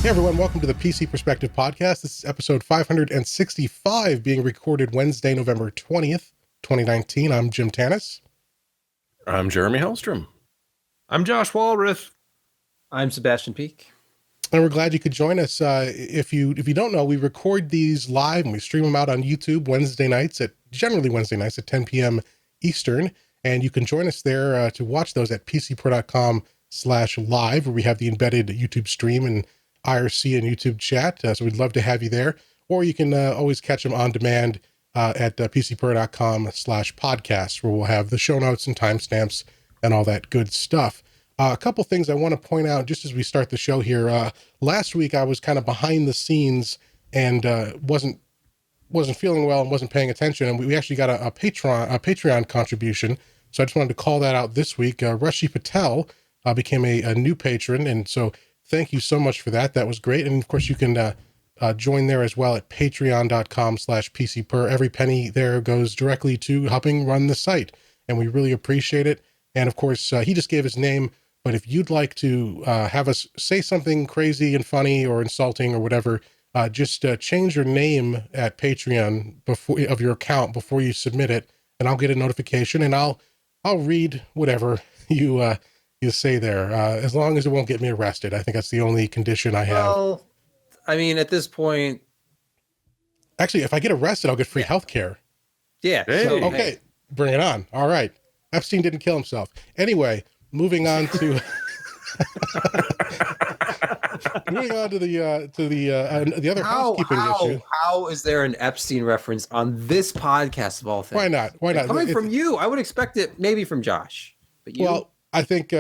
Hey everyone, welcome to the PC Perspective Podcast. This is episode 565 being recorded Wednesday, November 20th, 2019. I'm Jim Tannis. I'm Jeremy Hellstrom. I'm Josh Walrath. I'm Sebastian Peak. And we're glad you could join us. If you don't know, we record these live and we stream them out on YouTube generally Wednesday nights at 10 p.m. Eastern. And you can join us there to watch those at pcper.com/live, where we have the embedded YouTube stream and IRC and YouTube chat. So we'd love to have you there. Or you can always catch them on demand at pcper.com/podcast, where we'll have the show notes and timestamps and all that good stuff. A couple things I want to point out just as we start the show here. Last week I was kind of behind the scenes and wasn't feeling well and wasn't paying attention, and we actually got a Patreon contribution. So I just wanted to call that out this week. Rashi Patel became a new patron, and so thank you so much for that. That was great. And of course you can join there as well at patreon.com/pcper. Every penny there goes directly to helping run the site, and we really appreciate it. And of course, he just gave his name, but if you'd like to have us say something crazy and funny or insulting or whatever, just change your name at Patreon of your account before you submit it, and I'll get a notification, and I'll read whatever you say there, as long as it won't get me arrested. I think that's the only condition I have. Well, I mean, at this point, actually, if I get arrested, I'll get free health care. Yeah. Hey. So, Okay, bring it on. All right. Epstein didn't kill himself. Anyway, moving on to the other housekeeping issue. How is there an Epstein reference on this podcast of all things? Why not? Coming from you, I would expect it maybe from Josh. But you, well, I think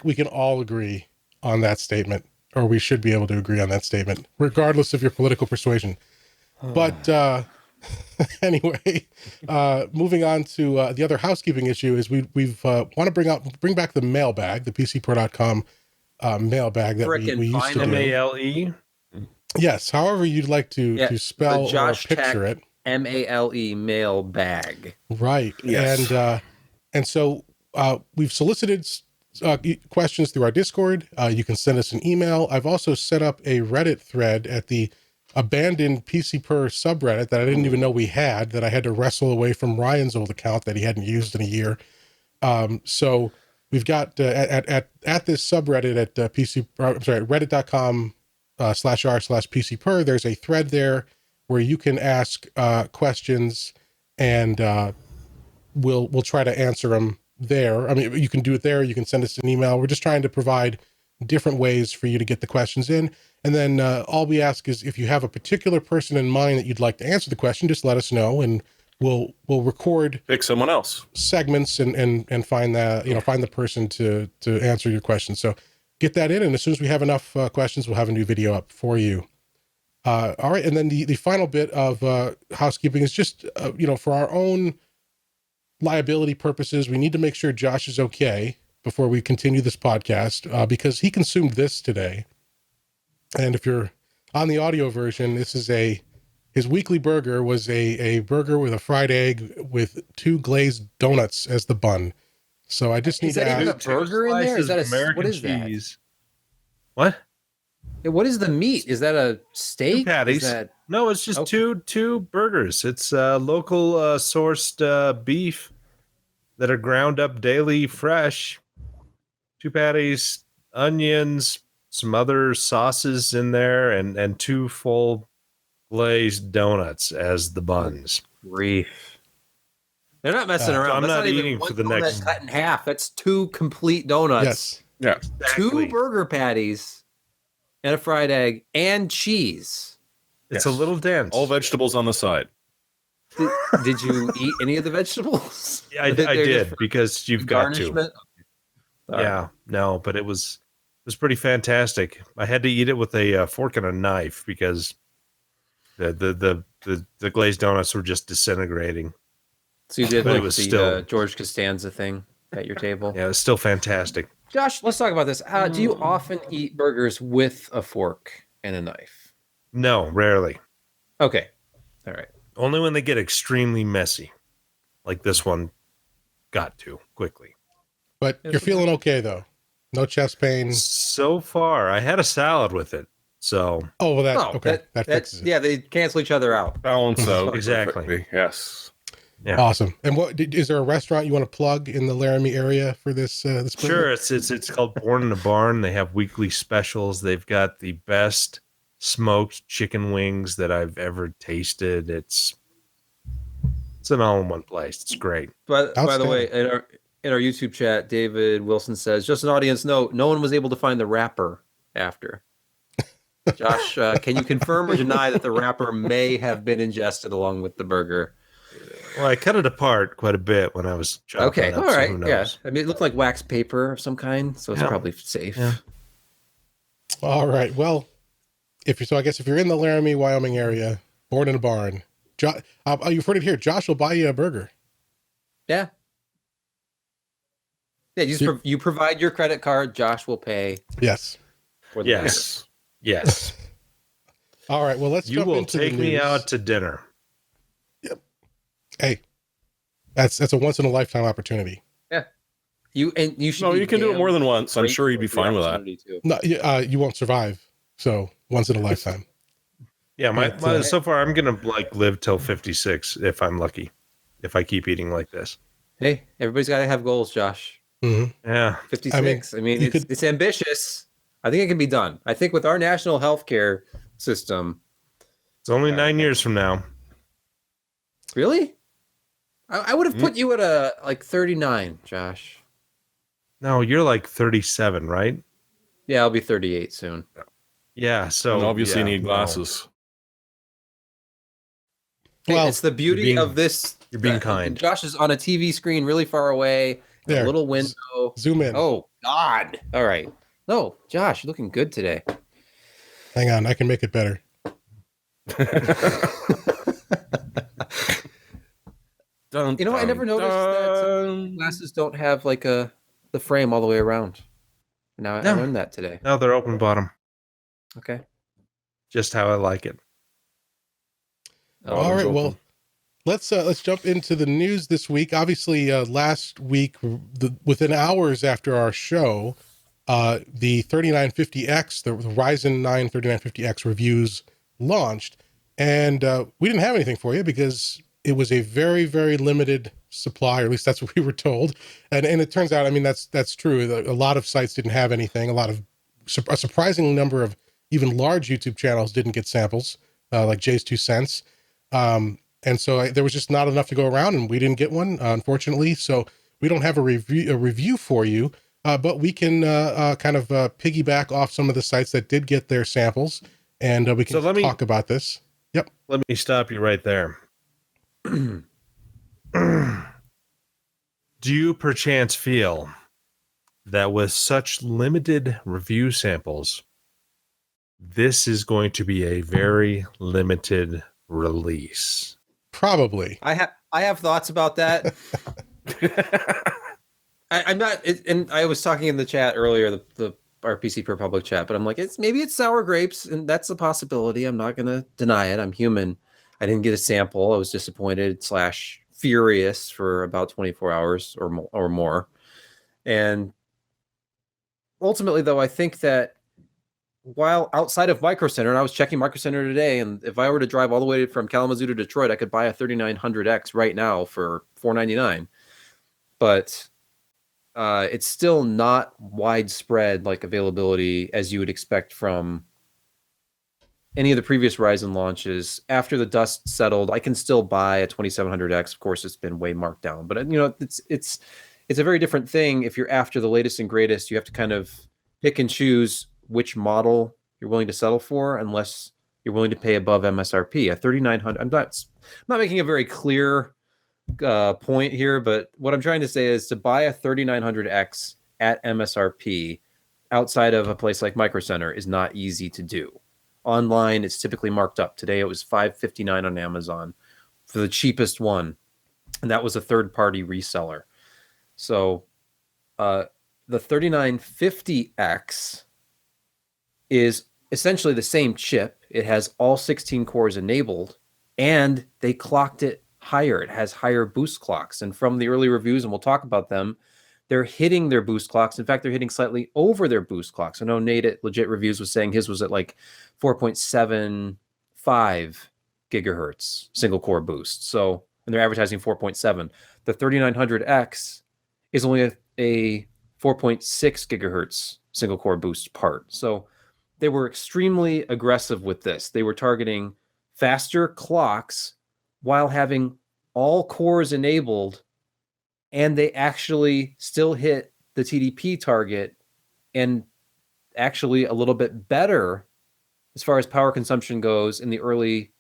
we can all agree on that statement, or we should be able to agree on that statement, regardless of your political persuasion. But anyway, moving on to the other housekeeping issue is we've want to bring back the mailbag, the pcper.com mailbag that we used to do. MALE. Yes, however you'd like to spell or picture it. MALE mailbag. Right. Yes. And so we've solicited questions through our Discord. You can send us an email. I've also set up a Reddit thread at the abandoned PCPer subreddit that I didn't even know we had, that I had to wrestle away from Ryan's old account that he hadn't used in a year. So we've got at this subreddit at reddit.com/r/PCPer, there's a thread there where you can ask questions, and we'll try to answer them there. I mean, you can do it there. You can send us an email. We're just trying to provide different ways for you to get the questions in. And then all we ask is, if you have a particular person in mind that you'd like to answer the question, just let us know, and we'll record, Pick someone else, segments and find the person to answer your question. So get that in, and as soon as we have enough questions, we'll have a new video up for you. All right, and then the final bit of housekeeping is just for our own liability purposes, we need to make sure Josh is okay before we continue this podcast, because he consumed this today. And if you're on the audio version, this is his weekly burger was a burger with a fried egg with 2 glazed donuts as the bun. So I just need to ask, is that even a burger in there? Is that American what is cheese? What? that? What is the meat? Is that a steak? Two patties. Is that, No, it's just Okay. two burgers. It's local sourced beef that are ground up daily fresh. 2 patties, onions, some other sauces in there, and 2 full glazed donuts as the buns. grief. They're not messing around. I'm That's not even eating one for the donut next- cut in half. That's 2 complete donuts. yes, 2 burger patties and a fried egg and cheese. It's Yes. a little dense. all vegetables on the side. Did you eat any of the vegetables? Yeah, I They're did, just because you've got to. garnishment? Yeah, no, but it was pretty fantastic. I had to eat it with a fork and a knife because the glazed donuts were just disintegrating. So you did But it like was the still- George Costanza thing at your table. Yeah, it's still fantastic. Josh, let's talk about this. Do you often eat burgers with a fork and a knife? No, rarely. Okay. All right. Only when they get extremely messy, like this one got to quickly. but you're feeling okay though. No chest pain. So far, I had a salad with it. So Oh, well, Oh, okay. That fixes it. yeah, they cancel each other out. Balance out. Exactly. perfectly. Yes. yeah. Awesome. And is there a restaurant you want to plug in the Laramie area for this? This burger? Sure, it's called Born in a Barn. They have weekly specials. They've got the best smoked chicken wings that I've ever tasted. It's an all-in-one place. It's great. But by the way, Outstanding. in our YouTube chat, David Wilson says, just an audience note, no one was able to find the wrapper after. Josh, can you confirm or deny that the wrapper may have been ingested along with the burger? Well, I cut it apart quite a bit when I was chopping Okay, it up, all so right, who yeah. knows? I mean, it looked like wax paper of some kind, so it's Yeah. probably safe. Yeah. All right. Well, I guess if you're in the Laramie, Wyoming area, Born in a Barn, you've heard it here. Josh will buy you a burger. Yeah. Yeah, you provide your credit card, Josh will pay Yes. for the Yes. Yes. All right. Well, let's You jump will into take the me news. out to dinner. Hey, that's a once in a lifetime opportunity. You should. No, be you can do it damn more than once. I'm sure he'd be grateful for fine the with that. opportunity, too. No, you won't survive. So once in a lifetime. Yeah, But, so far I'm gonna live till 56 if I'm lucky. If I keep eating like this. Hey, everybody's got to have goals, Josh. Mhm. Yeah. 56. I mean, it's ambitious. I think it can be done. I think with our national healthcare system. It's only 9 years from now. Really? I would have put you at like 39, Josh. No, you're like 37, right? Yeah, I'll be 38 soon. Yeah, so And obviously yeah, need no. glasses. Hey, Well, it's the beauty of this. you're being kind. Josh is on a TV screen really far away. There. A little window. Zoom in. Oh, God. All right. No, Josh, you're looking good today. Hang on. I can make it better. You know, I never noticed that some glasses don't have like the frame all the way around. Now I learned that today. No, they're open bottom. Okay. Just how I like it. All right. Well, let's jump into the news this week. Obviously, last week, within hours after our show, the 3950X, the Ryzen 9 3950X reviews launched, and we didn't have anything for you because it was a very, very limited supply, or at least that's what we were told. And it turns out, I mean, that's true. A lot of sites didn't have anything. A surprising number of even large YouTube channels didn't get samples, like Jay's 2 Cents. And so there was just not enough to go around, and we didn't get one, unfortunately. So we don't have a review for you, but we can kind of piggyback off some of the sites that did get their samples, and we can talk about this. Yep. Let me stop you right there. Do you perchance feel that with such limited review samples, this is going to be a very limited release? Probably. I have thoughts about that. I'm not, and I was talking in the chat earlier, the RPC per public chat, but I'm like, maybe it's sour grapes, and that's a possibility. I'm not gonna deny it. I'm human. I didn't get a sample. I was disappointed / furious for about 24 hours or more. And ultimately, though, I think that while outside of Micro Center, and I was checking Micro Center today, and if I were to drive all the way from Kalamazoo to Detroit, I could buy a 3900X right now for $499. But it's still not widespread like availability as you would expect from any of the previous Ryzen launches. After the dust settled, I can still buy a 2700X. Of course, it's been way marked down, but you know, it's a very different thing. If you're after the latest and greatest, you have to kind of pick and choose which model you're willing to settle for, unless you're willing to pay above MSRP. A 3900. I'm not making a very clear point here, but what I'm trying to say is to buy a 3900X at MSRP outside of a place like Micro Center is not easy to do. Online, it's typically marked up. Today, it was $559 on Amazon for the cheapest one, and that was a third-party reseller. So, the 3950X is essentially the same chip. It has all 16 cores enabled, and they clocked it higher. It has higher boost clocks. And from the early reviews, and we'll talk about them, they're hitting their boost clocks. In fact, they're hitting slightly over their boost clocks. I know Nate at Legit Reviews was saying his was at like 4.75 gigahertz single core boost. So, and they're advertising 4.7. The 3900X is only a 4.6 gigahertz single core boost part. So they were extremely aggressive with this. They were targeting faster clocks while having all cores enabled, and they actually still hit the TDP target and actually a little bit better as far as power consumption goes in the early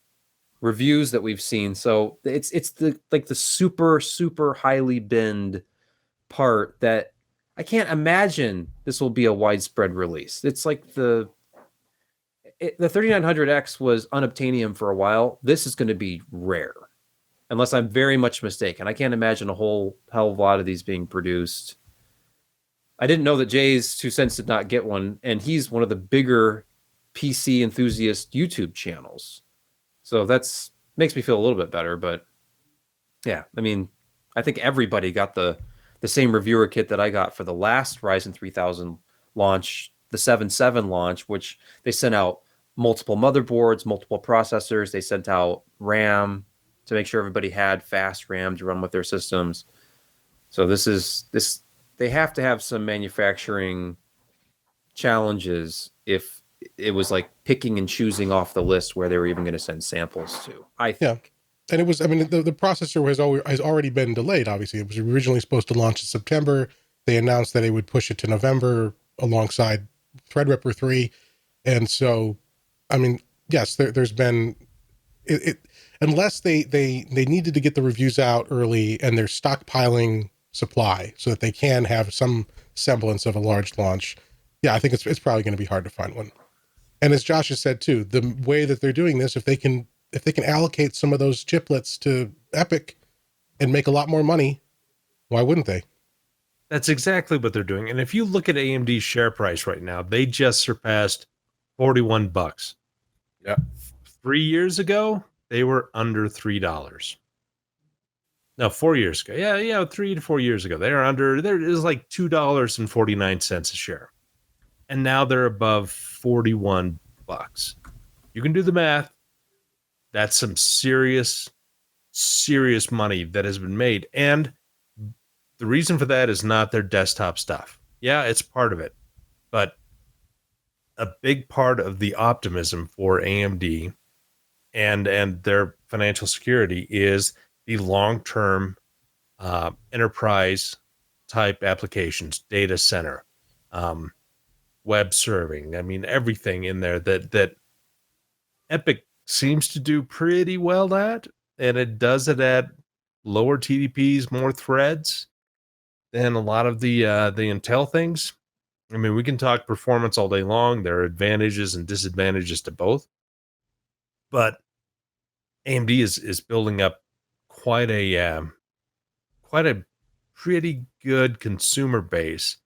reviews that we've seen. So it's the super highly binned part that I can't imagine this will be a widespread release. It's like the 3900X was unobtainium for a while. This is going to be rare, unless I'm very much mistaken. I can't imagine a whole hell of a lot of these being produced. I didn't know that Jay's 2 cents did not get one, and he's one of the bigger PC enthusiast YouTube channels. So that's makes me feel a little bit better. But yeah, I mean, I think everybody got the same reviewer kit that I got for the last Ryzen 3000 launch, the 7.7 launch, which they sent out multiple motherboards, multiple processors. They sent out RAM to make sure everybody had fast RAM to run with their systems. So they have to have some manufacturing challenges if it was like picking and choosing off the list where they were even going to send samples to, I think. Yeah. And it was, I mean, the processor has already been delayed, obviously. It was originally supposed to launch in September. They announced that they would push it to November alongside Threadripper 3. And so, I mean, yes, there's been... unless they needed to get the reviews out early and they're stockpiling supply so that they can have some semblance of a large launch, yeah, I think it's probably going to be hard to find one. And as Josh has said too, the way that they're doing this, if they can allocate some of those chiplets to Epic and make a lot more money, why wouldn't they? That's exactly what they're doing. And if you look at AMD's share price right now, they just surpassed $41. Yeah. 3 years ago, they were under $3. No, 4 years ago. Yeah, 3 to 4 years ago. They are under, there is like $2.49 a share. And now they're above $41. You can do the math. That's some serious money that has been made. And the reason for that is not their desktop stuff. Yeah, it's part of it. But a big part of the optimism for AMD and their financial security is the long-term enterprise type applications, data center, web serving. I mean, everything in there that Epic seems to do pretty well at, and it does it at lower TDPs, more threads than a lot of the Intel things. I mean, we can talk performance all day long. There are advantages and disadvantages to both, but AMD is building up quite a pretty good consumer base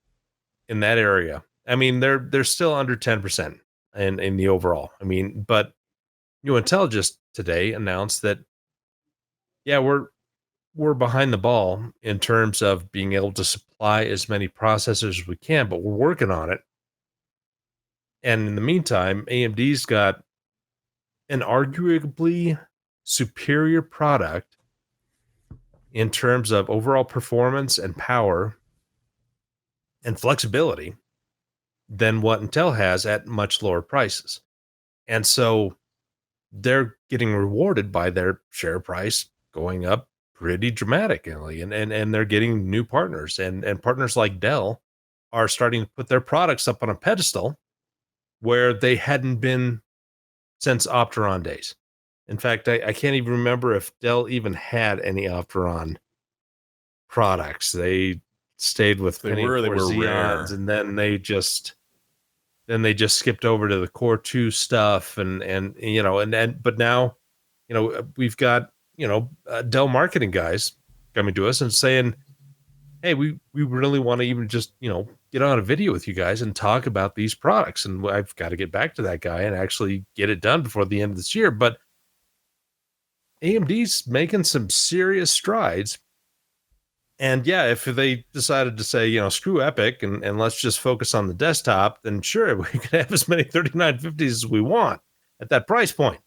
in that area. I mean, they're still under 10% in the overall. I mean, but Intel just today announced that, yeah, we're behind the ball in terms of being able to supply as many processors as we can, but we're working on it. And in the meantime, AMD's got an arguably superior product in terms of overall performance and power and flexibility than what Intel has at much lower prices. And so they're getting rewarded by their share price going up pretty dramatically, and they're getting new partners, and partners like Dell are starting to put their products up on a pedestal where they hadn't been since Opteron days. In fact, I can't even remember if Dell even had any Opteron products. They stayed with They were Xeons, rare. and then they just skipped over to the Core 2 stuff, and but now, we've got Dell marketing guys coming to us and saying, hey, we really want to even just get on a video with you guys and talk about these products, and I've got to get back to that guy and actually get it done before the end of this year. But AMD's making some serious strides, And yeah, if they decided to say, screw Epic and let's just focus on the desktop, then sure, we can have as many 3950s as we want at that price point.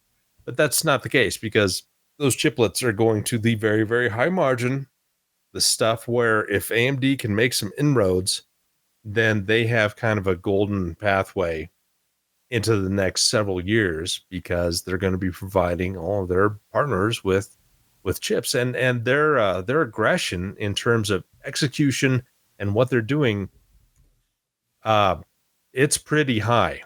But that's not the case because those chiplets are going to the very, very high margin, the stuff where if AMD can make some inroads, then they have kind of a golden pathway into the next several years because they're going to be providing all of their partners with chips and their aggression in terms of execution and what they're doing. It's pretty high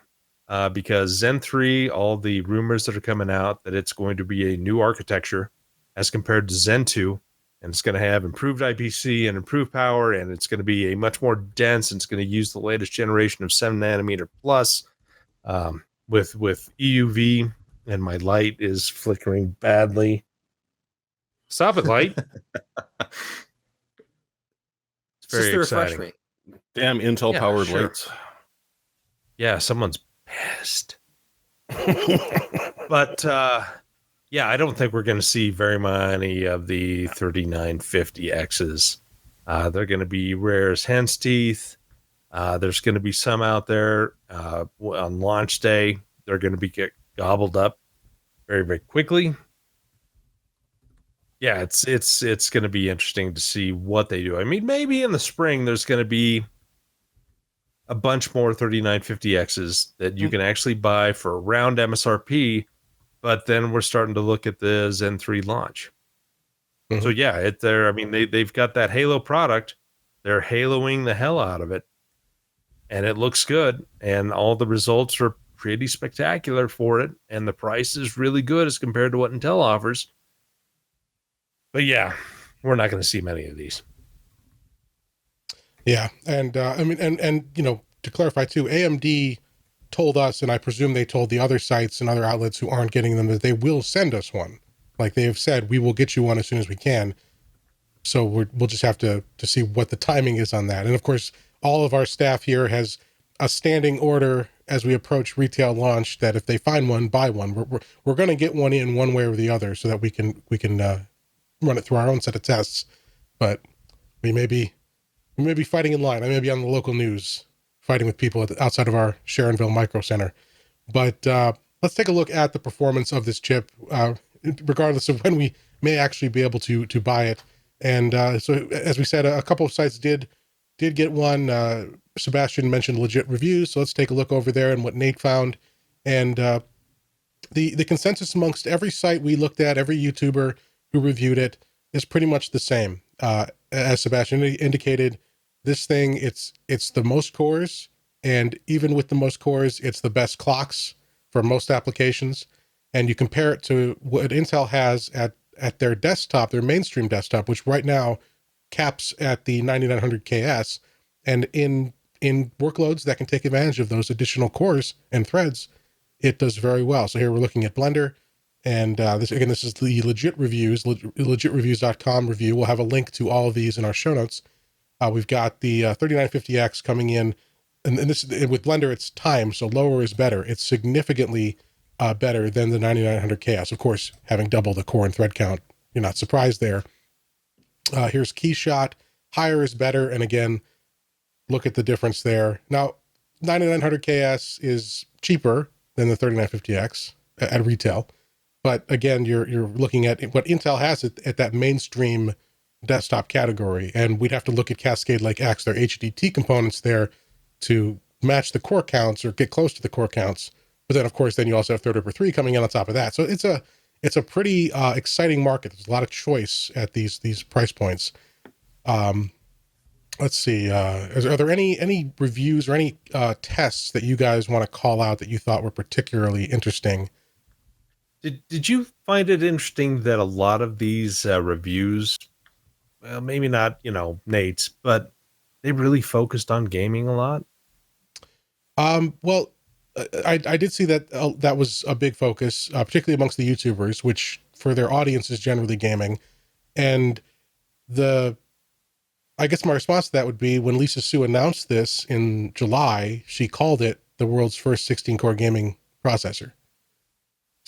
because Zen 3, all the rumors that are coming out that it's going to be a new architecture as compared to Zen 2, and it's going to have improved IPC and improved power, and it's going to be a much more dense, and it's going to use the latest generation of 7 nanometer plus with EUV, and my light is flickering badly. Stop it, light. It's very exciting. Rate. Damn Intel powered lights. Yeah, someone's pissed. But I don't think we're going to see very many of the 3950Xs. They're going to be rare as hen's teeth. There's going to be some out there on launch day. They're going to get gobbled up very, very quickly. Yeah, it's going to be interesting to see what they do. I mean, maybe in the spring there's going to be a bunch more 3950Xs that you can actually buy for around MSRP, but then we're starting to look at the Zen 3 launch. Mm-hmm. So yeah, they've got that Halo product. They're haloing the hell out of it, and it looks good, and all the results are pretty spectacular for it, and the price is really good as compared to what Intel offers. But yeah, we're not going to see many of these. Yeah, and to clarify too, AMD told us, and I presume they told the other sites and other outlets who aren't getting them, that they will send us one. Like they have said, we will get you one as soon as we can. So we'll just have to see what the timing is on that. And of course, all of our staff here has a standing order as we approach retail launch that if they find one, buy one. We're going to get one in one way or the other so that we can run it through our own set of tests. But we may be fighting in line. I may be on the local news fighting with people outside of our Sharonville Micro Center. But let's take a look at the performance of this chip, regardless of when we may actually be able to buy it. And so, as we said, a couple of sites did get one. Sebastian mentioned Legit Reviews, so let's take a look over there and what Nate found. And the consensus amongst every site we looked at, every YouTuber who reviewed it, is pretty much the same. As Sebastian indicated, this thing, it's the most cores, and even with the most cores, it's the best clocks for most applications. And you compare it to what Intel has at their desktop, their mainstream desktop, which right now caps at the 9900KS, and in workloads that can take advantage of those additional cores and threads, it does very well. So here we're looking at Blender, and this is the Legit Reviews, legitreviews.com review. We'll have a link to all of these in our show notes. We've got the 3950X coming in, and with Blender, it's timed, so lower is better. It's significantly better than the 9900KS. Of course, having double the core and thread count, you're not surprised there. Here's Keyshot. Higher is better, and again, look at the difference there. Now, 9900KS is cheaper than the 3950X at retail, but again, you're looking at what Intel has at that mainstream desktop category, and we'd have to look at Cascade Lake X, their HDT components there, to match the core counts or get close to the core counts. But then, of course, you also have Threadripper 3 coming in on top of that. So it's a pretty exciting market. There's a lot of choice at these price points. Let's see. Are there any reviews or any tests that you guys want to call out that you thought were particularly interesting? Did you find it interesting that a lot of these reviews, well, maybe not, Nate's, but they really focused on gaming a lot? Well, I did see that that was a big focus, particularly amongst the YouTubers, which for their audience is generally gaming. And I guess my response to that would be when Lisa Su announced this in July, she called it the world's first 16-core gaming processor.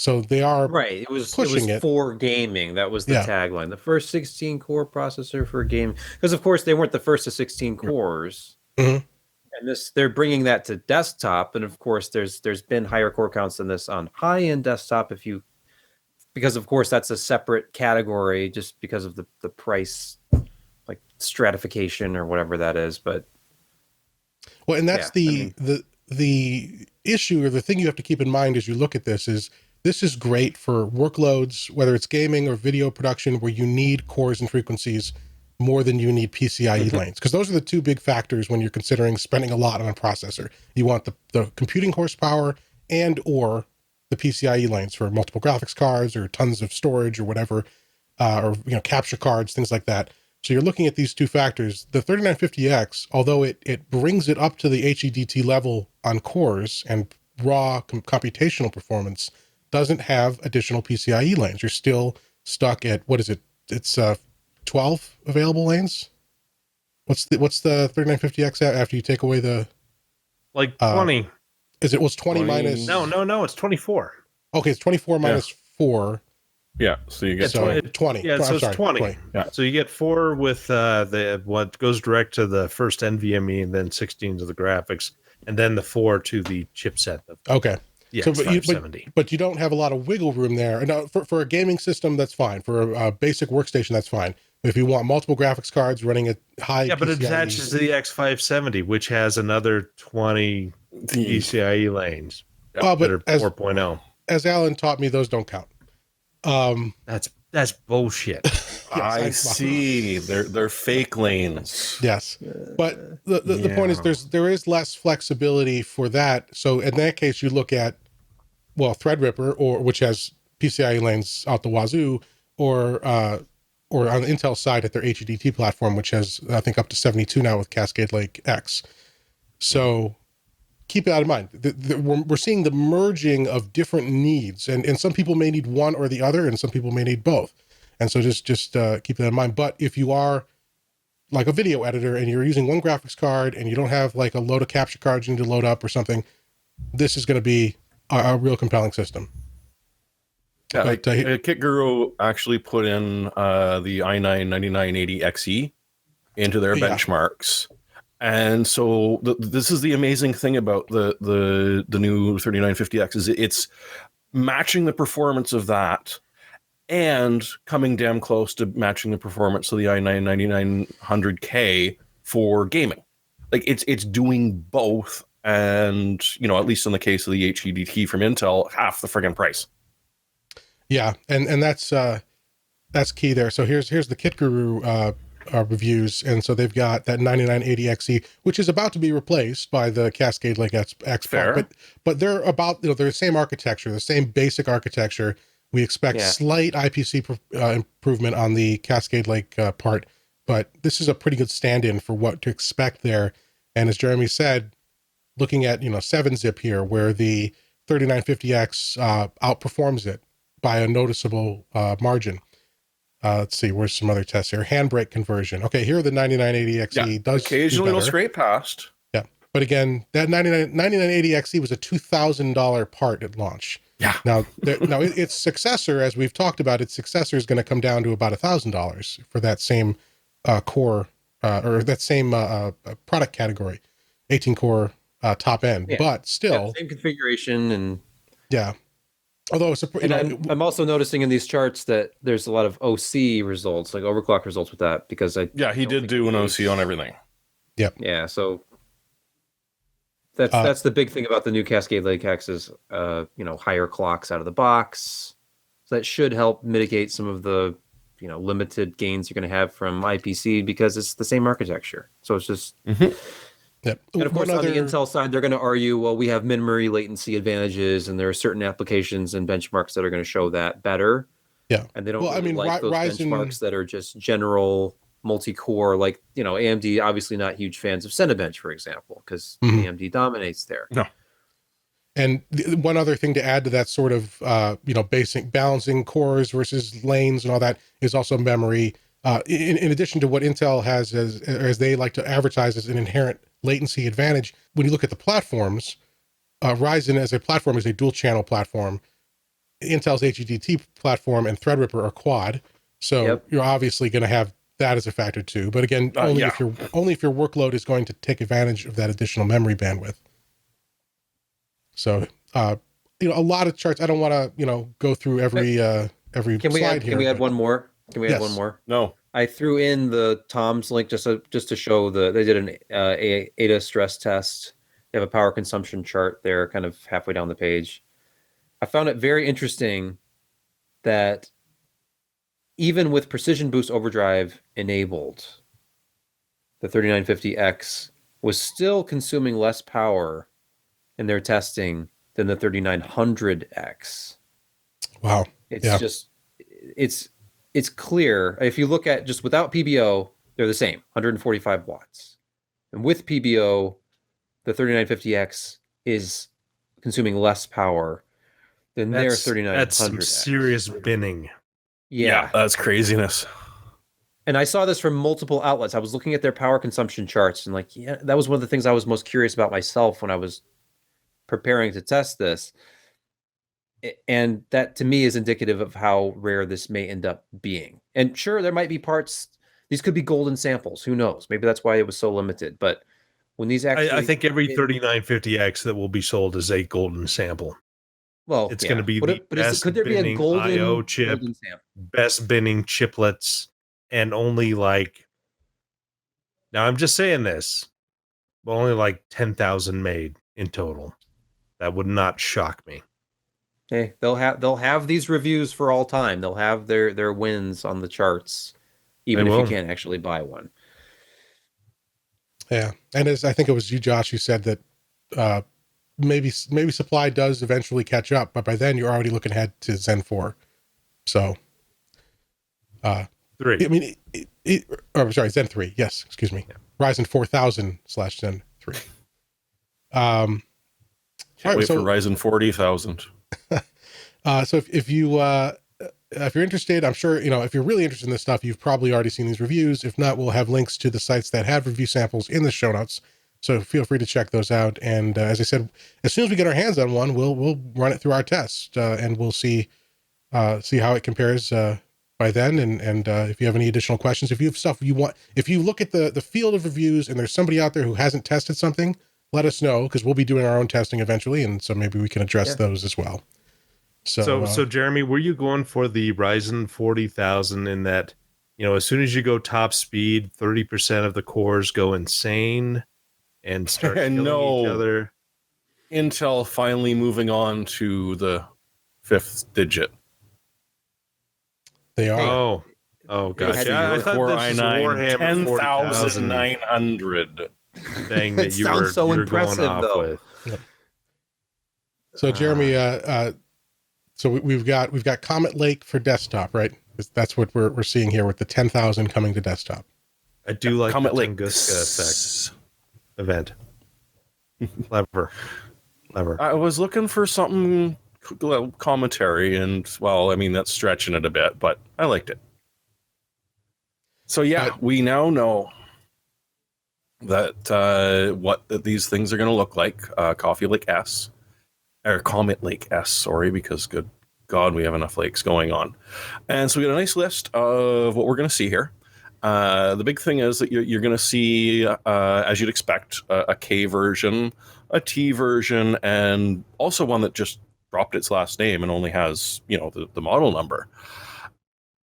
So they are Right. It was pushing it. for gaming. That was the Yeah. tagline. The first 16 core processor for gaming. Because of course they weren't the first of 16 cores. Mhm. And they're bringing that to desktop, and of course there's been higher core counts than this on high-end desktop because of course that's a separate category just because of the price, like stratification or whatever that is. But Well, and that's the issue, or the thing you have to keep in mind as you look at this is great for workloads, whether it's gaming or video production, where you need cores and frequencies more than you need PCIe lanes, because those are the two big factors when you're considering spending a lot on a processor. You want the computing horsepower and or the PCIe lanes for multiple graphics cards or tons of storage or whatever, or capture cards, things like that. So you're looking at these two factors. The 3950X, although it brings it up to the HEDT level on cores and raw computational performance, doesn't have additional PCIe lanes. You're still stuck at, what is it? It's 12 available lanes. What's the 3950X after you take away the 20? Is it was 20 minus? No, it's 24. Okay, it's 24 minus 4. Yeah, so you get So 20. Yeah, so it's 20. 20. Yeah. So you get 4 with what goes direct to the first NVMe, and then 16 to the graphics, and then the 4 to the chipset. Okay. Yeah, So, so, but you don't have a lot of wiggle room there. No, for a gaming system, that's fine. For a basic workstation, that's fine. But if you want multiple graphics cards running at high, but it attaches to the X570, which has another 20 PCIe lanes. Well, but that are 4.0. As Alan taught me, those don't count. That's bullshit. Yes, I see. They're fake lanes. Yes, but the point is there is less flexibility for that. So in that case, you look at Threadripper, or which has PCIe lanes out the wazoo, or on the Intel side at their HEDT platform, which has I think up to 72 now with Cascade Lake X. So keep that in mind. We're seeing the merging of different needs, and some people may need one or the other, and some people may need both. And so just keep that in mind. But if you are like a video editor and you're using one graphics card and you don't have like a load of capture cards you need to load up or something, this is going to be a real compelling system. Yeah, but, Kit Guru actually put in the i9-9980XE into their benchmarks. And so this is the amazing thing about the new 3950X is it's matching the performance of that and coming damn close to matching the performance of the i9-9900K for gaming. Like it's doing both, and at least in the case of the HEDT from Intel, half the friggin' price. Yeah, and that's key there. So here's the Kit Guru reviews, and so they've got that 9980XE, which is about to be replaced by the Cascade Lake X. But they're about they're the same architecture, the same basic architecture. We expect slight IPC improvement on the Cascade Lake part, but this is a pretty good stand-in for what to expect there. And as Jeremy said, looking at 7-zip here, where the 3950X outperforms it by a noticeable margin. Let's see, where's some other tests here? Handbrake conversion. Okay, here are the 9980XE. Does occasionally it'll scrape past. Yeah, but again, that 9980XE was a $2,000 part at launch. Yeah. Now its successor, as we've talked about, its successor is going to come down to about $1,000 for that same core or that same product category, 18-core top end. Yeah. But still, same configuration and Although it's I'm also noticing in these charts that there's a lot of OC results, like overclock results with that, because he did do an OC on everything. Yep. Yeah, so that's the big thing about the new Cascade Lake X is higher clocks out of the box. So that should help mitigate some of the limited gains you're going to have from IPC because it's the same architecture. So it's just Yep. And of course, on the Intel side, they're going to argue, well, we have memory latency advantages, and there are certain applications and benchmarks that are going to show that better. Yeah, and they don't like those Ryzen benchmarks that are just general multi-core. Like AMD, obviously not huge fans of Cinebench, for example, because AMD dominates there. No. And one other thing to add to that sort of basic balancing cores versus lanes and all that is also memory. In addition to what Intel has as they like to advertise as an inherent latency advantage, when you look at the platforms, Ryzen as a platform is a dual channel platform. Intel's HEDT platform and Threadripper are quad, so you're obviously going to have that as a factor too. But again, only if your workload is going to take advantage of that additional memory bandwidth. So, a lot of charts. I don't want to, go through every slide here. Can we add one more? Yes. Add one more? No. I threw in the Tom's link just to show they did an ADA stress test. They have a power consumption chart there, kind of halfway down the page. I found it very interesting that even with Precision Boost Overdrive enabled, the 3950X was still consuming less power in their testing than the 3900X. Wow. It's clear. If you look at just without PBO, they're the same, 145 watts. And with PBO, the 3950X is consuming less power than their 3900X. That's some serious binning. Yeah, that's craziness. And I saw this from multiple outlets. I was looking at their power consumption charts and that was one of the things I was most curious about myself when I was preparing to test this. And that to me is indicative of how rare this may end up being. And sure, there might be parts, these could be golden samples. Who knows? Maybe that's why it was so limited. But when these actually... I think every 3950X that will be sold is a golden sample. Well, it's going to be the best could there be a golden I/O chip, golden sample? Best binning chiplets, and only now I'm just saying this, but only 10,000 made in total. That would not shock me. Hey, they'll have these reviews for all time. They'll have their wins on the charts, even if you can't actually buy one. Yeah, and as I think it was you, Josh, who said that maybe supply does eventually catch up, but by then you're already looking ahead to Zen 4. So, 3. I mean, Zen 3. Yes, excuse me. Yeah. Ryzen 4000/Zen 3. Can't wait for Ryzen 40,000. So if you're interested, I'm sure, if you're really interested in this stuff, you've probably already seen these reviews. If not, we'll have links to the sites that have review samples in the show notes. So feel free to check those out. And as I said, as soon as we get our hands on one, we'll run it through our test and we'll see how it compares by then. And if you have any additional questions, if you have stuff you want, if you look at the field of reviews and there's somebody out there who hasn't tested something, let us know, because we'll be doing our own testing eventually. And so maybe we can address those as well. So Jeremy, were you going for the Ryzen 40,000 in that, as soon as you go top speed, 30% of the cores go insane and start killing each other? Intel finally moving on to the 5th digit. They are. Oh gosh. I thought Core this i9 10,900 thing that you were so impressive, going off with. Yep. So Jeremy, so we've got Comet Lake for desktop, right? That's what we're seeing here with the 10,000 coming to desktop. I do like Comet the Lake Tunguska effect event. Clever. I was looking for something commentary, and that's stretching it a bit, but I liked it. So we now know that what these things are going to look like. Comet Lake S, sorry, because good God, we have enough lakes going on. And so we got a nice list of what we're going to see here. The big thing is that you're going to see, as you'd expect, a K version, a T version, and also one that just dropped its last name and only has, the model number.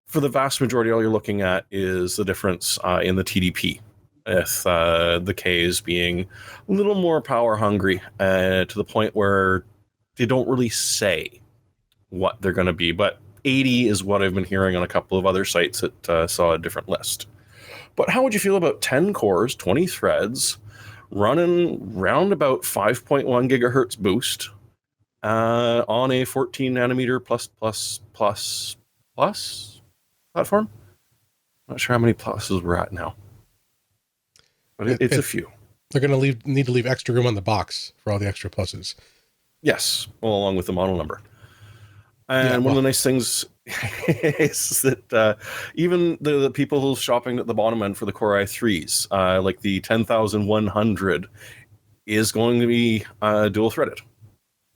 For the vast majority, all you're looking at is the difference in the TDP, with the Ks being a little more power hungry to the point where they don't really say what they're going to be, but 80 is what I've been hearing on a couple of other sites that saw a different list. But how would you feel about 10 cores, 20 threads, running round about 5.1 gigahertz boost on a 14 nanometer plus platform? Not sure how many pluses we're at now, but it's a few. They're going to need to leave extra room on the box for all the extra pluses. Yes, along with the model number. And one of the nice things is that even the people shopping at the bottom end for the Core i3s, like the 10,100, is going to be dual threaded.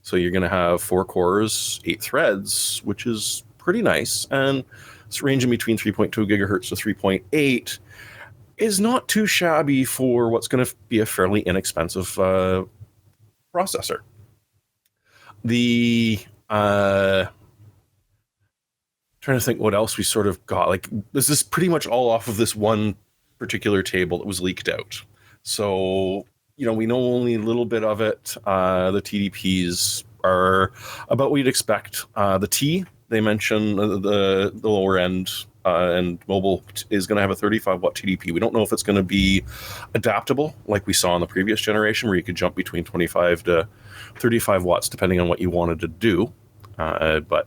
So you're going to have 4 cores, 8 threads, which is pretty nice. And it's ranging between 3.2 gigahertz to 3.8 is not too shabby for what's going to be a fairly inexpensive processor. The trying to think what else we sort of got. Like, this is pretty much all off of this one particular table that was leaked out. So, we know only a little bit of it. The TDPs are about what you'd expect. The T, they mention the lower end and mobile is going to have a 35 watt TDP. We don't know if it's going to be adaptable like we saw in the previous generation, where you could jump between 25 to 35 watts depending on what you wanted to do. But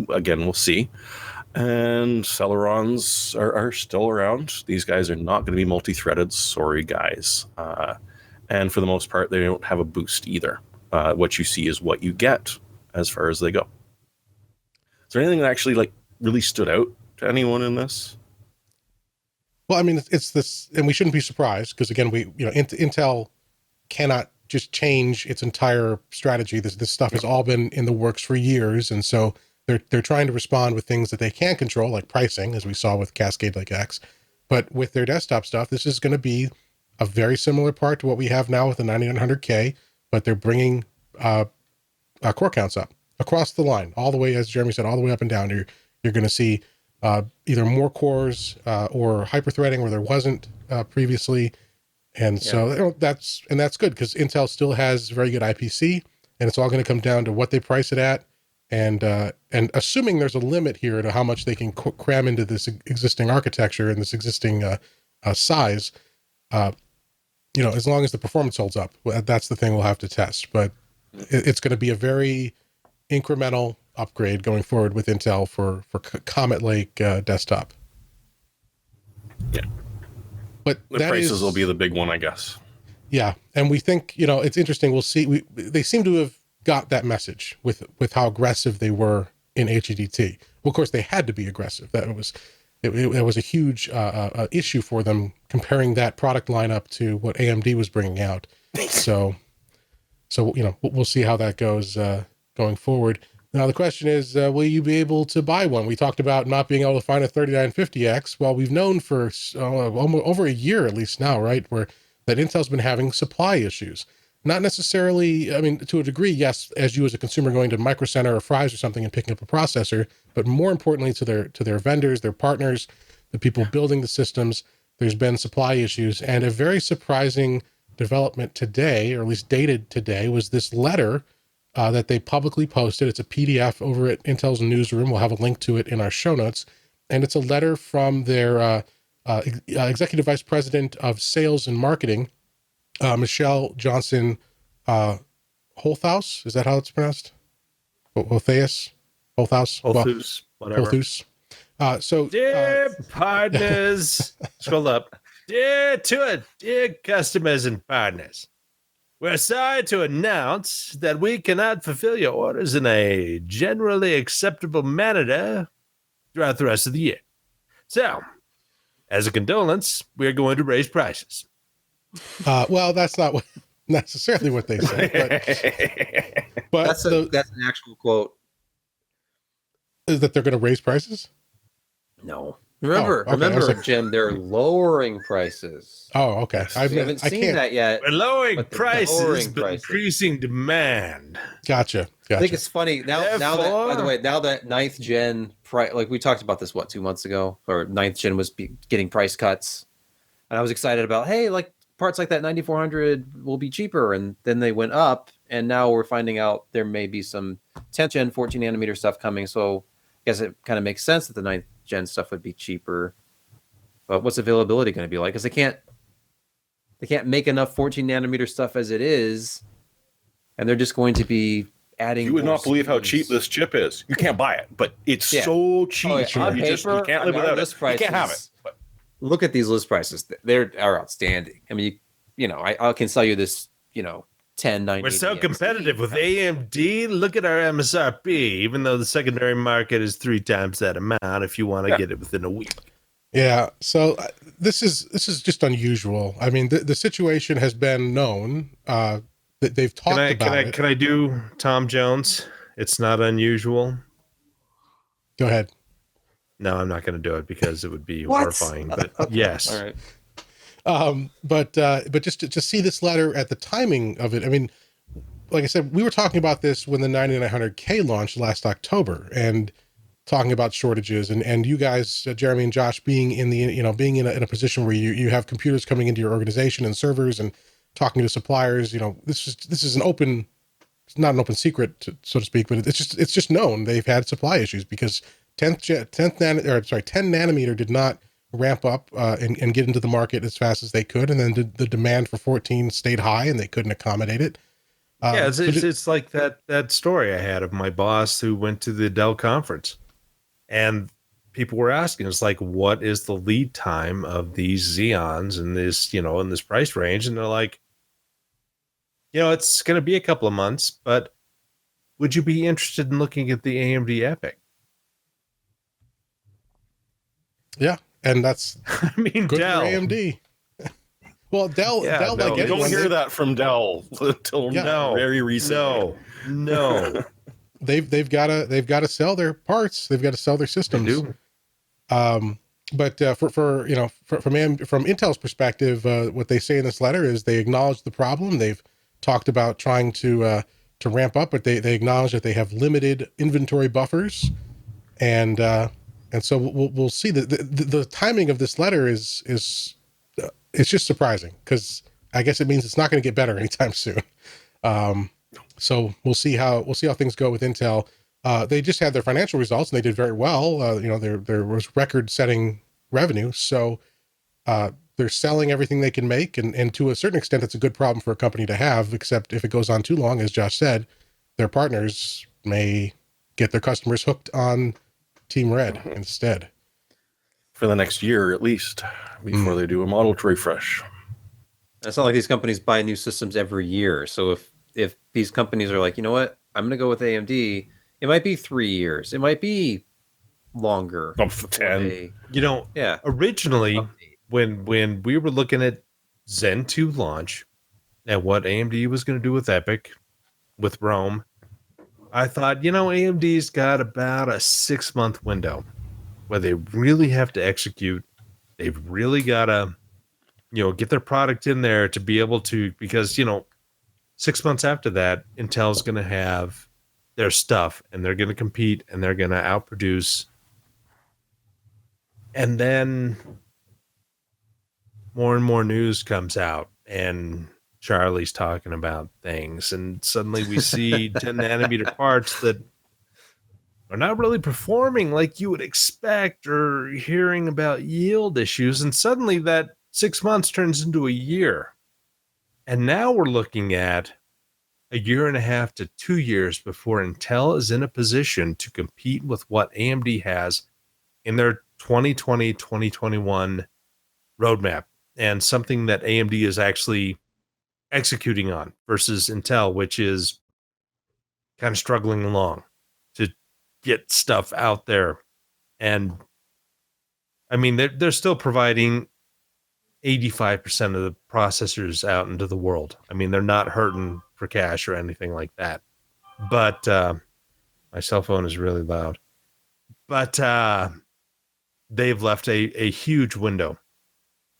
again, we'll see. And Celerons are still around. These guys are not going to be multi-threaded. Sorry, guys. And for the most part, they don't have a boost either. What you see is what you get as far as they go. Is there anything that actually really stood out to anyone in this? Well, I mean, it's this, and we shouldn't be surprised because again, Intel cannot just change its entire strategy. This stuff has all been in the works for years, and so they're trying to respond with things that they can control, like pricing, as we saw with Cascade Lake X. But with their desktop stuff, this is going to be a very similar part to what we have now with the 9900K, but they're bringing core counts up across the line, all the way, as Jeremy said, all the way up and down. You're going to see either more cores or hyper-threading where there wasn't previously. And so that's good because Intel still has very good IPC, and it's all going to come down to what they price it at. And assuming there's a limit here to how much they can cram into this existing architecture and this existing size, as long as the performance holds up, that's the thing we'll have to test. But it's going to be a very incremental upgrade going forward with Intel for Comet Lake desktop. Yeah. But the prices will be the big one, I guess. Yeah. And we think, it's interesting. We'll see. They seem to have got that message with how aggressive they were in HEDT. Well, of course, they had to be aggressive. That was a huge issue for them comparing that product lineup to what AMD was bringing out. So we'll see how that goes going forward. Now the question is, will you be able to buy one? We talked about not being able to find a 3950X. Well, we've known for almost over a year at least now, right, that Intel's been having supply issues. Not necessarily, I mean, to a degree, yes, as you as a consumer going to Micro Center or Fry's or something and picking up a processor, but more importantly to their vendors, their partners, the people building the systems, there's been supply issues. And a very surprising development today, or at least dated today, was this letter that they publicly posted. It's a PDF over at Intel's newsroom. We'll have a link to it in our show notes. And it's a letter from their Executive Vice President of Sales and Marketing, Michelle Johnson Holthaus. Is that how it's pronounced? Holthaus? Holthaus, whatever. Holthaus. Dear partners, scroll up. Dear customers and partners, we're sorry to announce that we cannot fulfill your orders in a generally acceptable manner throughout the rest of the year. So, as a condolence, we're going to raise prices. Well, that's not necessarily what they said, but that's an actual quote. Is that they're going to raise prices? No. Remember, Jim, they're lowering prices. Oh, okay. I haven't seen that yet. We're lowering prices, but increasing demand. Gotcha. I think it's funny now that 9th gen like we talked about this 2 months ago, or 9th gen was getting price cuts, and I was excited about, hey, like parts like that 9400 will be cheaper, and then they went up, and now we're finding out there may be some 10th gen 14 nanometer stuff coming. So I guess it kind of makes sense that the 9th gen stuff would be cheaper, but what's availability going to be like? Because they can't make enough 14 nanometer stuff as it is, and they're just going to be adding. You would not believe how cheap this chip is. You can't buy it, but it's so cheap. On paper, you can't live without it. Prices, you can't have it. But look at these list prices; they are outstanding. I mean, I can sell you this, 1090. We're so competitive with AMD. Look at our MSRP, even though the secondary market is 3 times that amount if you want to get it within a week. Yeah. So this is just unusual. I mean, the situation has been known that they've talked about it. Can I do Tom Jones? It's not unusual. Go ahead. No, I'm not going to do it because it would be horrifying. But okay. Yes. All right. But just to see this letter at the timing of it, I mean, like I said, we were talking about this when the 9900K launched last October, and talking about shortages, and you guys, Jeremy and Josh, being in the being in a position where you have computers coming into your organization and servers, and talking to suppliers. This is not an open secret, so to speak, but it's just known they've had supply issues because 10 nanometer did not ramp up and get into the market as fast as they could, and then the demand for 14 stayed high and they couldn't accommodate it. It's like that story I had of my boss who went to the Dell conference, and people were asking, it's like, what is the lead time of these Xeons in this, in this price range? And they're like, it's going to be a couple of months, but would you be interested in looking at the AMD EPYC? Yeah. And that's, I mean, good Dell. For AMD. Well, Dell, like you don't hear that from Dell until very recently. No. They've got to sell their parts. They've got to sell their systems. They do. But from Intel's perspective, what they say in this letter is they acknowledge the problem. They've talked about trying to ramp up, but they acknowledge that they have limited inventory buffers, and so we'll see. The timing of this letter is it's just surprising, because I guess it means it's not going to get better anytime soon. So we'll see how things go with Intel. They just had their financial results and they did very well. There was record-setting revenue, so they're selling everything they can make, and to a certain extent, it's a good problem for a company to have. Except if it goes on too long, as Josh said, their partners may get their customers hooked on Team Red instead. For the next year, at least, before they do a model refresh. It's not like these companies buy new systems every year. So if these companies are like, you know what, I'm going to go with AMD, it might be 3 years. It might be longer. Up to 10. Originally, when we were looking at Zen 2 launch and what AMD was going to do with EPYC, with Rome, I thought, AMD's got about a 6-month window where they really have to execute. They've really got to, get their product in there to be able to, because, 6 months after that, Intel's going to have their stuff and they're going to compete and they're going to outproduce. And then more and more news comes out and Charlie's talking about things. And suddenly we see 10 nanometer parts that are not really performing like you would expect, or hearing about yield issues. And suddenly that 6 months turns into a year. And now we're looking at a year and a half to 2 years before Intel is in a position to compete with what AMD has in their 2020, 2021 roadmap, and something that AMD is actually executing on versus Intel, which is kind of struggling along to get stuff out there. And I mean, they're still providing 85% of the processors out into the world. I mean, they're not hurting for cash or anything like that. But my cell phone is really loud. But they've left a huge window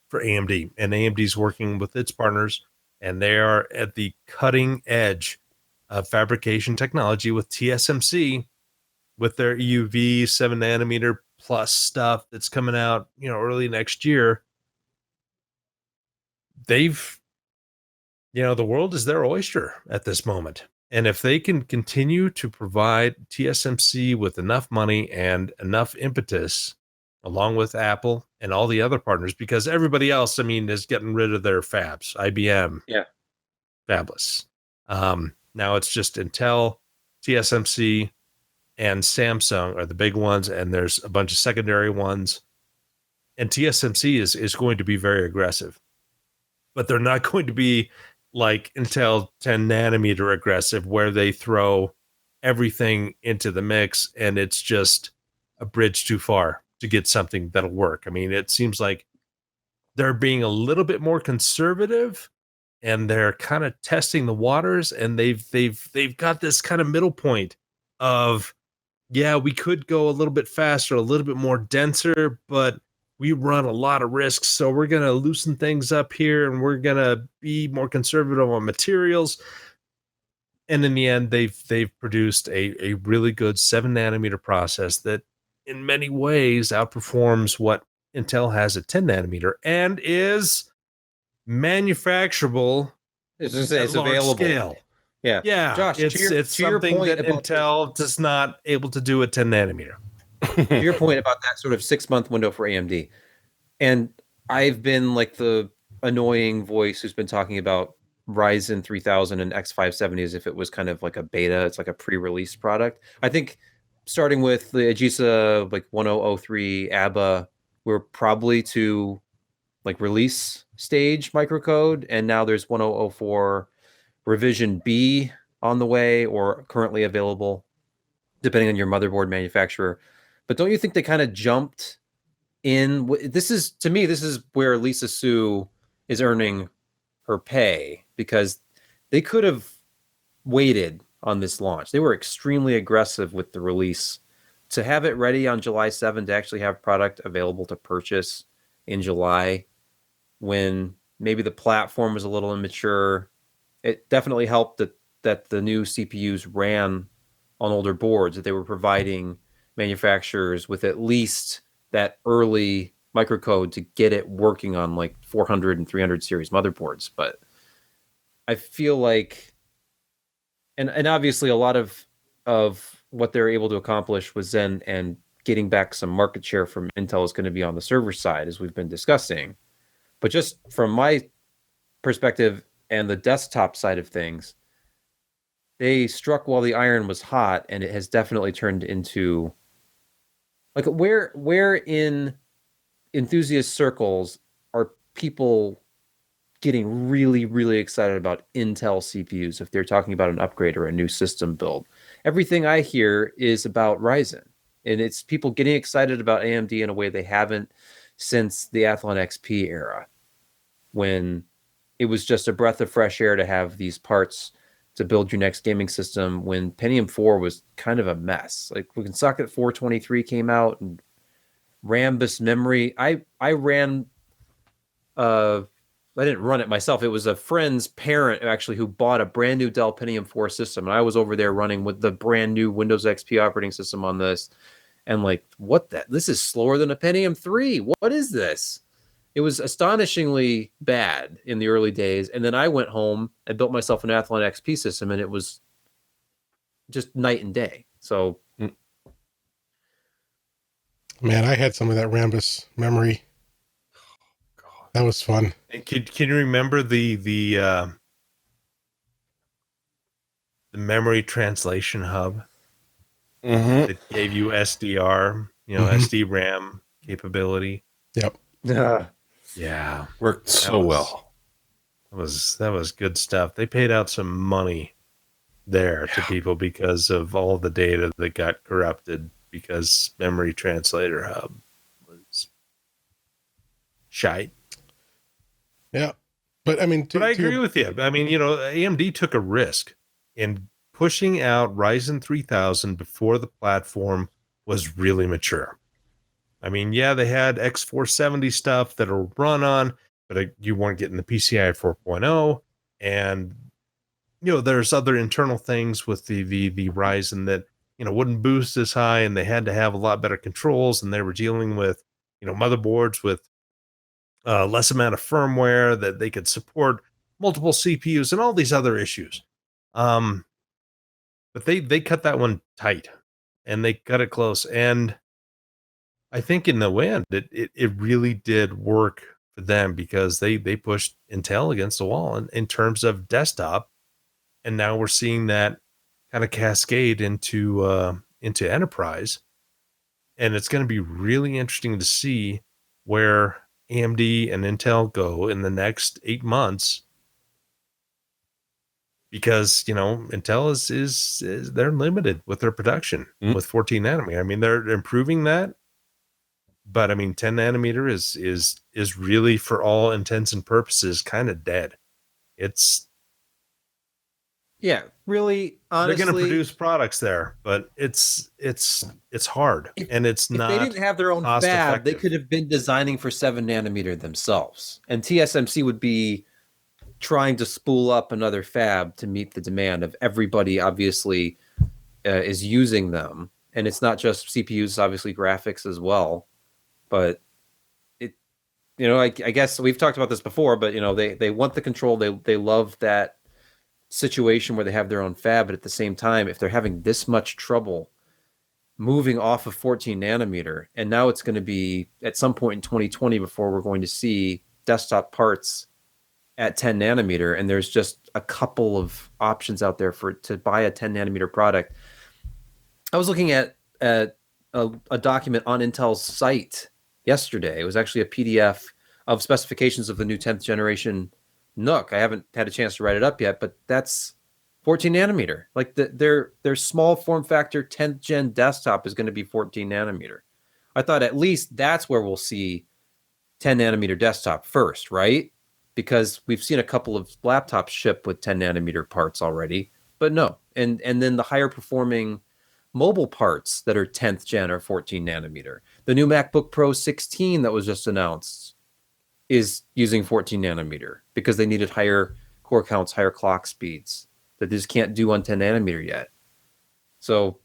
for AMD, and AMD's working with its partners, and they are at the cutting edge of fabrication technology with TSMC, with their EUV 7 nanometer plus stuff that's coming out, early next year. They've, the world is their oyster at this moment. And if they can continue to provide TSMC with enough money and enough impetus, along with Apple and all the other partners, because everybody else, is getting rid of their fabs. IBM, fabless. Now it's just Intel, TSMC, and Samsung are the big ones, and there's a bunch of secondary ones. And TSMC is going to be very aggressive, but they're not going to be like Intel 10 nanometer aggressive, where they throw everything into the mix and it's just a bridge too far to get something that'll work. It seems like they're being a little bit more conservative and they're kind of testing the waters, and they've got this kind of middle point of, yeah, we could go a little bit faster, a little bit more denser, but we run a lot of risks, so we're going to loosen things up here, and we're going to be more conservative on materials. And in the end, they've produced a really good 7-nanometer process that in many ways outperforms what Intel has at 10 nanometer and is manufacturable. It's large available. Scale. Yeah. Josh, it's something that Intel does not able to do at 10 nanometer. To your point about that sort of 6-month window for AMD, and I've been like the annoying voice who's been talking about Ryzen 3000 and X570 as if it was kind of like a beta. It's like a pre-release product. I think starting with the AGESA like 1003 ABA, we're probably to like release stage microcode, and now there's 1004 revision B on the way or currently available, depending on your motherboard manufacturer. But don't you think they kind of jumped in? This is where Lisa Su is earning her pay, because they could have waited on this launch. They were extremely aggressive with the release to have it ready on July 7 to actually have product available to purchase in July, when maybe the platform was a little immature. It definitely helped that the new CPUs ran on older boards, that they were providing manufacturers with at least that early microcode to get it working on like 400 and 300 series motherboards. But I feel like, and obviously a lot of what they're able to accomplish was then, and getting back some market share from Intel is going to be on the server side, as we've been discussing. But just from my perspective and the desktop side of things, they struck while the iron was hot, and it has definitely turned into like where in enthusiast circles are people getting really, really excited about Intel CPUs if they're talking about an upgrade or a new system build. Everything I hear is about Ryzen, and it's people getting excited about AMD in a way they haven't since the Athlon XP era, when it was just a breath of fresh air to have these parts to build your next gaming system, when Pentium 4 was kind of a mess. Like when Socket 423 came out and Rambus memory, I ran, I didn't run it myself. It was a friend's parent actually who bought a brand new Dell Pentium 4 system, and I was over there running with the brand new Windows XP operating system on this, and like, this is slower than a Pentium 3. What is this? It was astonishingly bad in the early days. And then I went home and built myself an Athlon XP system, and it was just night and day. So, man, I had some of that Rambus memory. That was fun. And can you remember the memory translation hub that gave you SDR, SD-RAM capability? Yep. Yeah, worked so well. That was good stuff. They paid out some money there to people because of all the data that got corrupted because memory translator hub was shite. Yeah, but I mean, I agree with you. I mean, AMD took a risk in pushing out Ryzen 3000 before the platform was really mature. I mean, yeah, they had X470 stuff that'll run on, but you weren't getting the PCI 4.0. And, there's other internal things with the Ryzen that, wouldn't boost as high, and they had to have a lot better controls, and they were dealing with, motherboards with less amount of firmware that they could support multiple CPUs and all these other issues. But they cut that one tight, and they cut it close. And I think in the end, it really did work for them, because they pushed Intel against the wall in terms of desktop, and now we're seeing that kind of cascade into enterprise, and it's going to be really interesting to see where AMD and Intel go in the next 8 months, because Intel is they're limited with their production with 14 nanometer. I mean, they're improving that. But I mean, 10 nanometer is really, for all intents and purposes, kind of dead. It's Yeah, really, honestly, they're going to produce products there, but it's hard, and it's if not. they didn't have their own cost fab, they effective. could have been designing for 7 nanometer themselves, and TSMC would be trying to spool up another fab to meet the demand of everybody. Obviously, is using them, and it's not just CPUs; it's obviously graphics as well. But I guess we've talked about this before, but they want the control. They love that situation where they have their own fab, but at the same time, if they're having this much trouble moving off of 14 nanometer, and now it's going to be at some point in 2020 before we're going to see desktop parts at 10 nanometer, and there's just a couple of options out there to buy a 10 nanometer product. I was looking at a document on Intel's site yesterday. It was actually a PDF of specifications of the new 10th generation NUC. I haven't had a chance to write it up yet, but that's 14 nanometer. Like their small form factor 10th gen desktop is going to be 14 nanometer. I thought at least that's where we'll see 10 nanometer desktop first, right? Because we've seen a couple of laptops ship with 10 nanometer parts already, but no. And then the higher performing mobile parts that are 10th gen are 14 nanometer. The new MacBook Pro 16 that was just announced is using 14 nanometer because they needed higher core counts, higher clock speeds that they just can't do on 10 nanometer yet. So,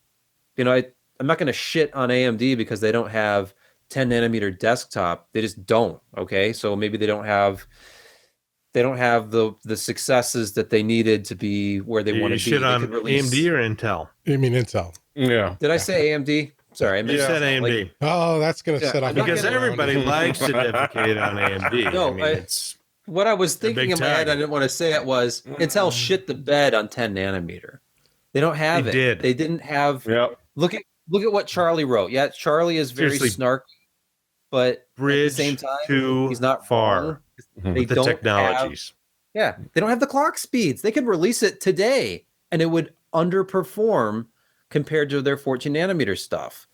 I'm not going to shit on AMD because they don't have 10 nanometer desktop. They just don't. Okay. So maybe they don't have the successes that they needed to be where they want to be. Shit on AMD or Intel? You mean Intel? Yeah. Did I say AMD? Sorry, I You said AMD. Like, oh, that's going to set off because everybody likes to defecate on AMD. No, it's what I was thinking in my head, I didn't want to say it, was Intel shit the bed on 10 nanometer. They don't have They it. did. They didn't have. Yep. Look at what Charlie wrote. Yeah, Charlie is very Seriously, snarky, but at bridge the same time, too he's not far wrong. They with the don't technologies. they don't have the clock speeds. They could release it today, and it would underperform compared to their 14 nanometer stuff.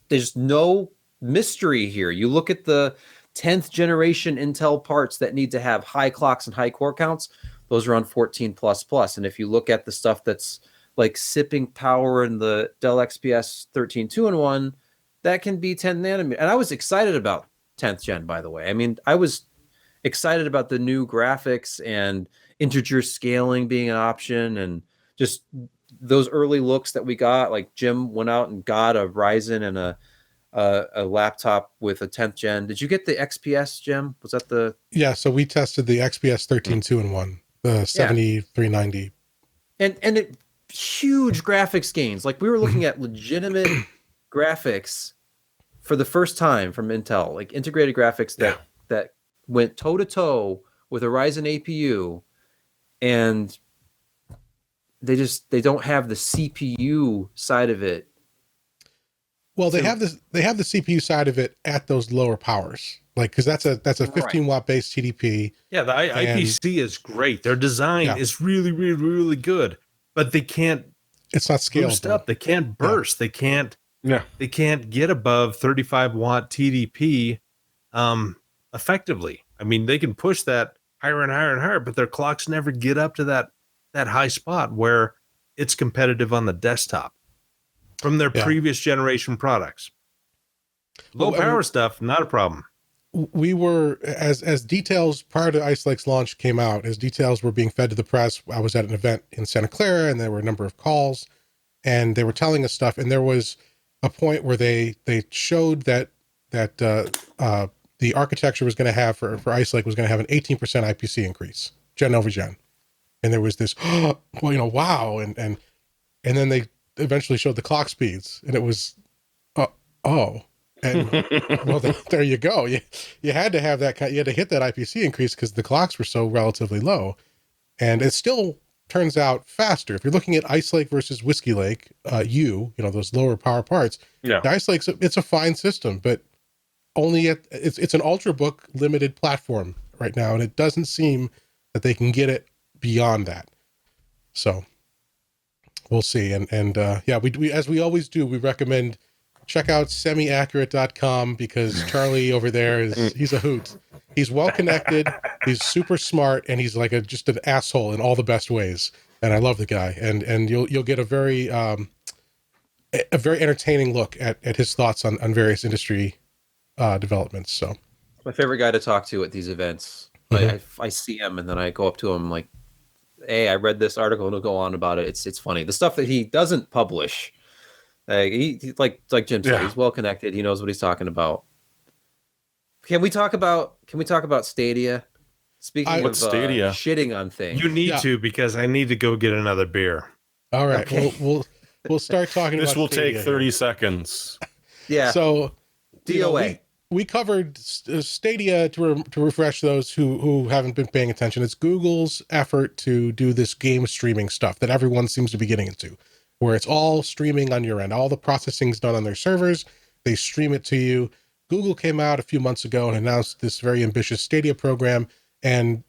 There's no mystery here. You look at the 10th generation Intel parts that need to have high clocks and high core counts, those are on 14 plus plus. And if you look at the stuff that's like sipping power in the Dell XPS 13 2-in-1, that can be 10 nanometer. And I was excited about 10th gen, by the way. I mean, I was excited about the new graphics and integer scaling being an option, and just those early looks that we got. Like Jim went out and got a Ryzen and a laptop with a 10th gen. Did you get the XPS, Jim? Was that the? Yeah. So we tested the XPS 13 2-in-1, the 7390. And it huge graphics gains. Like we were looking at legitimate graphics for the first time from Intel, like integrated graphics that went toe to toe with a Ryzen APU, and they don't have the CPU side of it. Well, they have the CPU side of it at those lower powers, like because that's a 15 watt base TDP. Yeah, the IPC is great. Their design is really, really, really good, but they can't. It's not scalable. Boost up. They can't burst. They can't. Yeah. They can't get above 35 watt TDP effectively. I mean, they can push that higher and higher and higher, but their clocks never get up to that high spot where it's competitive on the desktop from their previous generation products. Low power stuff, not a problem. We were, as details prior to Ice Lake's launch came out, as details were being fed to the press, I was at an event in Santa Clara, and there were a number of calls, and they were telling us stuff, and there was a point where they showed that the architecture was going to have for Ice Lake was going to have an 18% IPC increase, gen over gen. And there was this, wow. And then they eventually showed the clock speeds, and it was, and well, there you go. You had to have that, you had to hit that IPC increase because the clocks were so relatively low. And it still turns out faster. If you're looking at Ice Lake versus Whiskey Lake, those lower power parts, the Ice Lake's, it's a fine system, but only it's an Ultrabook limited platform right now, and it doesn't seem that they can get it beyond that. So we'll see. And we as we always do, we recommend check out semiaccurate.com because Charlie over there he's a hoot. He's well connected, he's super smart, and he's like just an asshole in all the best ways. And I love the guy. And you'll get a very entertaining look at his thoughts on various industry developments. So my favorite guy to talk to at these events. I see him and then I go up to him like, hey, I read this article and he'll go on about it. It's funny. The stuff that he doesn't publish, he like Jim said, he's well connected. He knows what he's talking about. Can we talk about Stadia? Speaking of Stadia, shitting on things. You need to, because I need to go get another beer. All right. Okay. We'll start talking this about will Stadia take 30 here. seconds. Yeah. So DOA. We covered Stadia to refresh those who haven't been paying attention. It's Google's effort to do this game streaming stuff that everyone seems to be getting into, where it's all streaming on your end. All the processing's done on their servers. They stream it to you. Google came out a few months ago and announced this very ambitious Stadia program. And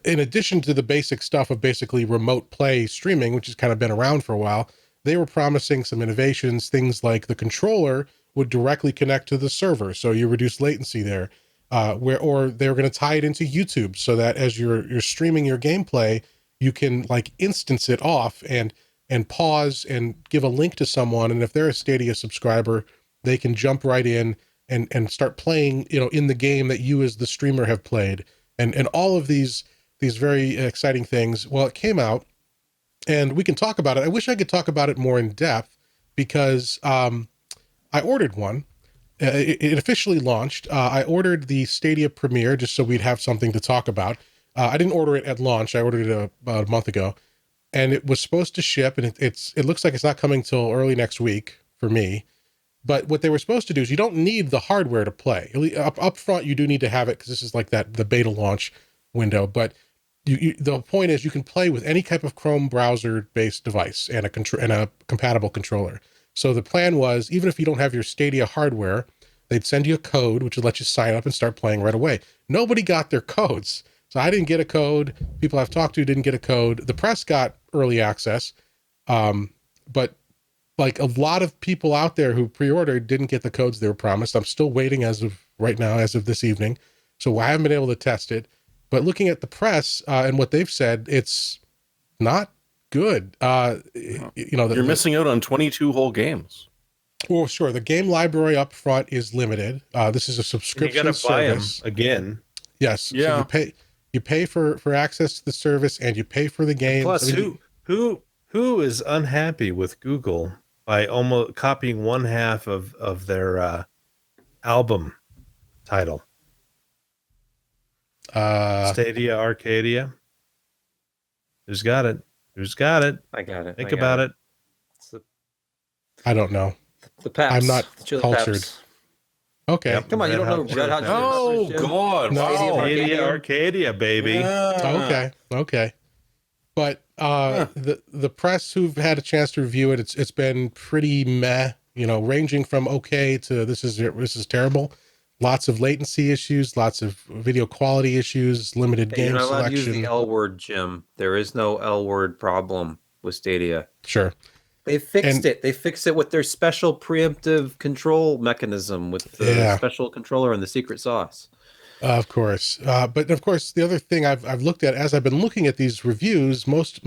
in addition to the basic stuff of basically remote play streaming, which has kind of been around for a while, they were promising some innovations, things like the controller would directly connect to the server, so you reduce latency there. Or they were going to tie it into YouTube so that as you're streaming your gameplay, you can like instance it off and pause and give a link to someone, and if they're a Stadia subscriber, they can jump right in and start playing, in the game that you as the streamer have played, and all of these very exciting things. Well, it came out, and we can talk about it. I wish I could talk about it more in depth because I ordered one. It officially launched. I ordered the Stadia Premiere just so we'd have something to talk about. I didn't order it at launch. I ordered it about a month ago, and it was supposed to ship, and it looks like it's not coming till early next week for me. But what they were supposed to do is you don't need the hardware to play. Up front, you do need to have it because this is like the beta launch window. But the point is you can play with any type of Chrome browser-based device and a compatible controller. So the plan was, even if you don't have your Stadia hardware, they'd send you a code, which would let you sign up and start playing right away. Nobody got their codes. So I didn't get a code. People I've talked to didn't get a code. The press got early access. But like a lot of people out there who pre-ordered didn't get the codes they were promised. I'm still waiting as of right now, as of this evening. So I haven't been able to test it. But looking at the press and what they've said, it's not good. You're missing out on 22 whole games. Well, sure. The game library up front is limited. This is a subscription you gotta buy service. them again. Yes. Yeah. So you pay for access to the service and you pay for the games. Plus, who is unhappy with Google by almost copying one half of their album title? Stadia Arcadia. Who's got it? Who's got it? I got it. Think about it. I don't know. The Peps. I'm not Chili cultured. Peps. Okay. Yep. Come on, you don't know Red Hot Chili Oh, Peppers, Jim? God. No. Wow. Stadia Arcadia, baby. Yeah. Okay. But the press who've had a chance to review it, it's been pretty meh, ranging from okay to this is terrible. Lots of latency issues, lots of video quality issues, limited game You're not allowed to selection. use the L word, Jim. There is no L word problem with Stadia. Sure. They fixed it. They fixed it with their special preemptive control mechanism with the special controller and the secret sauce. Of course. But of course, the other thing I've looked at as I've been looking at these reviews, most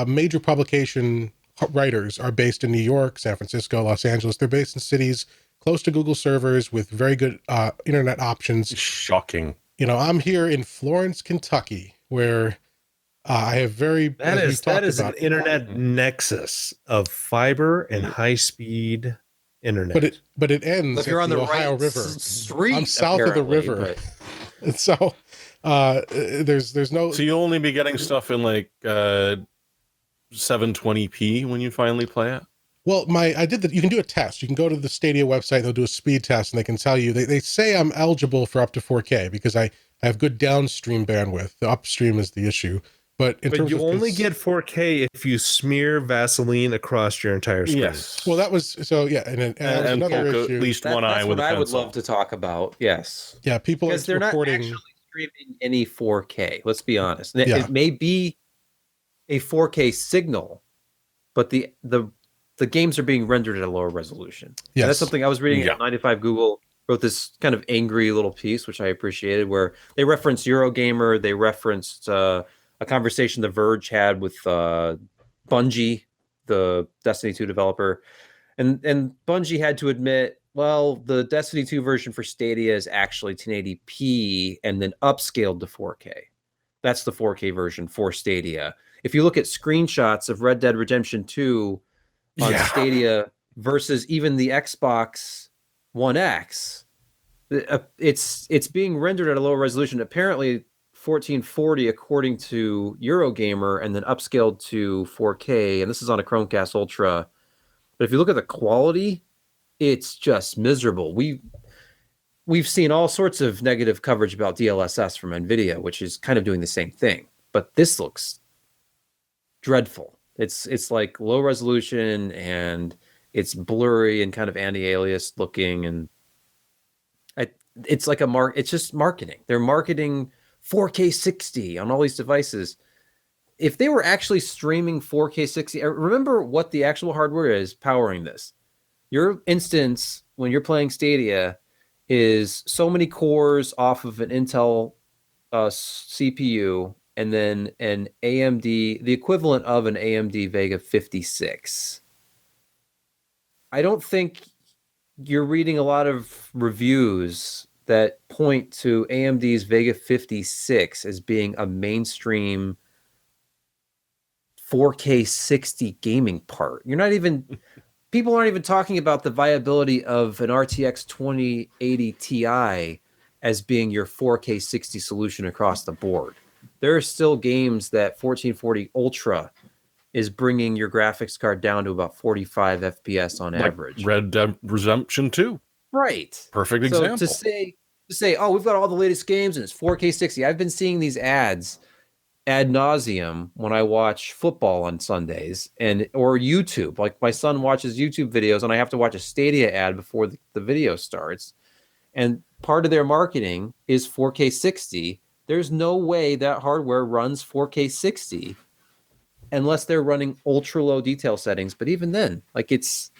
major publication writers are based in New York, San Francisco, Los Angeles. They're based in cities close to Google servers with very good internet options. Shocking. I'm here in Florence, Kentucky, where I have that is an internet nexus of fiber and high speed internet. But it ends If you're at on the the Ohio right River. street, I'm south of the river. And so there's no. So you'll only be getting stuff in like 720p when you finally play it. Well, I did that. You can do a test. You can go to the Stadia website. They'll do a speed test, and they can tell you. They say I'm eligible for up to 4K because I have good downstream bandwidth. The upstream is the issue. But you only get 4K if you smear Vaseline across your entire screen. Yes. Well, that was so. Yeah, and another issue. At least one eye that's with what a I would pencil. love to talk about. Yes. Yeah, people Because they're reporting. not actually streaming any 4K. Let's be honest. It may be a 4K signal, but the the games are being rendered at a lower resolution. Yes. And that's something I was reading at 95 Google, wrote this kind of angry little piece, which I appreciated, where they referenced Eurogamer, they referenced a conversation The Verge had with Bungie, the Destiny 2 developer. And Bungie had to admit, well, the Destiny 2 version for Stadia is actually 1080p and then upscaled to 4K. That's the 4K version for Stadia. If you look at screenshots of Red Dead Redemption 2 on Stadia versus even the Xbox One X, it's being rendered at a lower resolution. Apparently 1440 according to Eurogamer, and then upscaled to 4K. And this is on a Chromecast Ultra. But if you look at the quality, it's just miserable. We've seen all sorts of negative coverage about DLSS from NVIDIA, which is kind of doing the same thing. But this looks dreadful. It's like low resolution, and it's blurry and kind of anti-alias looking, and it's like it's just marketing. They're marketing 4K 60 on all these devices. If they were actually streaming 4K 60, remember what the actual hardware is powering this. Your instance, when you're playing Stadia, is so many cores off of an Intel CPU, and then an AMD, the equivalent of an AMD Vega 56. I don't think you're reading a lot of reviews that point to AMD's Vega 56 as being a mainstream 4K 60 gaming part. People aren't even talking about the viability of an RTX 2080 Ti as being your 4K 60 solution across the board. There are still games that 1440 Ultra is bringing your graphics card down to about 45 FPS on average. Red Dead Redemption 2. Right. Perfect example. To say, oh, we've got all the latest games and it's 4K 60. I've been seeing these ads ad nauseum when I watch football on Sundays or YouTube. Like my son watches YouTube videos and I have to watch a Stadia ad before the video starts. And part of their marketing is 4K 60. There's no way that hardware runs 4K 60 unless they're running ultra low detail settings. But even then, like 4K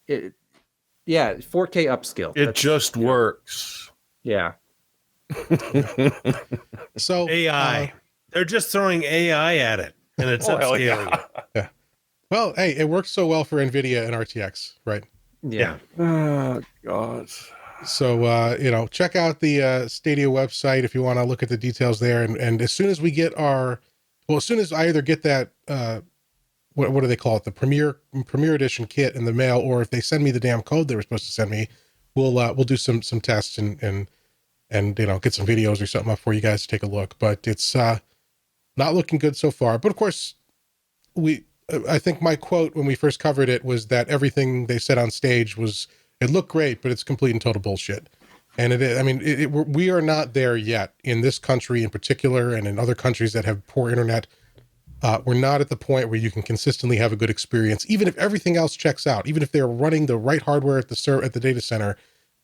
upscale. It just works. Yeah. So AI. They're just throwing AI at it, and it's upscaling it. Yeah. Well, hey, it works so well for NVIDIA and RTX, right? Yeah. Oh, God. So, check out the Stadia website if you want to look at the details there. And as soon as we get as soon as I either get that, what do they call it? The Premier Edition kit in the mail, or if they send me the damn code they were supposed to send me, we'll do some tests and get some videos or something up for you guys to take a look. But it's not looking good so far. But of course, I think my quote when we first covered it was that everything they said on stage it looked great, but it's complete and total bullshit. And it is. I mean, we are not there yet in this country in particular, and in other countries that have poor internet. We're not at the point where you can consistently have a good experience, even if everything else checks out. Even if they're running the right hardware at the data center,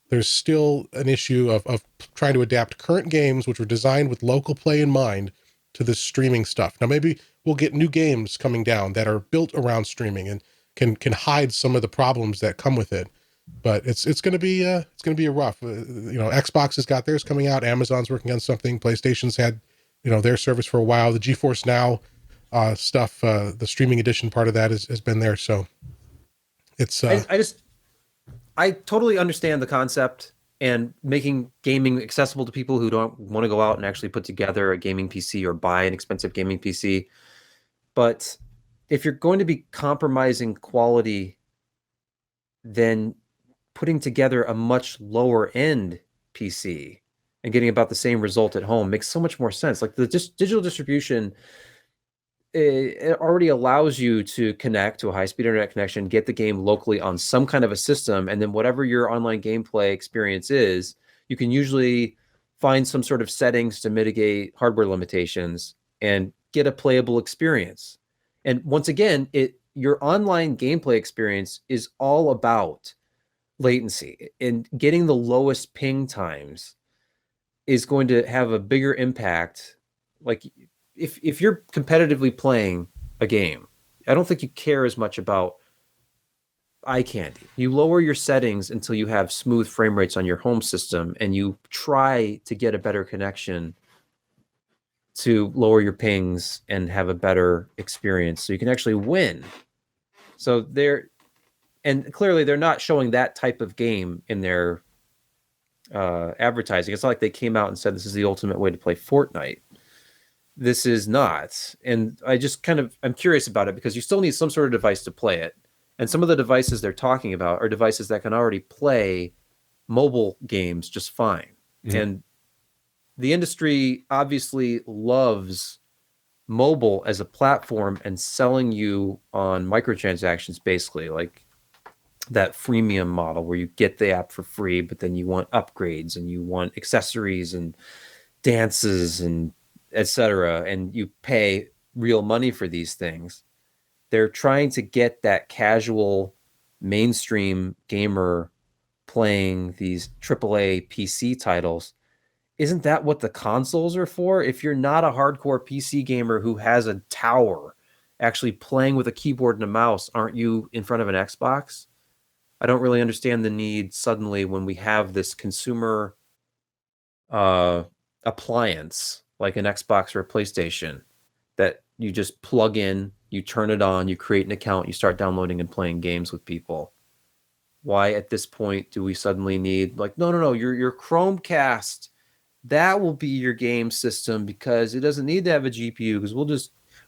there's still an issue of trying to adapt current games, which were designed with local play in mind, to this streaming stuff. Now, maybe we'll get new games coming down that are built around streaming and can hide some of the problems that come with it. But it's going to be a rough. Xbox has got theirs coming out. Amazon's working on something. PlayStation's had their service for a while. The GeForce Now stuff, the streaming edition part of that has been there. So it's I totally understand the concept and making gaming accessible to people who don't want to go out and actually put together a gaming PC or buy an expensive gaming PC. But if you're going to be compromising quality, then putting together a much lower end PC and getting about the same result at home makes so much more sense. Like the digital distribution, it already allows you to connect to a high-speed internet connection, get the game locally on some kind of a system, and then whatever your online gameplay experience is, you can usually find some sort of settings to mitigate hardware limitations and get a playable experience. And once again, your online gameplay experience is all about latency, and getting the lowest ping times is going to have a bigger impact. Like if you're competitively playing a game, I don't think you care as much about eye candy. You lower your settings until you have smooth frame rates on your home system, and you try to get a better connection to lower your pings and have a better experience so you can actually win. So and clearly they're not showing that type of game in their advertising. It's not like they came out and said this is the ultimate way to play Fortnite. This is not. And I'm curious about it because you still need some sort of device to play it. And some of the devices they're talking about are devices that can already play mobile games just fine. Mm-hmm. And the industry obviously loves mobile as a platform and selling you on microtransactions, basically, like that freemium model where you get the app for free, but then you want upgrades and you want accessories and dances and etc. And you pay real money for these things. They're trying to get that casual mainstream gamer playing these AAA PC titles. Isn't that what the consoles are for? If you're not a hardcore PC gamer who has a tower actually playing with a keyboard and a mouse, aren't you in front of an Xbox? I don't really understand the need suddenly when we have this consumer appliance like an Xbox or a PlayStation that you just plug in, you turn it on, you create an account, you start downloading and playing games with people. Why at this point do we suddenly need no, your Chromecast, that will be your game system because it doesn't need to have a GPU because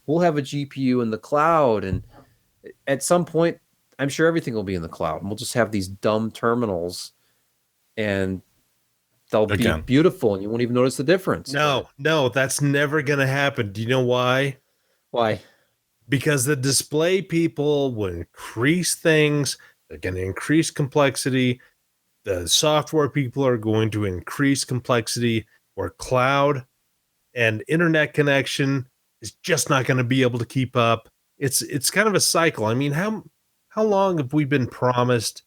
we'll have a GPU in the cloud. And at some point, I'm sure everything will be in the cloud and we'll just have these dumb terminals and they'll be beautiful and you won't even notice the difference. No, that's never going to happen. Do you know why? Why? Because the display people will increase things. They're going to increase complexity. The software people are going to increase complexity, where cloud and internet connection is just not going to be able to keep up. It's kind of a cycle. I mean, how long have we been promised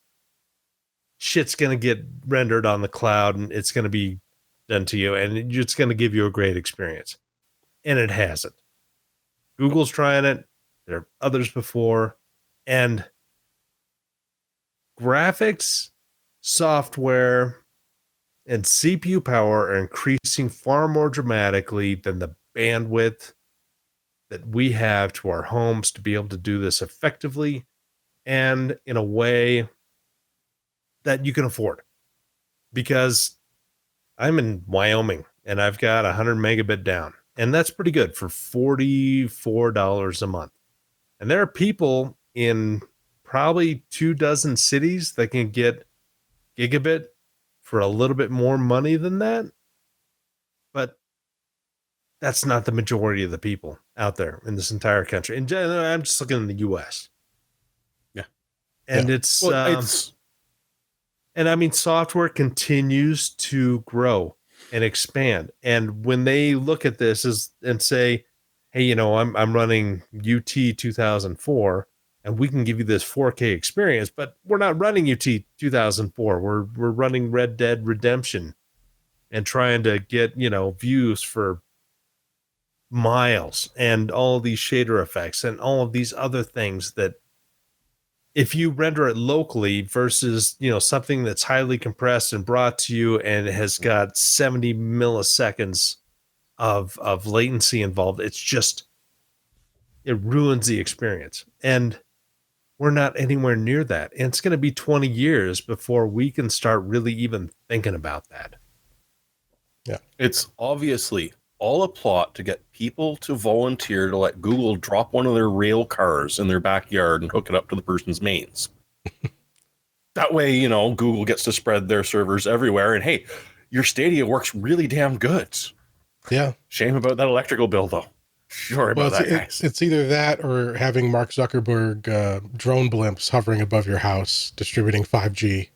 shit's going to get rendered on the cloud and it's going to be done to you and it's going to give you a great experience? And it hasn't. Google's trying it. There are others before. And graphics, software, and CPU power are increasing far more dramatically than the bandwidth that we have to our homes to be able to do this effectively and in a way that you can afford. Because I'm in Wyoming and I've got 100 megabit down, and that's pretty good for $44 a month. And there are people in probably 24 cities that can get gigabit for a little bit more money than that. But that's not the majority of the people out there in this entire country. And I'm just looking in the US. Yeah. And it's and I mean, software continues to grow and expand. And when they look at this and say, hey, I'm running UT 2004 and we can give you this 4K experience, but we're not running UT 2004. We're running Red Dead Redemption and trying to get, views for miles and all of these shader effects and all of these other things that if you render it locally versus, something that's highly compressed and brought to you and it has got 70 milliseconds of latency involved, it ruins the experience. And we're not anywhere near that. And it's going to be 20 years before we can start really even thinking about that. Yeah. It's obviously all a plot to get people to volunteer to let Google drop one of their rail cars in their backyard and hook it up to the person's mains. That way, Google gets to spread their servers everywhere. And hey, your Stadia works really damn good. Yeah. Shame about that electrical bill, though. Sorry about that, guys. It's either that or having Mark Zuckerberg drone blimps hovering above your house, distributing 5G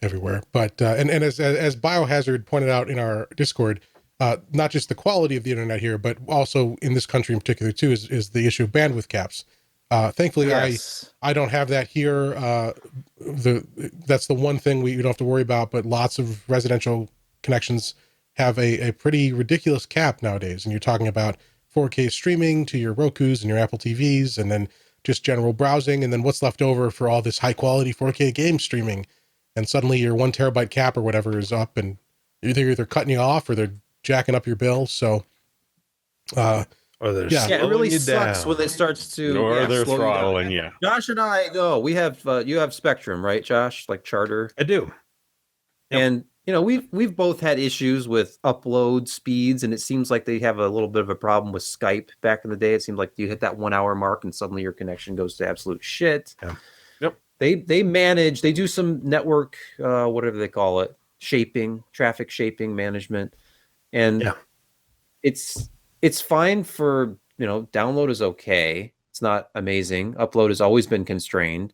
everywhere. But and as Biohazard pointed out in our Discord, not just the quality of the internet here, but also in this country in particular too, is the issue of bandwidth caps. Thankfully, yes. I don't have that here. That's the one thing we don't have to worry about. But lots of residential connections have a pretty ridiculous cap nowadays, and you're talking about 4K streaming to your Rokus and your Apple TVs, and then just general browsing, and then what's left over for all this high quality 4K game streaming. And suddenly your 1 terabyte cap or whatever is up, and either cutting you off or they're jacking up your bill. So, or they're it really you sucks down. when it starts to Or they're slow you down. throttling you. Josh and I know we have you have Spectrum, right, Josh? Like Charter. I do. Yep. And we've both had issues with upload speeds, and it seems like they have a little bit of a problem with Skype back in the day. It seemed like you hit that 1 hour mark and suddenly your connection goes to absolute shit. Yeah. Yep. They do some network whatever they call it, traffic shaping management. And it's fine for, download is okay. It's not amazing. Upload has always been constrained.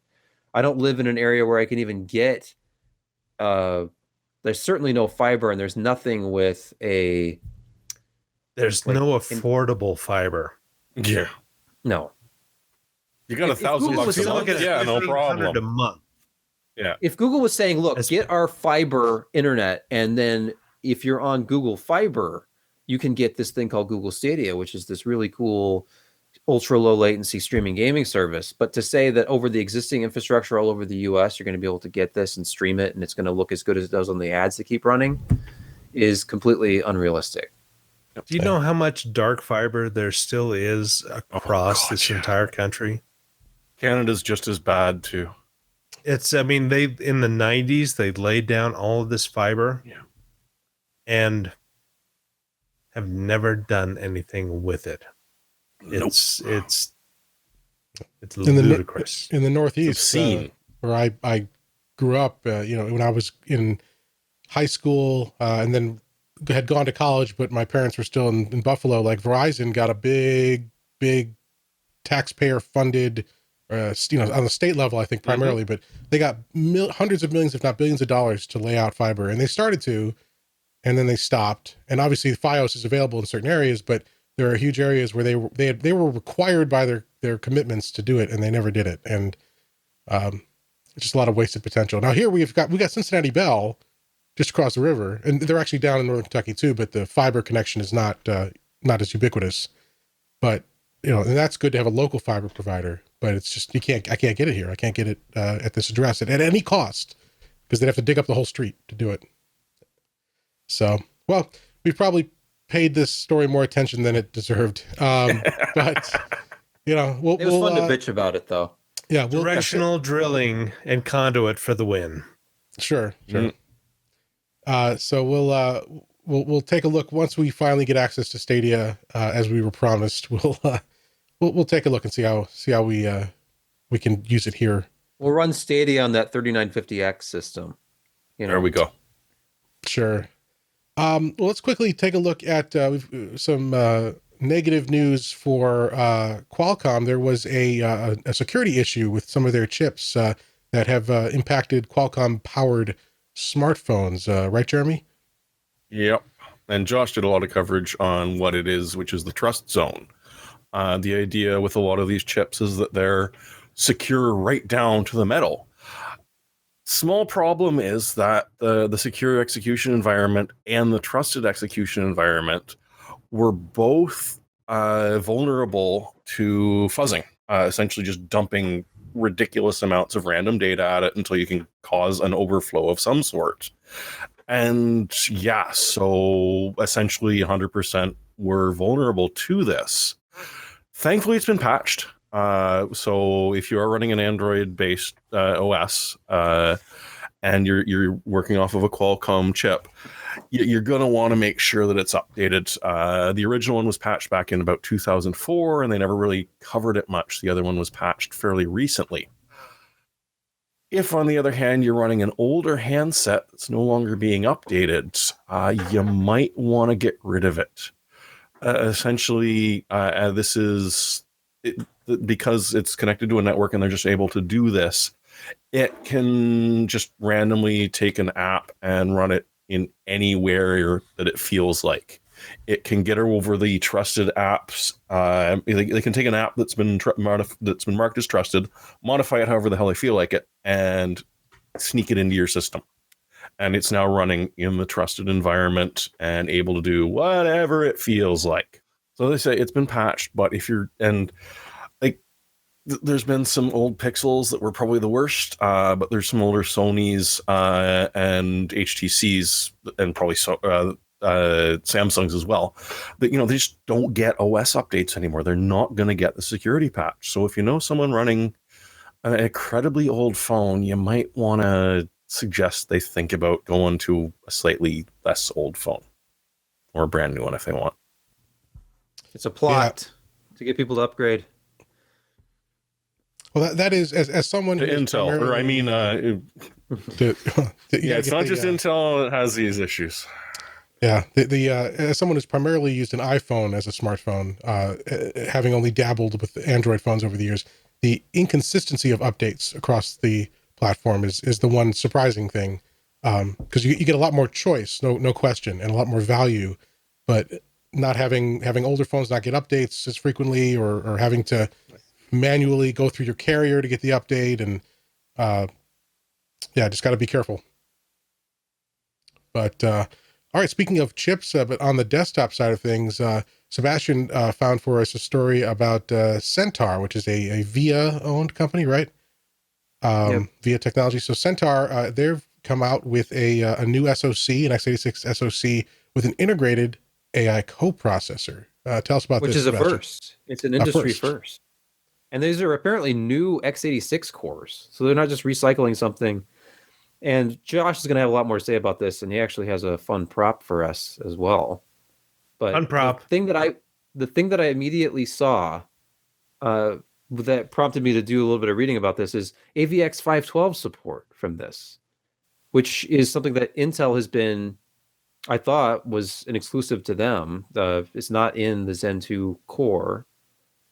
I don't live in an area where I can even get there's certainly no fiber, and there's nothing with a. There's no affordable fiber. Yeah. No. You got $1,000. Yeah, no problem. A month. Yeah. If Google was saying, look, get our fiber internet, and then if you're on Google Fiber, you can get this thing called Google Stadia, which is this really cool ultra low latency streaming gaming service. But to say that over the existing infrastructure all over the US, you're going to be able to get this and stream it, and it's going to look as good as it does on the ads that keep running, is completely unrealistic. Do you know how much dark fiber there still is across this entire country? Canada's just as bad too. It's, they in the 90s, they laid down all of this fiber and have never done anything with it. It's ludicrous. In the Northeast, where I grew up, when I was in high school and then had gone to college, but my parents were still in Buffalo, like Verizon got a big taxpayer funded, on the state level, I think primarily, but they got hundreds of millions, if not billions of dollars to lay out fiber. And they started to, and then they stopped. And obviously FiOS is available in certain areas, but there are huge areas where they were required by their commitments to do it, and they never did it. And it's just a lot of wasted potential. Now here we got Cincinnati Bell just across the river, and they're actually down in northern Kentucky too, but the fiber connection is not as ubiquitous. But and that's good to have a local fiber provider, but it's just I can't get it here. I can't get it at this address at any cost, because they'd have to dig up the whole street to do it. So, well, we probably paid this story more attention than it deserved. But it was fun to bitch about it, though. Yeah, directional drilling and conduit for the win. Sure. So we'll take a look once we finally get access to Stadia, as we were promised. We'll take a look and see how we can use it here. We'll run Stadia on that 3950X system. There we go. Sure. Well, let's quickly take a look at some negative news for Qualcomm. There was a security issue with some of their chips that have impacted Qualcomm-powered smartphones. Right, Jeremy? Yep. And Josh did a lot of coverage on what it is, which is the trust zone. The idea with a lot of these chips is that they're secure right down to the metal. Small problem is that the secure execution environment and the trusted execution environment were both vulnerable to fuzzing, essentially just dumping ridiculous amounts of random data at it until you can cause an overflow of some sort. And so essentially 100% were vulnerable to this. Thankfully, it's been patched. So if you are running an Android-based OS and you're working off of a Qualcomm chip, you're going to want to make sure that it's updated. The original one was patched back in about 2004, and they never really covered it much. The other one was patched fairly recently. If, on the other hand, you're running an older handset that's no longer being updated, you might want to get rid of it. Essentially, this is... because it's connected to a network and they're just able to do this, it can just randomly take an app and run it in anywhere that it feels like. It can get over the trusted apps. They can take an app that's been marked as trusted, modify it however the hell they feel like it, and sneak it into your system. And it's now running in the trusted environment and able to do whatever it feels like. So they say it's been patched, but if you're, and like there's been some old Pixels that were probably the worst, but there's some older Sonys and HTCs and probably Samsungs as well that, they just don't get OS updates anymore. They're not going to get the security patch. So if you know someone running an incredibly old phone, you might want to suggest they think about going to a slightly less old phone or a brand new one if they want. It's a plot to get people to upgrade. Well, that is as someone to Intel, or I mean, it's not just Intel that has these issues. Yeah, as someone who's primarily used an iPhone as a smartphone, having only dabbled with Android phones over the years, the inconsistency of updates across the platform is the one surprising thing, because you get a lot more choice, no question, and a lot more value, but not having older phones not get updates as frequently, or having to manually go through your carrier to get the update, and just got to be careful. But all right, speaking of chips, but on the desktop side of things, Sebastian found for us a story about Centaur, which is a VIA owned company, right? VIA Technology. So Centaur, they've come out with a new SoC, an x86 SoC with an integrated AI coprocessor. Tell us about this, which is Sebastian. a first. It's an industry first. And these are apparently new x86 cores. So they're not just recycling something. And Josh is going to have a lot more to say about this, and he actually has a fun prop for us as well. But fun prop. The thing that I immediately saw that prompted me to do a little bit of reading about this is AVX 512 support from this, which is something that Intel has been, I thought, was an exclusive to them. It's not in the Zen 2 core.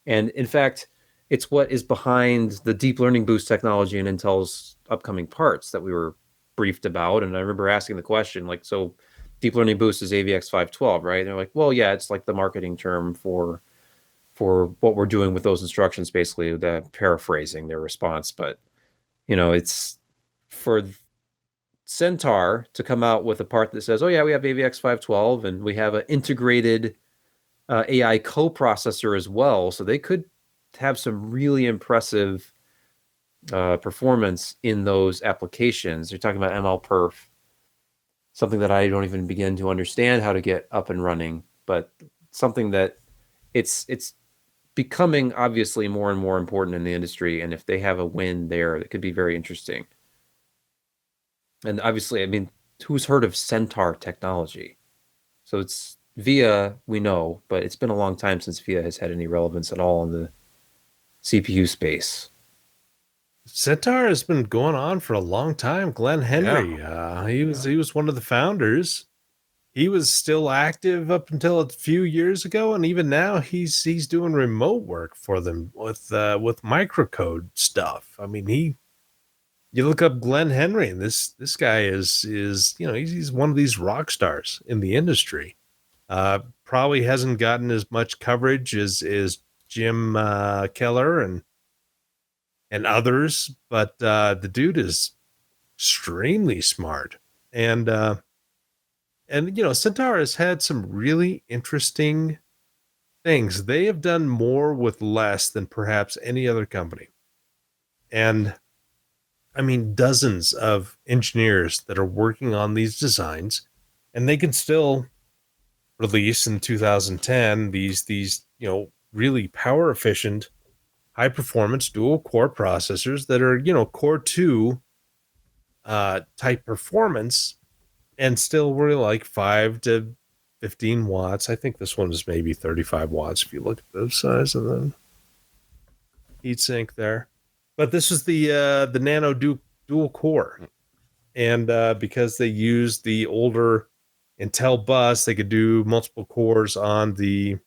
And in fact, it's what is behind the deep learning boost technology in Intel's upcoming parts that we were briefed about. And I remember asking the question, like, so deep learning boost is AVX 512, right? And they're like, well, yeah, it's like the marketing term for what we're doing with those instructions, basically, the paraphrasing their response. But, it's for Centaur to come out with a part that says, oh yeah, we have AVX 512 and we have an integrated AI coprocessor as well. So they could have some really impressive performance in those applications. You're talking about MLPerf, something that I don't even begin to understand how to get up and running, but something that it's becoming obviously more and more important in the industry. And if they have a win there, it could be very interesting. And obviously, I mean, who's heard of Centaur technology? So it's VIA, we know, but it's been a long time since VIA has had any relevance at all in the CPU space. Centaur has been going on for a long time. Glenn Henry, he was one of the founders. He was still active up until a few years ago, and even now he's doing remote work for them with microcode stuff. I mean, you look up Glenn Henry, and this guy is he's one of these rock stars in the industry. Probably hasn't gotten as much coverage as Jim Keller and others, but the dude is extremely smart. And Centaur has had some really interesting things. They have done more with less than perhaps any other company. And I mean, dozens of engineers that are working on these designs, and they can still release in 2010 these really power efficient, high performance dual core processors that are core 2 type performance, and still really like 5 to 15 watts. I think this one is maybe 35 watts if you look at the size of the heatsink there. But this is the Nano dual core, and because they used the older Intel bus, they could do multiple cores on the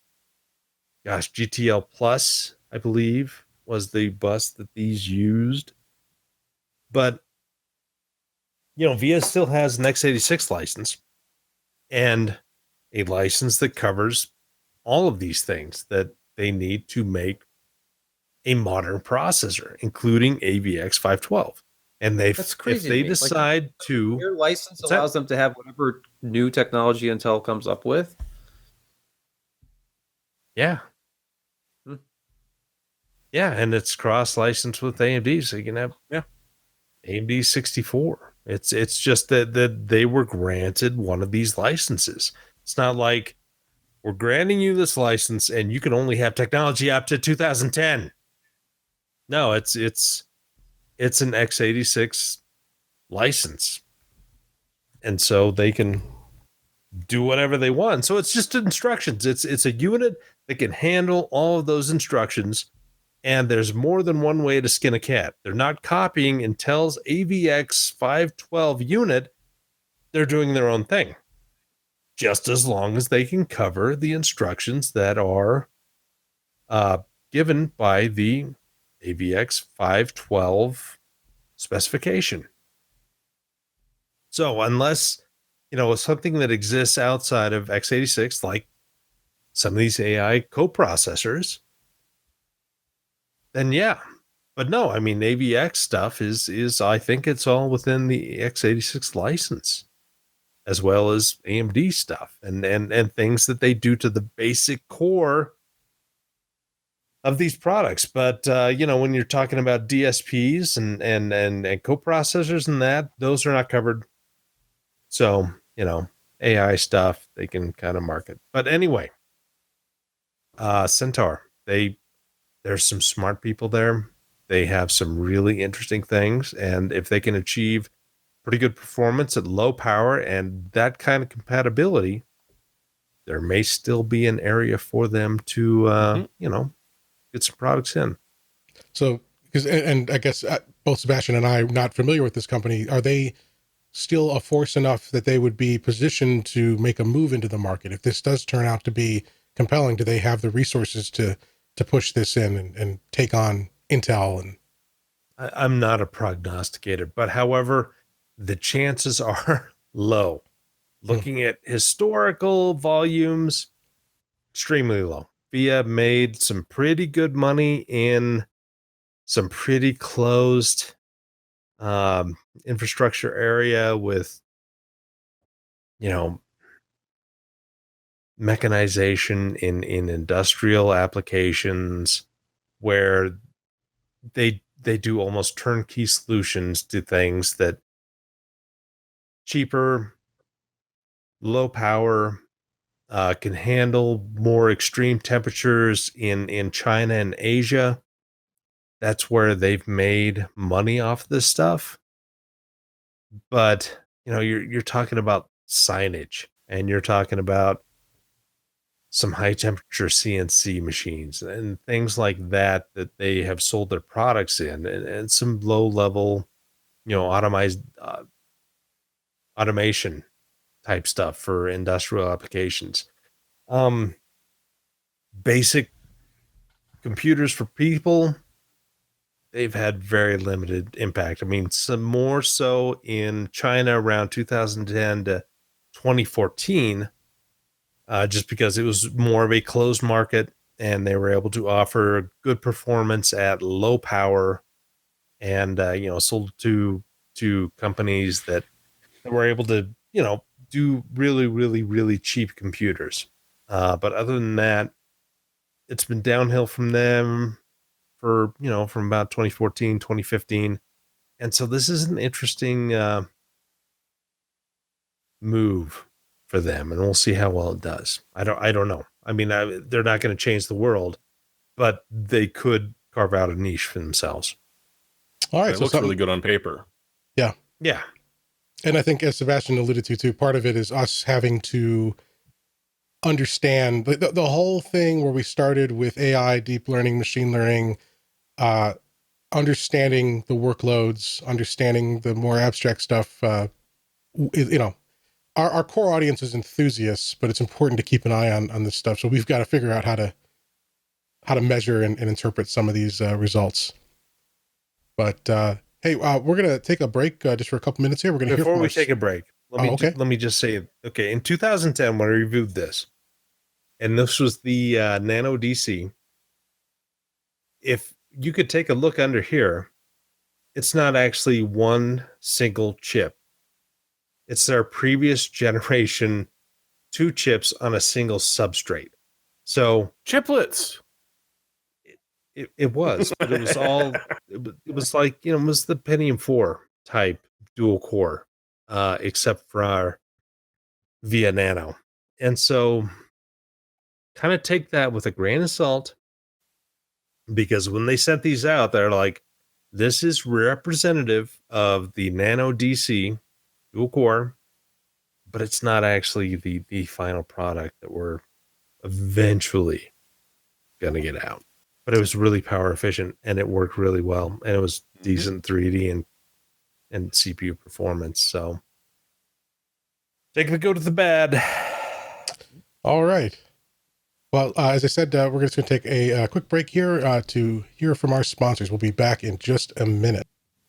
GTL Plus, I believe, was the bus that these used. But VIA still has an x86 license, and a license that covers all of these things that they need to make a modern processor, including AVX 512. And that's crazy. If they decide to, your license allows them to have whatever new technology Intel comes up with. Yeah. Yeah, and it's cross-licensed with AMD, so you can have AMD 64. It's just that they were granted one of these licenses. It's not like we're granting you this license and you can only have technology up to 2010. No, it's an x86 license. And so they can do whatever they want. So it's just instructions. It's a unit that can handle all of those instructions. And there's more than one way to skin a cat. They're not copying Intel's AVX 512 unit. They're doing their own thing. Just as long as they can cover the instructions that are given by the AVX 512 specification. So unless, something that exists outside of x86, like some of these AI coprocessors, then yeah. But no, I mean, AVX stuff is I think it's all within the x86 license, as well as AMD stuff and things that they do to the basic core of these products. But when you're talking about DSPs and coprocessors and that, those are not covered. So, AI stuff they can kind of market. But anyway, Centaur, there's some smart people there. They have some really interesting things, and if they can achieve pretty good performance at low power and that kind of compatibility, there may still be an area for them to get some products in. So, and I guess both Sebastian and I are not familiar with this company. Are they still a force enough that they would be positioned to make a move into the market? If this does turn out to be compelling, do they have the resources to push this in and take on Intel? And I'm not a prognosticator, but however, the chances are low. Looking at historical volumes, extremely low. VIA made some pretty good money in some pretty closed infrastructure area with, mechanization in industrial applications where they do almost turnkey solutions to things that cheaper, low power, can handle more extreme temperatures in China and Asia. That's where they've made money off this stuff. But, you're talking about signage, and you're talking about some high temperature CNC machines and things like that they have sold their products in, and some low level, automation type stuff for industrial applications. Basic computers for people, they've had very limited impact. I mean, some more so in China around 2010 to 2014, just because it was more of a closed market and they were able to offer good performance at low power and, sold to companies that were able to, do really, really, really cheap computers. But other than that, it's been downhill from them for, from about 2014, 2015. And so this is an interesting move for them, and we'll see how well it does. I don't know. I mean, they're not going to change the world, but they could carve out a niche for themselves. All right. It looks really good on paper. Yeah. Yeah. And I think, as Sebastian alluded to too, part of it is us having to understand the whole thing where we started with AI, deep learning, machine learning, understanding the workloads, understanding the more abstract stuff. Our core audience is enthusiasts, but it's important to keep an eye on this stuff. So we've got to figure out how to measure and interpret some of these results. But hey, we're going to take a break just for a couple minutes here. We're going to hear from Before we take a break, let me just say, okay, in 2010, when I reviewed this, and this was the Nano DC, if you could take a look under here, it's not actually one single chip. It's their previous generation 2 chips on a single substrate. So chiplets. It was, but it was all it was like, it was the Pentium 4 type dual core, except for our Via Nano. And so kind of take that with a grain of salt, because when they sent these out, they're like, this is representative of the Nano DC dual core, but it's not actually the final product that we're eventually going to get out. But it was really power efficient and it worked really well. And it was decent 3D and CPU performance. So take the good with the bad. All right. Well, as I said, we're just going to take a quick break here to hear from our sponsors. We'll be back in just a minute.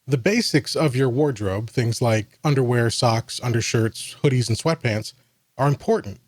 The basics of your wardrobe, things like underwear, socks, undershirts, hoodies, and sweatpants, are important.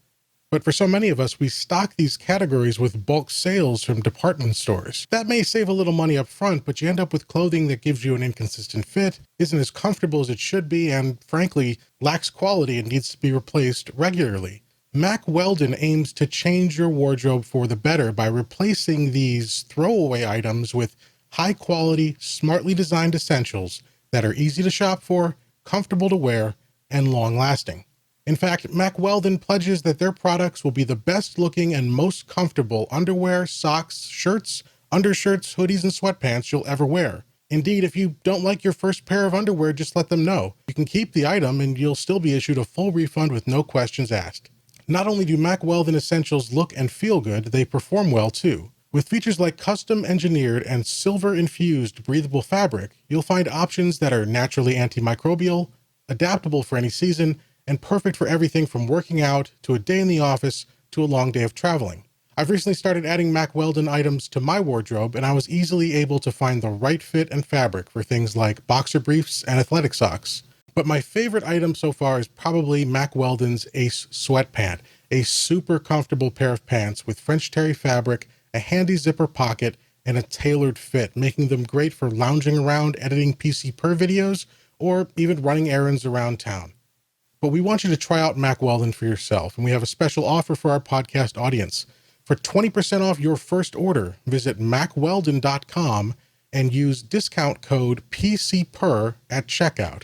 But for so many of us, we stock these categories with bulk sales from department stores. That may save a little money up front, but you end up with clothing that gives you an inconsistent fit, isn't as comfortable as it should be, and frankly, lacks quality and needs to be replaced regularly. Mack Weldon aims to change your wardrobe for the better by replacing these throwaway items with high-quality, smartly designed essentials that are easy to shop for, comfortable to wear, and long-lasting. In fact, Mack Weldon pledges that their products will be the best-looking and most comfortable underwear, socks, shirts, undershirts, hoodies, and sweatpants you'll ever wear. Indeed, if you don't like your first pair of underwear, just let them know. You can keep the item and you'll still be issued a full refund with no questions asked. Not only do Mack Weldon essentials look and feel good, they perform well too. With features like custom-engineered and silver-infused breathable fabric, you'll find options that are naturally antimicrobial, adaptable for any season, and perfect for everything from working out to a day in the office to a long day of traveling. I've recently started adding Mack Weldon items to my wardrobe, and I was easily able to find the right fit and fabric for things like boxer briefs and athletic socks. But my favorite item so far is probably Mack Weldon's Ace Sweatpant, a super comfortable pair of pants with French terry fabric, a handy zipper pocket, and a tailored fit, making them great for lounging around editing PC Per videos or even running errands around town. But we want you to try out Mack Weldon for yourself, and we have a special offer for our podcast audience. For 20% off your first order, visit mackweldon.com and use discount code PCPER at checkout.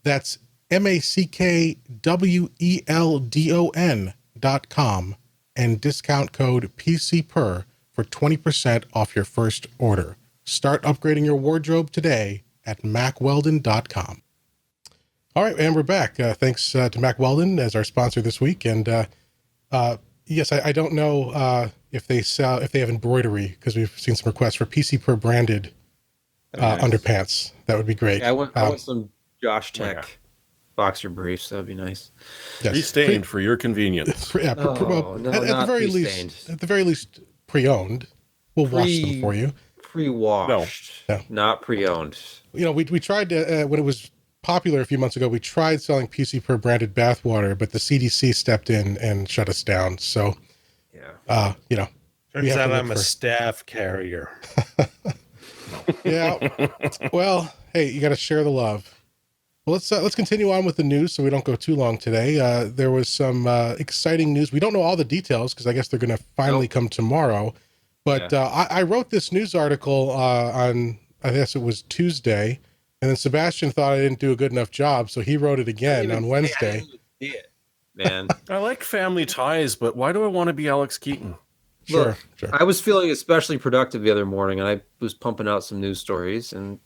That's mackweldon.com and discount code PCPER for 20% off your first order. Start upgrading your wardrobe today at mackweldon.com. All right, and we're back. Thanks to Mack Weldon as our sponsor this week. And yes, I don't know if they have embroidery, because we've seen some requests for PC Per branded underpants. That would be great. Yeah, I want some Josh Tech boxer briefs. That would be nice. Yes. Pre-stained for your convenience. At the very least, pre-owned. We'll wash them for you. Pre-washed, no. Not pre-owned. You know, we tried to when it was popular a few months ago, we tried selling PC Per branded bathwater, but the CDC stepped in and shut us down. So, you know, turns out I'm a staff carrier. Yeah. Well, hey, you got to share the love. Well, let's continue on with the news so we don't go too long today. There was some exciting news. We don't know all the details because I guess they're going to finally come tomorrow. But I wrote this news article on, I guess it was Tuesday, and then Sebastian thought I didn't do a good enough job, so he wrote it again on Wednesday. Man, I like Family Ties, but why do I want to be Alex Keaton? Sure. I was feeling especially productive the other morning, and I was pumping out some news stories, and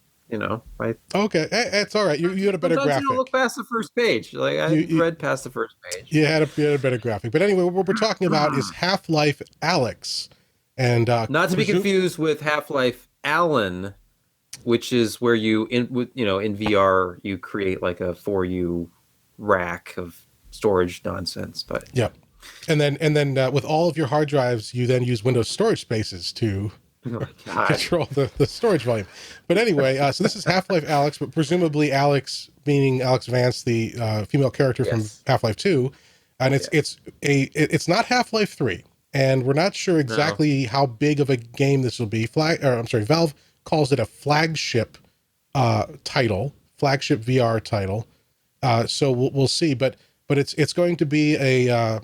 okay, it's all right. You had a better graphic. You don't look past the first page. Like I read past the first page. You had a better graphic. But anyway, what we're talking about is Half-Life Alyx, and not to be confused with Half-Life Allen, which is where you in VR you create like a 4U rack of storage nonsense. But yeah, and then with all of your hard drives, you then use Windows storage spaces to control the storage volume. But anyway, so this is Half-Life Alyx, but presumably Alyx meaning Alex Vance, the female character from Half-Life 2, and it's not Half-Life 3, and we're not sure exactly how big of a game this will be. Valve calls it a flagship title, flagship VR title. So we'll see, but it's going to be a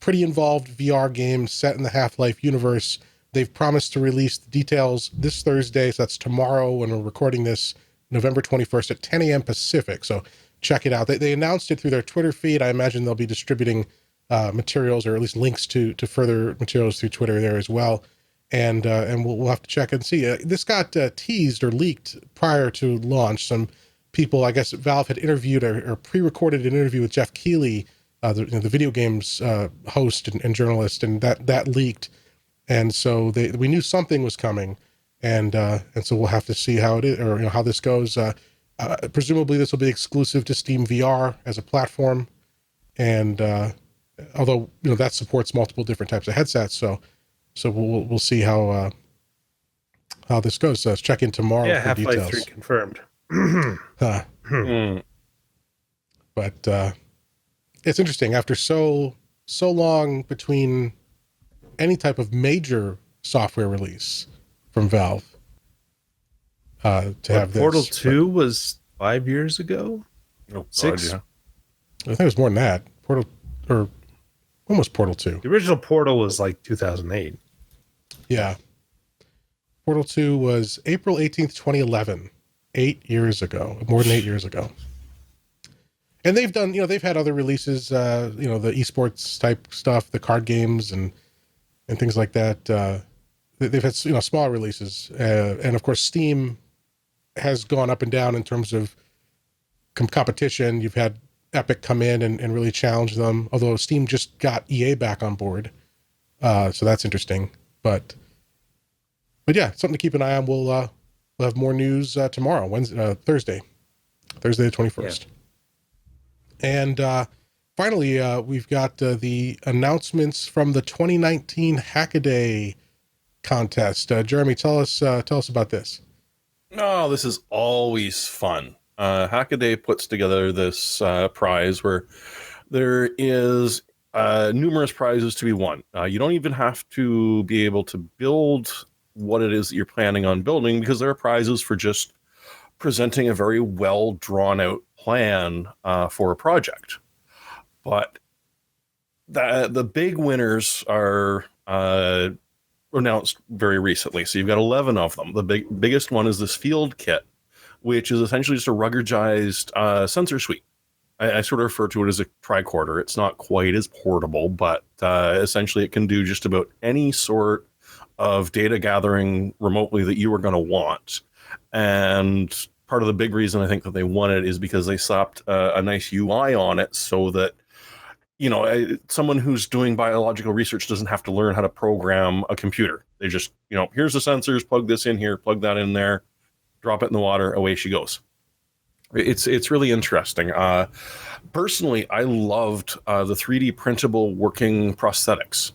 pretty involved VR game set in the Half-Life universe They've promised to release the details this Thursday. So that's tomorrow when we're recording this, November 21st at 10 a.m. Pacific. So check it out. They announced it through their Twitter feed. I imagine they'll be distributing materials, or at least links to further materials through Twitter there as well. And we'll have to check and see. This got teased or leaked prior to launch. Some people, I guess Valve had interviewed or pre-recorded an interview with Jeff Keighley, the video games host and journalist, and that leaked. And so we knew something was coming, and so we'll have to see how it is, or how this goes. Presumably this will be exclusive to Steam VR as a platform, and although that supports multiple different types of headsets, so we'll see how this goes. So let's check in tomorrow for Half-Life details. 3 confirmed. But it's interesting, after so long between any type of major software release from Valve, to have this. Portal 2 was 5 years ago. Oh, 6. God, I think it was more than that. Portal, or when was Portal 2? The original Portal was like 2008. Yeah. Portal 2 was April 18th, 2011. 8 years ago. More than 8 years ago. And they've done, they've had other releases, the esports type stuff, the card games and things like that. They've had, small releases. And of course, Steam has gone up and down in terms of competition. You've had Epic come in and really challenge them, although Steam just got EA back on board. So that's interesting. But yeah, something to keep an eye on. We'll have more news tomorrow, Thursday the 21st. Yeah. And finally, we've got the announcements from the 2019 Hackaday contest. Jeremy, tell us about this. Oh, this is always fun. Hackaday puts together this prize where there is numerous prizes to be won. You don't even have to be able to build what it is that you're planning on building, because there are prizes for just presenting a very well drawn out plan for a project. But the big winners are announced very recently. So you've got 11 of them. The biggest one is this field kit, which is essentially just a ruggedized sensor suite. I sort of refer to it as a tricorder. It's not quite as portable, but essentially it can do just about any sort of data gathering remotely that you are going to want. And part of the big reason I think that they won it is because they slapped a nice UI on it, so that someone who's doing biological research doesn't have to learn how to program a computer. They just, here's the sensors, plug this in here, plug that in there, drop it in the water, away she goes. It's really interesting. Personally, I loved the 3D printable working prosthetics.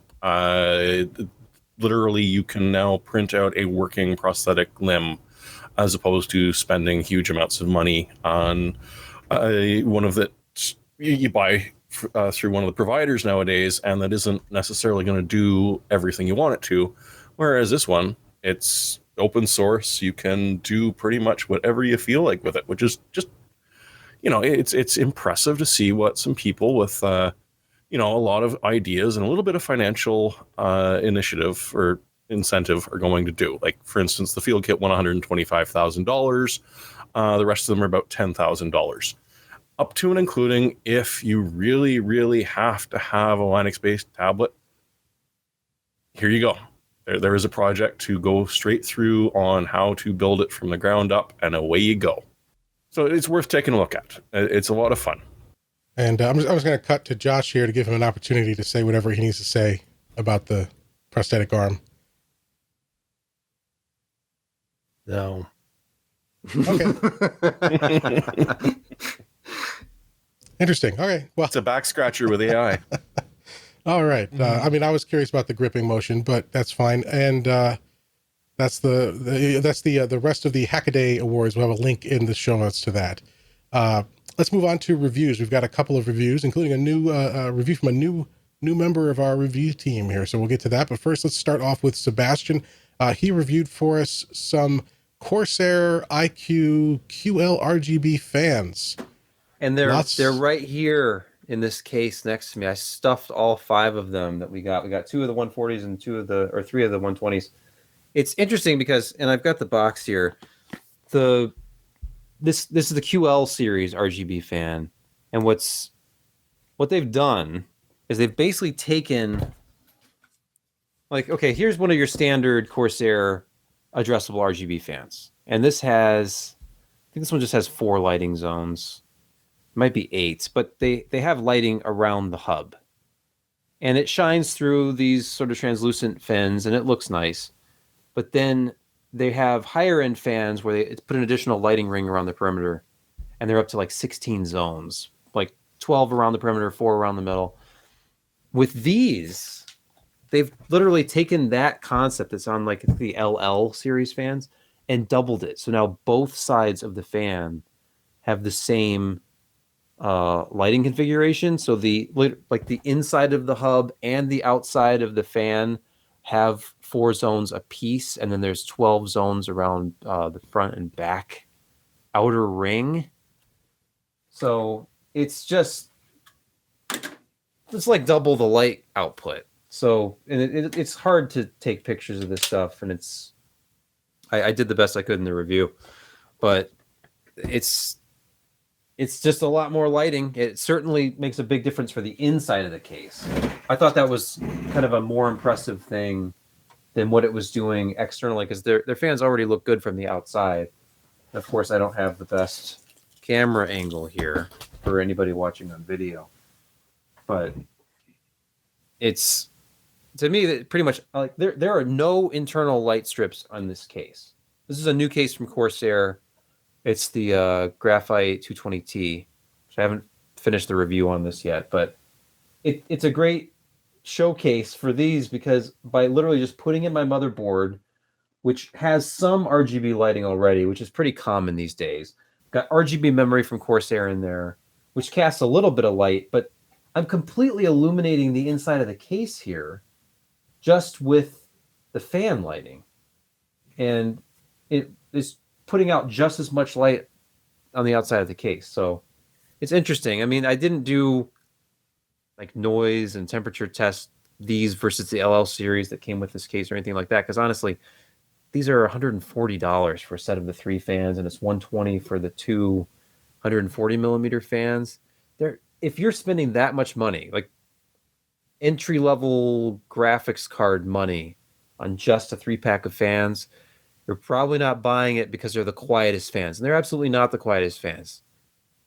Literally, you can now print out a working prosthetic limb, as opposed to spending huge amounts of money on one of that you buy through one of the providers nowadays, and that isn't necessarily going to do everything you want it to. Whereas this one, it's open source. You can do pretty much whatever you feel like with it, which is just, it's impressive to see what some people with, a lot of ideas and a little bit of financial initiative or incentive are going to do. Like, for instance, the field kit won $125,000. The rest of them are about $10,000. Up to and including if you really, really have to have a Linux-based tablet, here you go. There is a project to go straight through on how to build it from the ground up, and away you go. So it's worth taking a look at. It's a lot of fun. And I was going to cut to Josh here to give him an opportunity to say whatever he needs to say about the prosthetic arm. No. Okay. Interesting. Okay. Well, it's a back scratcher with AI. All right. I was curious about the gripping motion, but that's fine. And that's the rest of the Hackaday Awards. We'll have a link in the show notes to that. Let's move on to reviews. We've got a couple of reviews, including a new review from a new member of our review team here. So we'll get to that. But first, let's start off with Sebastian. He reviewed for us some Corsair IQ QL RGB fans. And they're right here in this case next to me. I stuffed all 5 of them that we got. We got 2 of the 140s and 3 of the 120s. It's interesting because, and I've got the box here. This is the QL series RGB fan, and what they've done is they've basically taken, like, okay, here's one of your standard Corsair addressable RGB fans, and I think this one just has 4 lighting zones. It might be 8, but they have lighting around the hub, and it shines through these sort of translucent fins, and it looks nice. But then they have higher end fans where they put an additional lighting ring around the perimeter, and they're up to like 16 zones, like 12 around the perimeter, 4 around the middle. With these, they've literally taken that concept that's on like the LL series fans and doubled it. So now both sides of the fan have the same lighting configuration. So the inside of the hub and the outside of the fan have 4 zones apiece, and then there's 12 zones around the front and back outer ring. So it's like double the light output. So, and it's hard to take pictures of this stuff, and I did the best I could in the review, but it's just a lot more lighting. It certainly makes a big difference for the inside of the case. I thought that was kind of a more impressive thing than what it was doing externally, because their fans already look good from the outside. Of course, I don't have the best camera angle here for anybody watching on video, but it's, to me, that pretty much, like, there are no internal light strips on this case. This is a new case from Corsair. It's the Graphite 220T, which I haven't finished the review on this yet, but it's a great showcase for these, because by literally just putting in my motherboard, which has some RGB lighting already, which is pretty common these days, got RGB memory from Corsair in there, which casts a little bit of light, but I'm completely illuminating the inside of the case here just with the fan lighting, and it is putting out just as much light on the outside of the case. So it's interesting. I mean, I didn't do like noise and temperature test these versus the LL series that came with this case or anything like that, because honestly, these are $140 for a set of the 3 fans, and it's $120 for the 2 140 millimeter fans. If you're spending that much money, like entry level graphics card money, on just a 3-pack of fans, you're probably not buying it because they're the quietest fans, and they're absolutely not the quietest fans.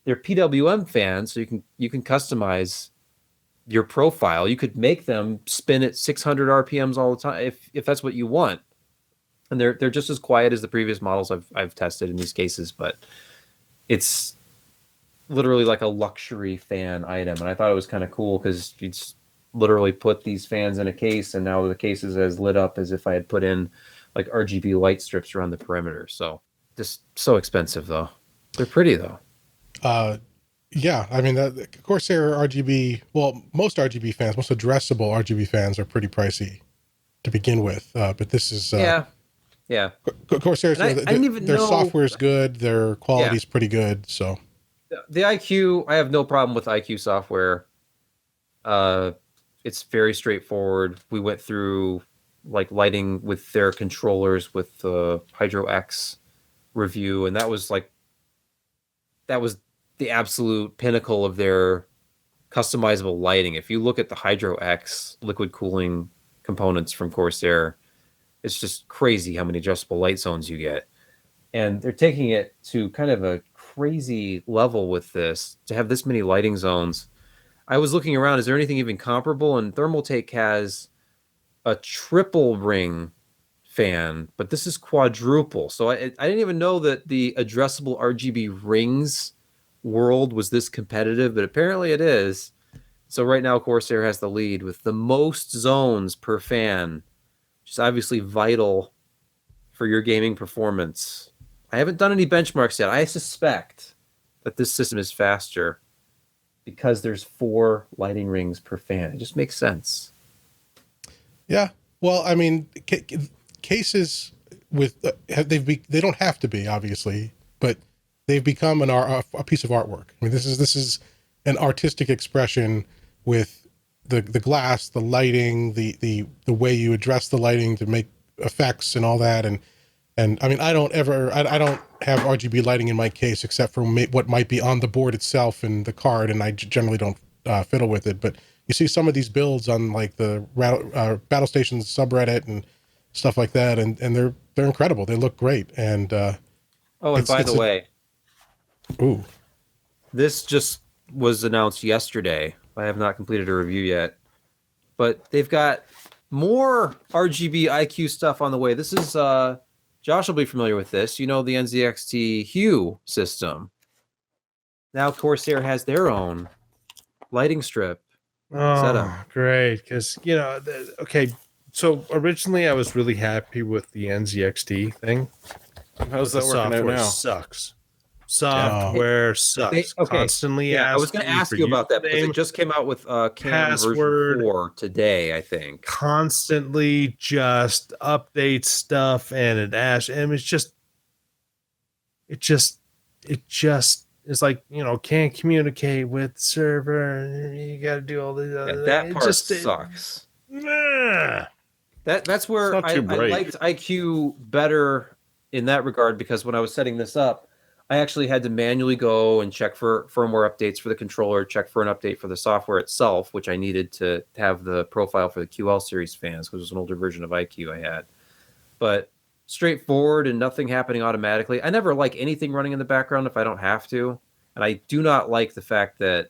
They're PWM fans, so you can customize your profile. You could make them spin at 600 RPMs all the time if that's what you want, and they're just as quiet as the previous models I've tested in these cases. But it's literally like a luxury fan item, and I thought it was kind of cool because you just literally put these fans in a case, and now the case is as lit up as if I had put in like RGB light strips around the perimeter. So just so expensive though. They're pretty though. Yeah, I mean, the Corsair RGB, well, most RGB fans, most addressable RGB fans are pretty pricey to begin with. But this is yeah. Corsair's, I didn't even their know, software's good, their quality's pretty good. So the IQ, I have no problem with IQ software. It's very straightforward. We went through like lighting with their controllers with the Hydro X review, and that was the absolute pinnacle of their customizable lighting. If you look at the Hydro X liquid cooling components from Corsair, it's just crazy how many adjustable light zones you get. And they're taking it to kind of a crazy level with this, to have this many lighting zones. I was looking around, is there anything even comparable? And Thermaltake has a triple ring fan, but this is quadruple. So I didn't even know that the addressable RGB rings world was this competitive, but apparently it is. So right now Corsair has the lead with the most zones per fan, which is obviously vital for your gaming performance. I haven't done any benchmarks yet. I suspect that this system is faster because there's 4 lighting rings per fan. It just makes sense. Yeah. Well, I mean, cases with they don't have to be, obviously, but they've become a piece of artwork. I mean, this is an artistic expression with the glass, the lighting, the way you address the lighting to make effects and all that. And I mean, I don't have RGB lighting in my case except for what might be on the board itself and the card, and I generally don't fiddle with it. But you see some of these builds on like the Battle Stations subreddit and stuff like that, and they're incredible. They look great. And and by the way, ooh, this just was announced yesterday. I have not completed a review yet, but they've got more RGB IQ stuff on the way. This is Josh will be familiar with this. You know, the NZXT Hue system. Now Corsair has their own lighting strip setup. Great. Because, you know, okay, so originally I was really happy with the NZXT thing. How's that working out now? Sucks. Software sucks. Constantly. Yeah, I was going to ask you about that because it just came out with CAM version 4 today, I think. Constantly just updates stuff, and it just is like, you know, can't communicate with server. You got to do all these other that part sucks. That's where I liked IQ better in that regard, because when I was setting this up, I actually had to manually go and check for firmware updates for the controller, check for an update for the software itself, which I needed to have the profile for the QL series fans, because it was an older version of IQ I had. But straightforward and nothing happening automatically. I never like anything running in the background if I don't have to. And I do not like the fact that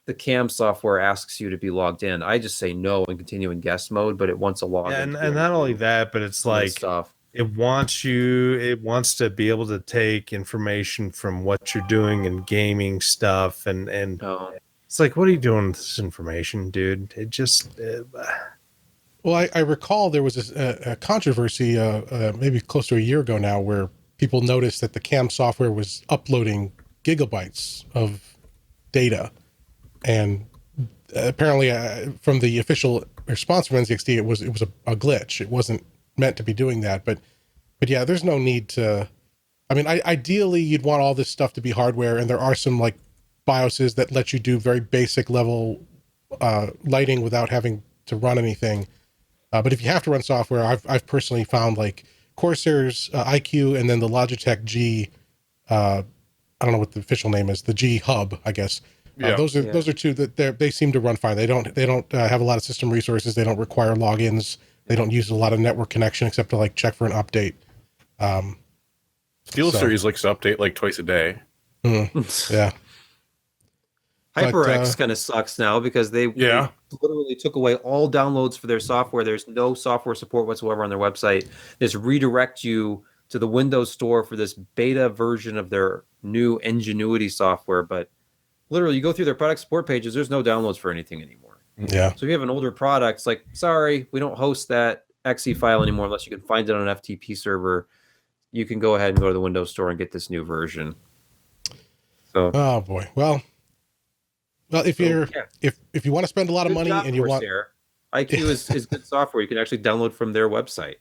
the CAM software asks you to be logged in. I just say no and continue in guest mode, but it wants a login. And not only that, but it's like stuff. It wants to be able to take information from what you're doing and gaming stuff, and it's like, what are you doing with this information, dude? It just well, I recall there was a controversy maybe close to a year ago now, where people noticed that the CAM software was uploading gigabytes of data, and apparently from the official response from NZXT, it was a glitch. It wasn't meant to be doing that, but yeah, there's no need to. I mean, ideally you'd want all this stuff to be hardware, and there are some like BIOSes that let you do very basic level lighting without having to run anything. But if you have to run software, I've personally found like Corsair's IQ, and then the Logitech G, I don't know what the official name is, the G Hub, I guess. Yeah. Those are two that they seem to run fine. They don't have a lot of system resources. They don't require logins. They don't use a lot of network connection except to like check for an update. SteelSeries likes to update like twice a day. Yeah. HyperX kind of sucks now because they literally took away all downloads for their software. There's no software support whatsoever on their website. They just redirect you to the Windows Store for this beta version of their new Ingenuity software. But literally, you go through their product support pages, there's no downloads for anything anymore. Yeah. So if you have an older product, it's like, sorry, we don't host that .exe file anymore unless you can find it on an FTP server. You can go ahead and go to the Windows Store and get this new version. So, oh boy, well, if you want to spend a lot of money and you want IQ is good software, you can actually download from their website.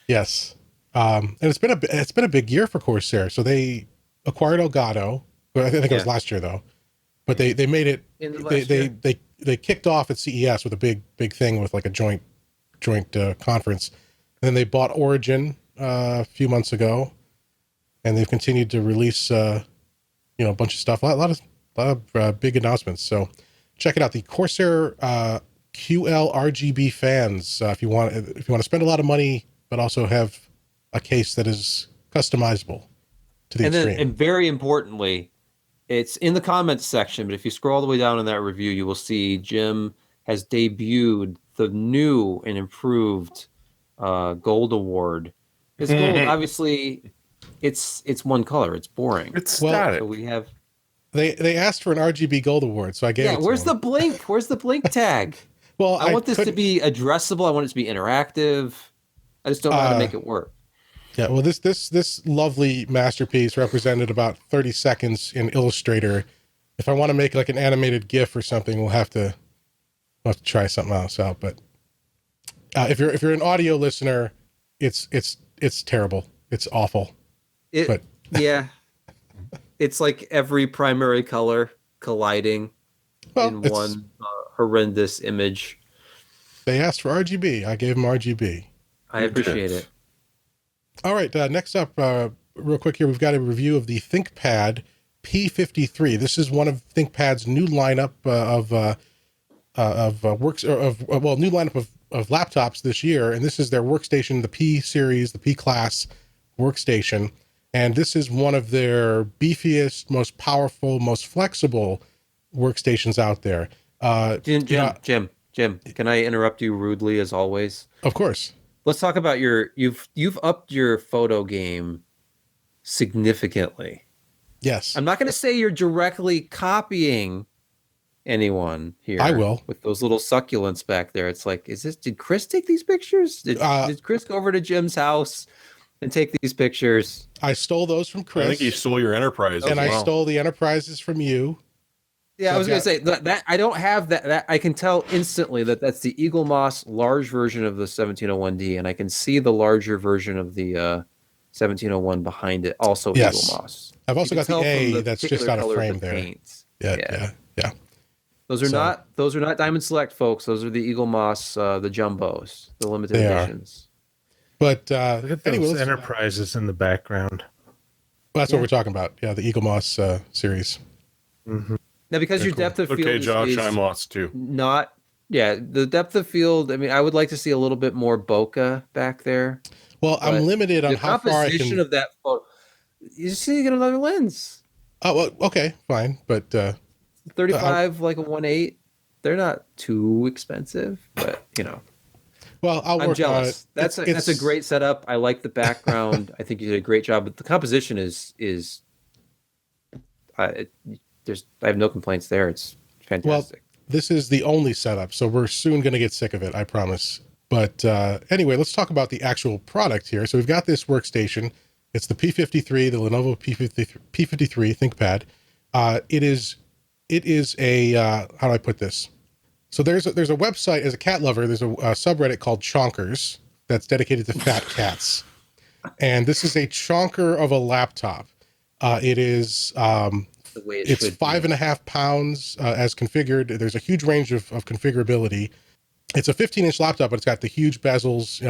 Yes, and it's been a big year for Corsair. So they acquired Elgato. I think it was last year though, but they made it. They kicked off at CES with a big thing with like a joint conference, and then they bought Origin a few months ago, and they've continued to release a bunch of stuff, a lot of big announcements. So check it out, the Corsair QL RGB fans. If you want to spend a lot of money but also have a case that is customizable to the extreme. And very importantly, it's in the comments section, but if you scroll all the way down in that review, you will see Jim has debuted the new and improved Gold Award. This gold, obviously, it's one color. It's boring. It's static. So we have. They asked for an RGB Gold Award, so I gave it to where's them. the blink? Where's the blink tag? Well, I want this to be addressable. I want it to be interactive. I just don't know how to make it work. Yeah, well, this lovely masterpiece represented about 30 seconds in Illustrator. If I want to make like an animated GIF or something, we'll have to try something else out. But if you're an audio listener, it's terrible. It's awful. Yeah, it's like every primary color colliding in one horrendous image. They asked for RGB. I gave them RGB. I appreciate it. All right. Next up, real quick here, we've got a review of the ThinkPad P53. This is one of ThinkPad's new lineup new lineup of laptops this year, and this is their workstation, the P series, the P class workstation, and this is one of their beefiest, most powerful, most flexible workstations out there. Jim, can I interrupt you rudely as always? Of course. Let's talk about you've upped your photo game significantly. Yes. I'm not going to say you're directly copying anyone here. I will. With those little succulents back there. It's like, did Chris take these pictures? Did Chris go over to Jim's house and take these pictures? I stole those from Chris. I think he stole your Enterprise. And I stole the Enterprises from you. Yeah, I was going to say that I don't have that. I can tell instantly that that's the Eagle Moss large version of the 1701D, and I can see the larger version of the 1701 behind it, also Eagle Moss. I've also got the A that's just out of frame there. Yeah. Those are not Diamond Select, folks. Those are the Eagle Moss, the jumbos, the limited editions. But look at those Enterprises in the background. Well, that's what we're talking about. Yeah, the Eagle Moss series. Mm-hmm. Now, because your depth of field is Josh, I'm lost too. The depth of field. I mean, I would like to see a little bit more bokeh back there. Well, I'm limited on how far I can. The composition of that photo. You just need to get another lens. Oh, well, okay, fine, but 35, like a 1.8. They're not too expensive, but Well, I'm jealous. That's a great setup. I like the background. I think you did a great job, but the composition is. I have no complaints there. It's fantastic. Well, this is the only setup, so we're soon going to get sick of it, I promise. But anyway, let's talk about the actual product here. So we've got this workstation. It's the P53, the Lenovo P53 ThinkPad. It is a how do I put this? So there's a website, as a cat lover, there's a subreddit called Chonkers that's dedicated to fat cats. And this is a chonker of a laptop. It is it's 5.5 pounds as configured. There's a huge range of configurability. It's a 15-inch laptop, but it's got the huge bezels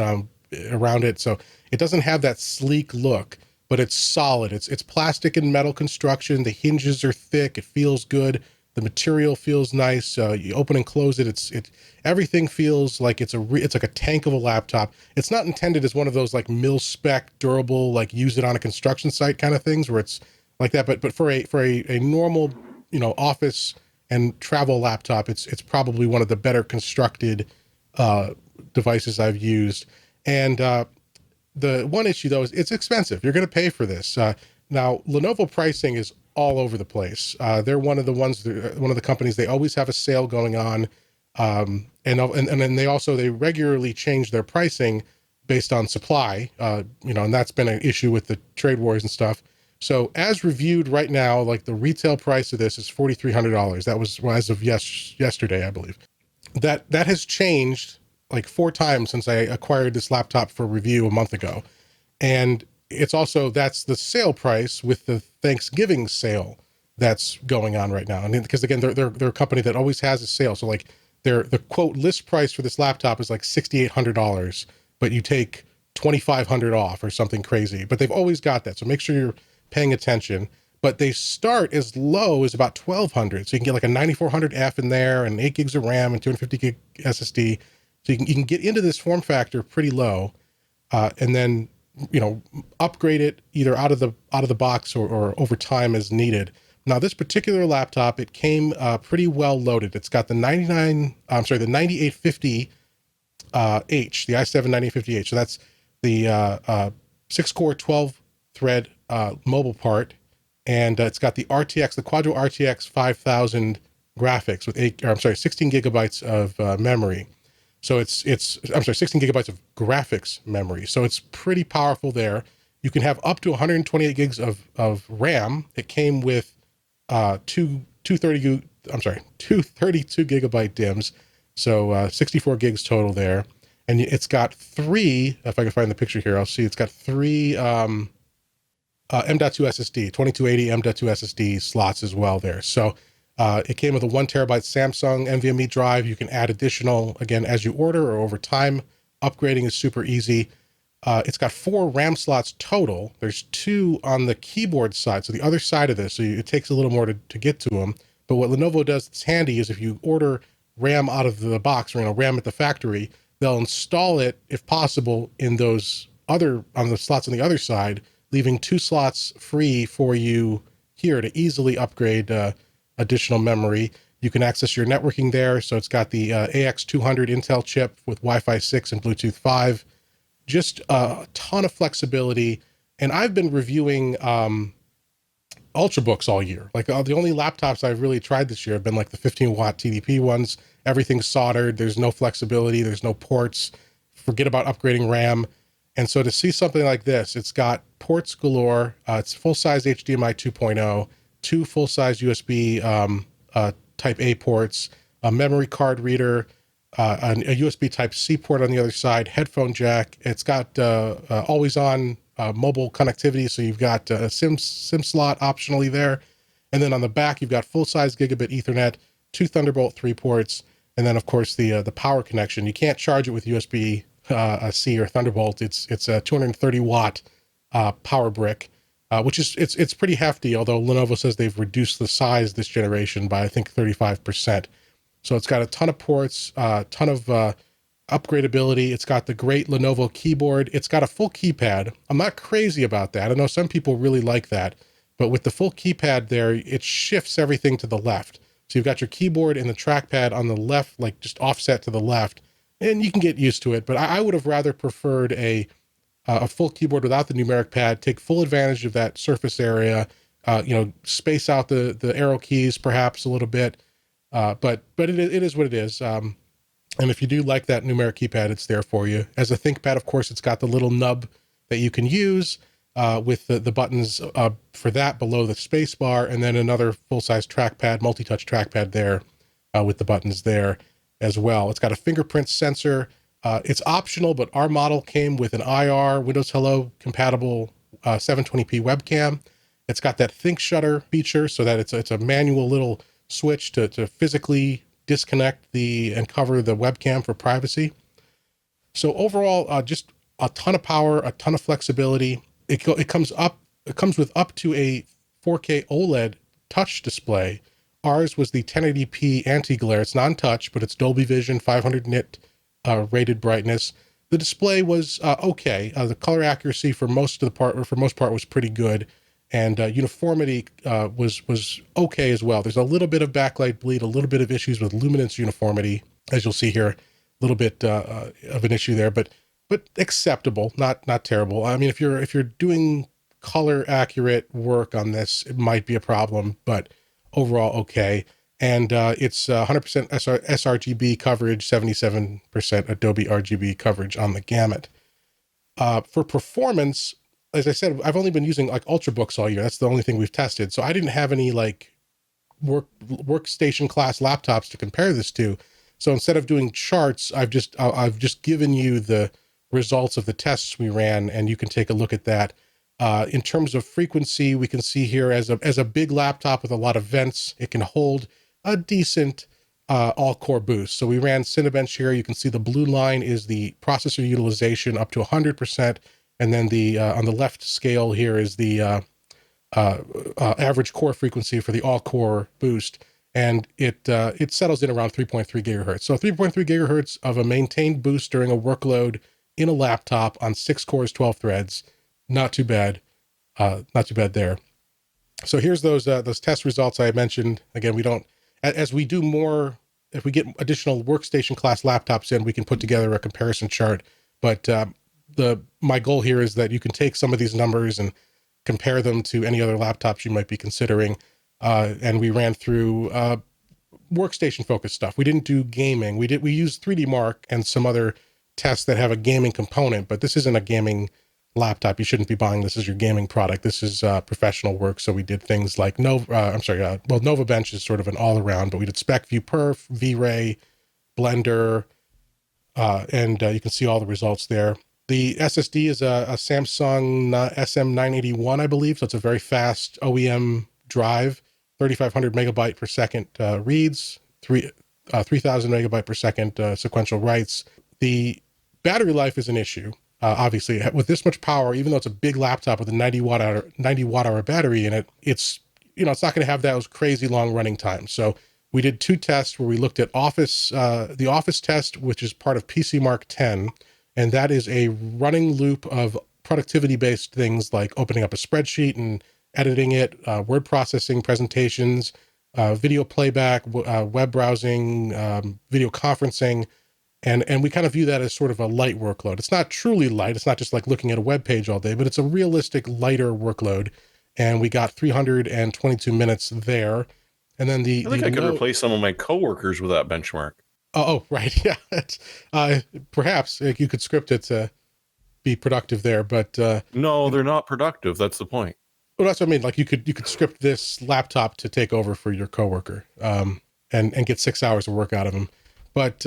around it. So it doesn't have that sleek look, but it's solid. It's plastic and metal construction. The hinges are thick. It feels good. The material feels nice. You open and close it. Everything feels like it's like a tank of a laptop. It's not intended as one of those like mil spec durable, like use it on a construction site kind of things where it's like that. But for a normal, office and travel laptop, it's probably one of the better constructed devices I've used. And the one issue though is it's expensive. You're going to pay for this. Now Lenovo pricing is all over the place. They're one of the companies, they always have a sale going on. And then they regularly change their pricing based on supply, and that's been an issue with the trade wars and stuff. So as reviewed right now, like the retail price of this is $4,300. That was as of yesterday, I believe. That has changed like 4 times since I acquired this laptop for review a month ago. And it's also, that's the sale price with the Thanksgiving sale that's going on right now. And because again, they're a company that always has a sale. So like the quote list price for this laptop is like $6,800, but you take $2,500 off or something crazy. But they've always got that. So make sure you're paying attention. But they start as low as about $1,200. So you can get like a 9400F in there and 8 gigs of RAM and 250 gig SSD. So you can get into this form factor pretty low, and then upgrade it either out of the box or over time as needed. Now this particular laptop, it came pretty well loaded. It's got the 9850H, the i7 9850H. So that's the 6-core 12-thread mobile part, and it's got the Quadro RTX 5000 graphics with 16 gigabytes of memory. So it's 16 gigabytes of graphics memory. So it's pretty powerful there. You can have up to 128 gigs of RAM. It came with 232 gigabyte DIMMs. So 64 gigs total there. And it's got 3, if I can find the picture here, I'll see it's got 3 M.2 SSD, 2280 M.2 SSD slots as well there. So It came with a 1 terabyte Samsung NVMe drive. You can add additional, again, as you order or over time. Upgrading is super easy. It's got 4 RAM slots total. There's 2 on the keyboard side, so the other side of this. So it takes a little more to get to them. But what Lenovo does that's handy is if you order RAM out of the box, or RAM at the factory, they'll install it, if possible, in those on the slots on the other side, leaving 2 slots free for you here to easily upgrade additional memory. You can access your networking there. So it's got the AX200 Intel chip with Wi-Fi 6 and Bluetooth 5. Just a ton of flexibility. And I've been reviewing Ultrabooks all year. Like the only laptops I've really tried this year have been like the 15-watt TDP ones. Everything's soldered. There's no flexibility. There's no ports. Forget about upgrading RAM. And so to see something like this, it's got ports galore. It's full-size HDMI 2.0, 2 full-size USB Type A ports, a memory card reader, a USB Type C port on the other side, headphone jack. It's got always-on mobile connectivity, so you've got a SIM slot optionally there. And then on the back, you've got full-size gigabit Ethernet, 2 Thunderbolt 3 ports, and then, of course, the power connection. You can't charge it with USB C or Thunderbolt. It's a 230-watt power brick, which is it's pretty hefty, although Lenovo says they've reduced the size this generation by, I think, 35%. So it's got a ton of ports, a ton of upgradability. It's got the great Lenovo keyboard. It's got a full keypad. I'm not crazy about that. I know some people really like that, but with the full keypad there, it shifts everything to the left. So you've got your keyboard and the trackpad on the left, like just offset to the left, and you can get used to it. But I would have rather preferred a full keyboard without the numeric pad, take full advantage of that surface area, space out the arrow keys perhaps a little bit. But it is what it is. And if you do like that numeric keypad, it's there for you. As a ThinkPad, of course, it's got the little nub that you can use with the buttons for that below the space bar, and then another full-size trackpad, multi-touch trackpad there with the buttons there as well. It's got a fingerprint sensor. It's optional, but our model came with an IR Windows Hello compatible 720p webcam. It's got that Think Shutter feature, so that it's a manual little switch to physically disconnect and cover the webcam for privacy. So overall, just a ton of power, a ton of flexibility. It comes with up to a 4K OLED touch display. Ours was the 1080p anti-glare. It's non-touch, but it's Dolby Vision 500 nit rated brightness. The display was okay. The color accuracy for most part was pretty good, and uniformity was okay as well. There's a little bit of backlight bleed, a little bit of issues with luminance uniformity, as you'll see here, a little bit of an issue there, but acceptable, not terrible. I mean, if you're doing color accurate work on this, it might be a problem, but overall okay. And it's 100% sRGB coverage, 77% Adobe RGB coverage on the gamut. For performance, as I said, I've only been using like Ultrabooks all year. That's the only thing we've tested. So I didn't have any like workstation class laptops to compare this to. So instead of doing charts, I've just given you the results of the tests we ran, and you can take a look at that. In terms of frequency, we can see here as a big laptop with a lot of vents, it can hold a decent all-core boost. So we ran Cinebench here. You can see the blue line is the processor utilization up to 100%, and then on the left scale here is the average core frequency for the all-core boost, and it settles in around 3.3 gigahertz. So 3.3 gigahertz of a maintained boost during a workload in a laptop on 6 cores, 12 threads. Not too bad. Not too bad there. So here's those test results I mentioned. Again, we don't, as we do more, if we get additional workstation class laptops in, we can put together a comparison chart. But my goal here is that you can take some of these numbers and compare them to any other laptops you might be considering. And we ran through workstation focused stuff. We didn't do gaming. We used 3D Mark and some other tests that have a gaming component, but this isn't a gaming laptop. You shouldn't be buying this as your gaming product. This is professional work. So we did things like Nova Bench is sort of an all around, but we did SpecView Perf, V-Ray, Blender, and you can see all the results there. The SSD is a Samsung SM981, I believe. So it's a very fast OEM drive. 3,500 megabyte per second reads, 3,000 megabyte per second sequential writes. The battery life is an issue. Obviously, with this much power, even though it's a big laptop with a 90 watt hour battery in it, it's it's not going to have those crazy long running times. So we did 2 tests where we looked at the Office test, which is part of PC Mark 10, and that is a running loop of productivity based things like opening up a spreadsheet and editing it, word processing, presentations, video playback, web browsing, video conferencing. And we kind of view that as sort of a light workload. It's not truly light. It's not just like looking at a web page all day, but it's a realistic, lighter workload. And we got 322 minutes there. And then I think I could replace some of my coworkers with that benchmark. Oh, right. Yeah. Perhaps you could script it to be productive there, but no, they're not productive. That's the point. Well, that's what I mean. Like you could script this laptop to take over for your coworker, and get 6 hours of work out of him. But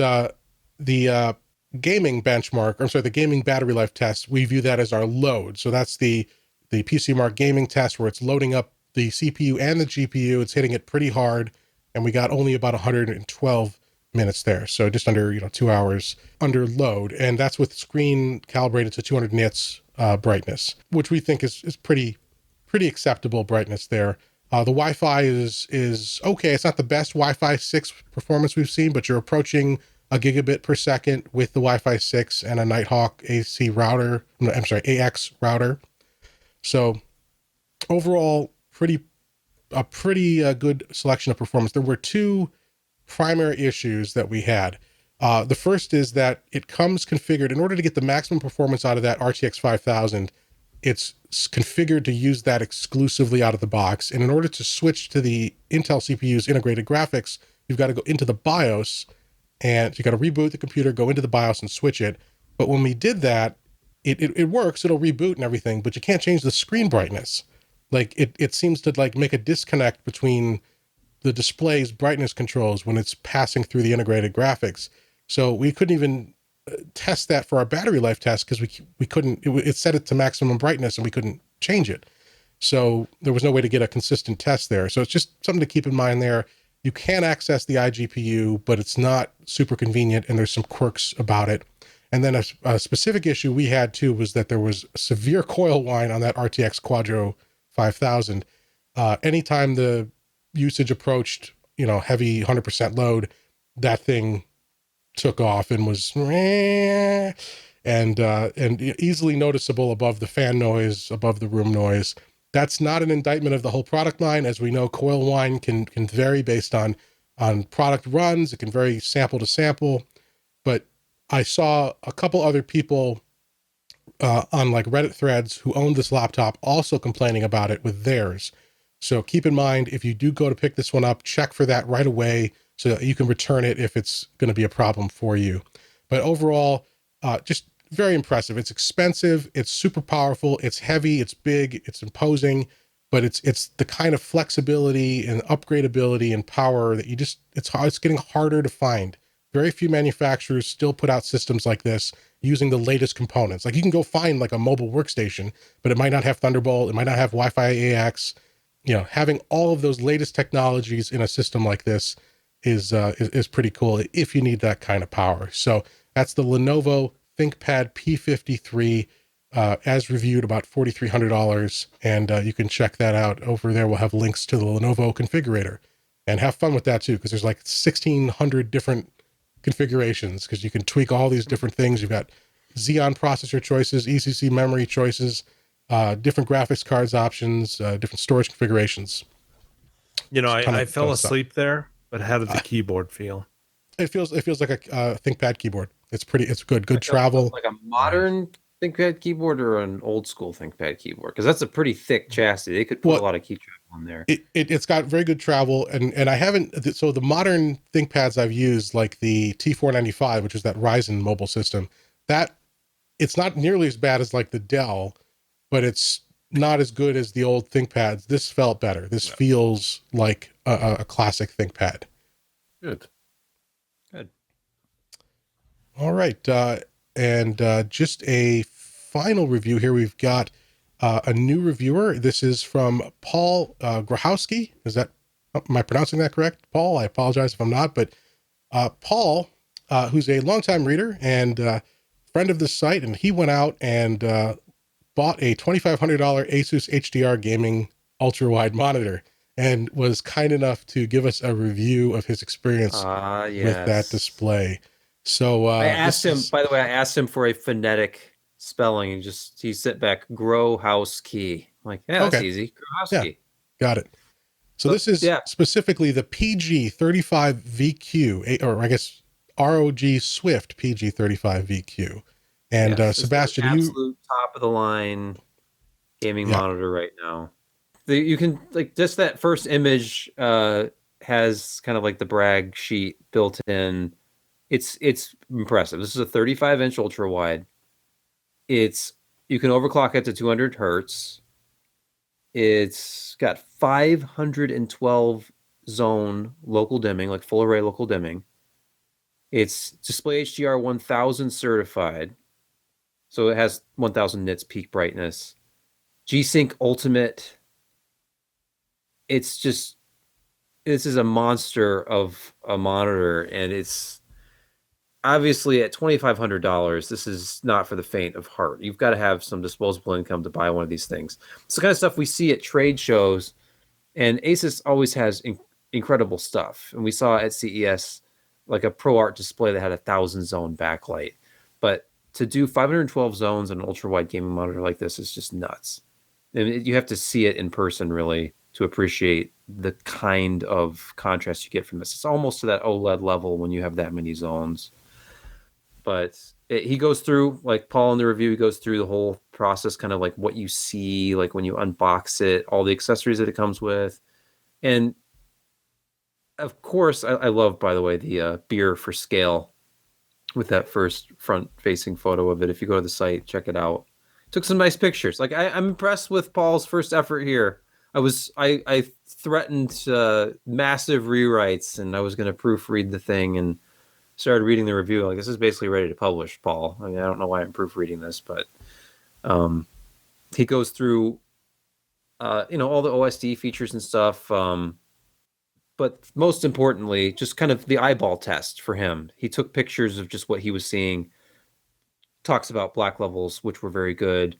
the gaming benchmark, the gaming battery life test, we view that as our load. So that's the PC Mark gaming test where it's loading up the CPU and the GPU. It's hitting it pretty hard, and we got only about 112 minutes there. So just under 2 hours under load, and that's with screen calibrated to 200 nits brightness, which we think is pretty acceptable brightness there. The Wi-Fi is okay. It's not the best Wi-Fi 6 performance we've seen, but you're approaching a gigabit per second with the Wi-Fi 6 and a Nighthawk AX router. So overall, a pretty good selection of performance. There were 2 primary issues that we had. The first is that it comes configured in order to get the maximum performance out of that RTX 5000. It's configured to use that exclusively out of the box. And in order to switch to the Intel CPU's integrated graphics, you've got to go into the BIOS, and you got to reboot the computer, go into the BIOS and switch it. But when we did that, it works, it'll reboot and everything, but you can't change the screen brightness. Like it seems to like make a disconnect between the display's brightness controls when it's passing through the integrated graphics. So we couldn't even test that for our battery life test because we couldn't, it set it to maximum brightness and we couldn't change it. So there was no way to get a consistent test there. So it's just something to keep in mind there. You can access the iGPU, but it's not super convenient, and there's some quirks about it. And then a specific issue we had too was that there was severe coil whine on that RTX Quadro 5000. Anytime the usage approached, heavy 100% load, that thing took off and was and easily noticeable above the fan noise, above the room noise. That's not an indictment of the whole product line. As we know, coil whine can vary based on product runs. It can vary sample to sample. But I saw a couple other people on like Reddit threads who owned this laptop also complaining about it with theirs. So keep in mind, if you do go to pick this one up, check for that right away so that you can return it if it's going to be a problem for you. But overall, just very impressive. It's expensive. It's super powerful. It's heavy. It's big. It's imposing. But it's the kind of flexibility and upgradability and power that it's getting harder to find. Very few manufacturers still put out systems like this using the latest components. Like you can go find like a mobile workstation, but it might not have Thunderbolt. It might not have Wi-Fi AX. Having all of those latest technologies in a system like this is pretty cool if you need that kind of power. So that's the Lenovo ThinkPad P53, as reviewed, about $4,300. And you can check that out over there. We'll have links to the Lenovo configurator, and have fun with that too, because there's like 1,600 different configurations, because you can tweak all these different things. You've got Xeon processor choices, ECC memory choices, different graphics cards options, different storage configurations. I fell asleep there, but how did the keyboard feel? It feels like a ThinkPad keyboard. It's good travel. Like a modern ThinkPad keyboard or an old school ThinkPad keyboard? Because that's a pretty thick chassis. They could put a lot of key travel on there. It's got very good travel, and I haven't. So the modern ThinkPads I've used, like the T495, which is that Ryzen mobile system, that it's not nearly as bad as like the Dell, but it's not as good as the old ThinkPads. This felt better. This feels like a classic ThinkPad. Good. All right. And just a final review here. We've got a new reviewer. This is from Paul Grahowski. Is that Am I pronouncing that correct, Paul? I apologize if I'm not, but Paul, who's a longtime reader and friend of this site, and he went out and bought a $2,500 ASUS HDR gaming ultra-wide monitor and was kind enough to give us a review of his experience with that display. So I asked him, by the way, I asked him for a phonetic spelling, and he sit back, grow house key. I'm like, yeah, that's easy. Grow house key. Got it. So this is specifically the PG35VQ, or I guess ROG Swift PG35VQ. And Sebastian, absolute top of the line gaming monitor right now. You can just that first image has kind of like the brag sheet built in. It's impressive. This is a 35-inch ultra wide. You can overclock it to 200 hertz. It's got 512 zone local dimming, like full array local dimming. It's display HDR 1000 certified. So it has 1000 nits peak brightness. G-Sync Ultimate. This is a monster of a monitor, and it's obviously at $2,500. This is not for the faint of heart. You've got to have some disposable income to buy one of these things. It's the kind of stuff we see at trade shows, and ASUS always has incredible stuff. And we saw at CES like a ProArt display that had 1,000 zone backlight. But to do 512 zones on an ultra wide gaming monitor like this is just nuts. And you have to see it in person really to appreciate the kind of contrast you get from this. It's almost to that OLED level when you have that many zones. But he goes through, like Paul in the review, he goes through the whole process, kind of like what you see, like when you unbox it, all the accessories that it comes with. And of course, I love, by the way, the beer for scale with that first front-facing photo of it. If you go to the site, check it out. Took some nice pictures. Like I'm impressed with Paul's first effort here. I threatened massive rewrites, and I was going to proofread the thing, and started reading the review. Like, this is basically ready to publish, Paul. I mean, I don't know why I'm proofreading this, but he goes through, all the OSD features and stuff. But most importantly, just kind of the eyeball test for him. He took pictures of just what he was seeing, talks about black levels, which were very good,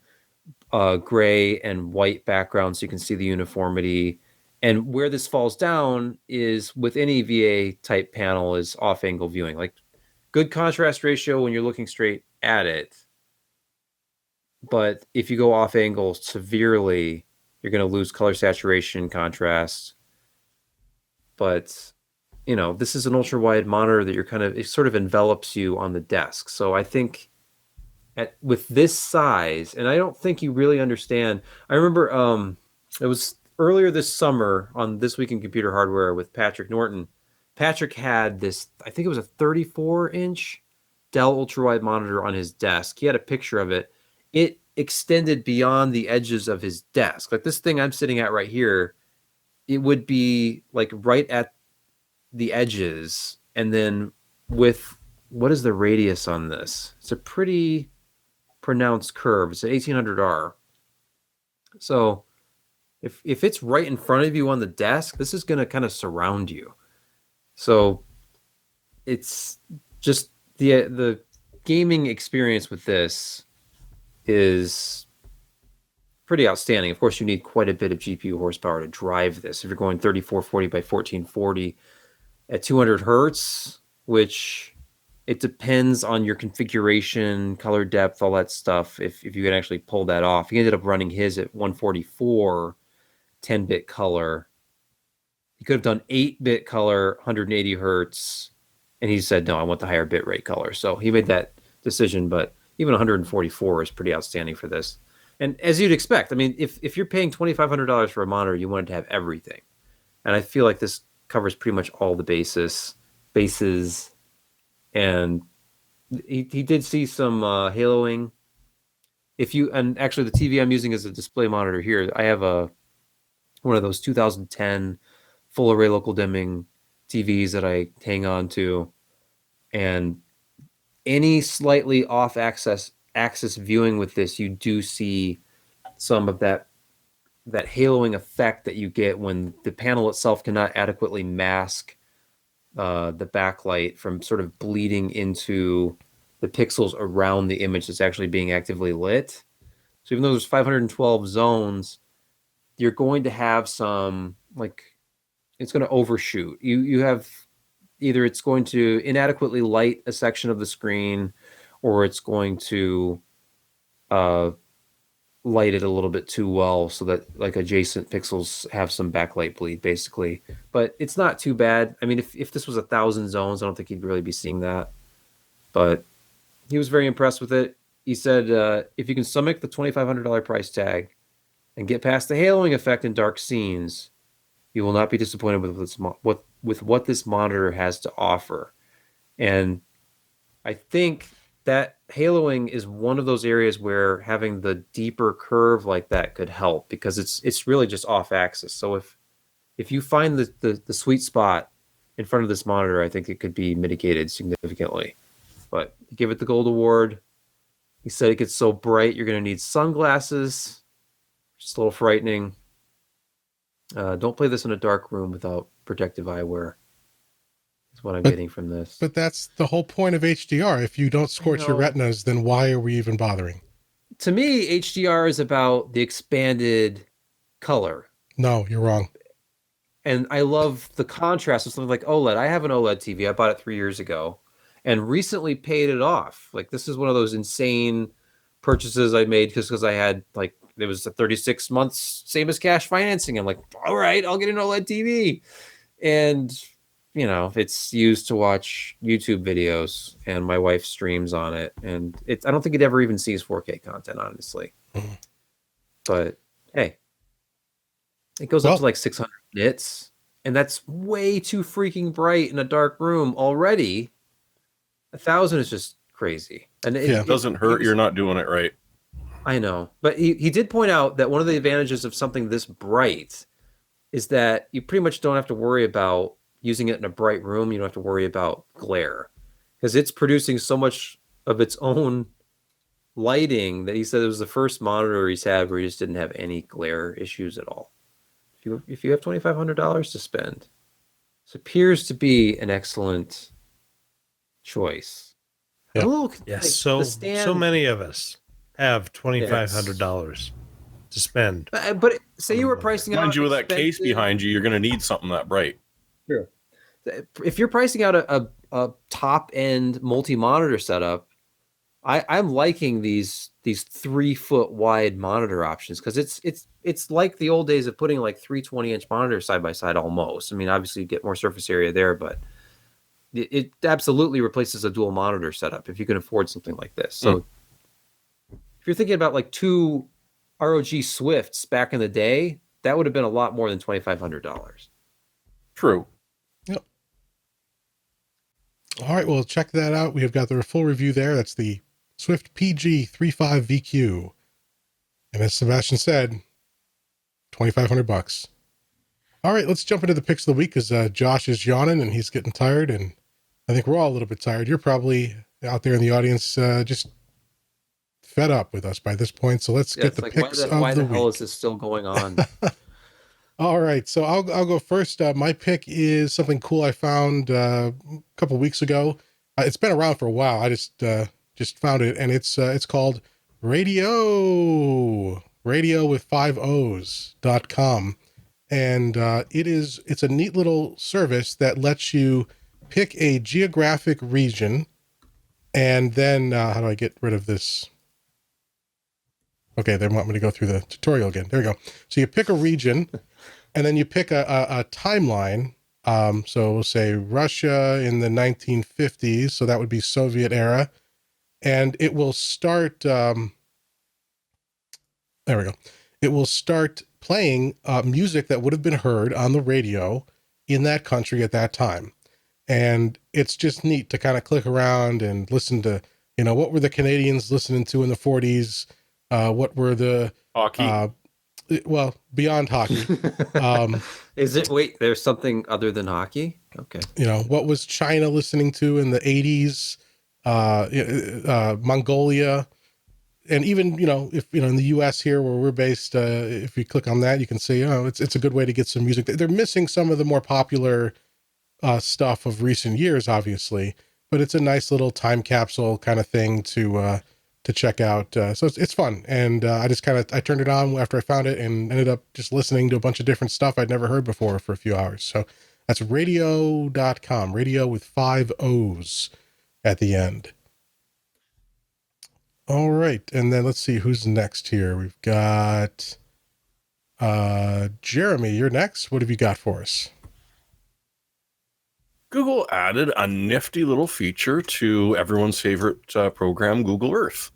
gray and white background so you can see the uniformity. And where this falls down is with any VA type panel is off angle viewing, like good contrast ratio when you're looking straight at it. But if you go off angle severely, you're going to lose color saturation, contrast. But, this is an ultra wide monitor that it sort of envelops you on the desk. So I think with this size, and I don't think you really understand. I remember it was earlier this summer on This Week in Computer Hardware with Patrick Norton. Patrick had this, I think it was a 34-inch Dell ultrawide monitor on his desk. He had a picture of it. It extended beyond the edges of his desk. Like this thing I'm sitting at right here, it would be like right at the edges. And then with, what is the radius on this? It's a pretty pronounced curve. It's an 1800R. So if it's right in front of you on the desk, this is going to kind of surround you. So it's just the gaming experience with this is pretty outstanding. Of course, you need quite a bit of GPU horsepower to drive this. If you're going 3440 by 1440 at 200 hertz, which it depends on your configuration, color depth, all that stuff, if you can actually pull that off. He ended up running his at 144 10-bit color. He could have done 8-bit color, 180 hertz, and he said, no, I want the higher bit rate color. So he made that decision, but even 144 is pretty outstanding for this. And as you'd expect, I mean, if you're paying $2,500 for a monitor, you want it to have everything. And I feel like this covers pretty much all the bases. And he did see some haloing. And actually the TV I'm using as a display monitor here, I have one of those 2010 full array local dimming TVs that I hang on to, and any slightly off axis viewing with this, you do see some of that that haloing effect that you get when the panel itself cannot adequately mask the backlight from sort of bleeding into the pixels around the image that's actually being actively lit. So even though there's 512 zones, you're going to have some, like, it's going to overshoot. You have either it's going to inadequately light a section of the screen, or it's going to light it a little bit too well so that like adjacent pixels have some backlight bleed, basically. But it's not too bad. I mean, if this was 1,000 zones, I don't think he'd really be seeing that. But he was very impressed with it. He said, if you can stomach the $2,500 price tag and get past the haloing effect in dark scenes, you will not be disappointed with what this monitor has to offer. And I think that haloing is one of those areas where having the deeper curve like that could help, because it's really just off axis. So if you find the sweet spot in front of this monitor, I think it could be mitigated significantly. But give it the gold award. He said it gets so bright you're going to need sunglasses. Just a little frightening. Don't play this in a dark room without protective eyewear. That's what I'm getting from this. But that's the whole point of HDR. If you don't scorch your retinas, then why are we even bothering? To me, HDR is about the expanded color. No, you're wrong. And I love the contrast with something like OLED. I have an OLED TV. I bought it 3 years ago and recently paid it off. Like, this is one of those insane purchases I made just because I had, like, it was a 36 months, same as cash financing. I'm like, all right, I'll get an OLED TV. And, you know, it's used to watch YouTube videos, and my wife streams on it. And I don't think it ever even sees 4K content, honestly. Mm-hmm. But hey, it goes up to like 600 nits, and that's way too freaking bright in a dark room already. 1,000 is just crazy. And it doesn't hurt. You're not doing it right. I know. But he did point out that one of the advantages of something this bright is that you pretty much don't have to worry about using it in a bright room. You don't have to worry about glare, because it's producing so much of its own lighting that he said it was the first monitor he's had where he just didn't have any glare issues at all. If you have $2,500 to spend, this appears to be an excellent choice. Yep. Yes, so many of us have $2,500 to spend. But say you were pricing out, mind you, with that case behind you, you're going to need something that bright. Sure. If you're pricing out a top end multi-monitor setup, I'm liking these 3-foot wide monitor options, because it's like the old days of putting like 3 20-inch monitors side by side almost. I mean, obviously you get more surface area there, but it absolutely replaces a dual monitor setup if you can afford something like this. So if you're thinking about like 2 ROG Swifts back in the day, that would have been a lot more than $2,500. True. Yep. All right, well, check that out. We have got the full review there. That's the Swift PG35VQ. And as Sebastian said, $2,500. All right, let's jump into the picks of the week, because Josh is yawning and he's getting tired, and I think we're all a little bit tired. You're probably out there in the audience just fed up with us by this point. So let's get the picks of the week. Why the hell is this still going on? All right, so I'll go first. My pick is something cool I found a couple weeks ago. It's been around for a while. I just found it, and it's called radio with 5 O's.com. And it's a neat little service that lets you pick a geographic region, and then how do I get rid of this? Okay, they want me to go through the tutorial again. There we go. So you pick a region, and then you pick a timeline. So we'll say Russia in the 1950s. So that would be Soviet era. And it will start, there we go. It will start playing music that would have been heard on the radio in that country at that time. And it's just neat to kind of click around and listen to, what were the Canadians listening to in the 40s? What were the hockey? Well, beyond hockey. Is it? Wait, there's something other than hockey? Okay. What was China listening to in the 80s? Mongolia. and even, if, in the US here where we're based, if you click on that, you can see, it's a good way to get some music. They're missing some of the more popular stuff of recent years, obviously, but it's a nice little time capsule kind of thing to check out. So it's fun. And I just I turned it on after I found it and ended up just listening to a bunch of different stuff I'd never heard before for a few hours. So that's radio.com, radio with 5 O's at the end. All right. And then let's see who's next here. We've got Jeremy, you're next. What have you got for us? Google added a nifty little feature to everyone's favorite program, Google Earth.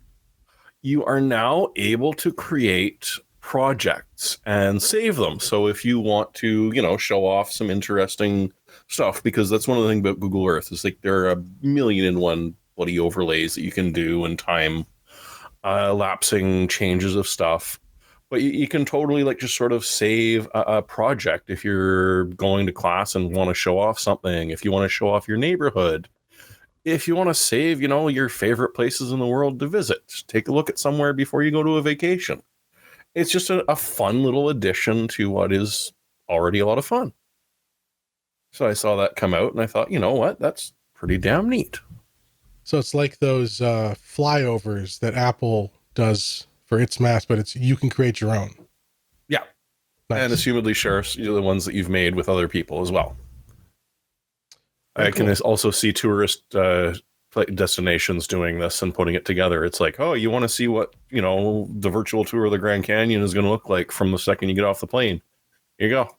You are now able to create projects and save them. So if you want to, show off some interesting stuff, because that's one of the things about Google Earth is like there are 1,000,001 bloody overlays that you can do and time lapsing changes of stuff. But you can totally just sort of save a project if you're going to class and want to show off something, if you want to show off your neighborhood, if you want to save, your favorite places in the world to visit. Take a look at somewhere before you go to a vacation. It's just a fun little addition to what is already a lot of fun. So I saw that come out and I thought, you know what, that's pretty damn neat. So it's like those flyovers that Apple does for its maps, but you can create your own. Yeah. Nice. And assumedly share the ones that you've made with other people as well. Very I can also see tourist destinations doing this and putting it together. It's like, oh, you want to see what, the virtual tour of the Grand Canyon is going to look like from the second you get off the plane. Here you go.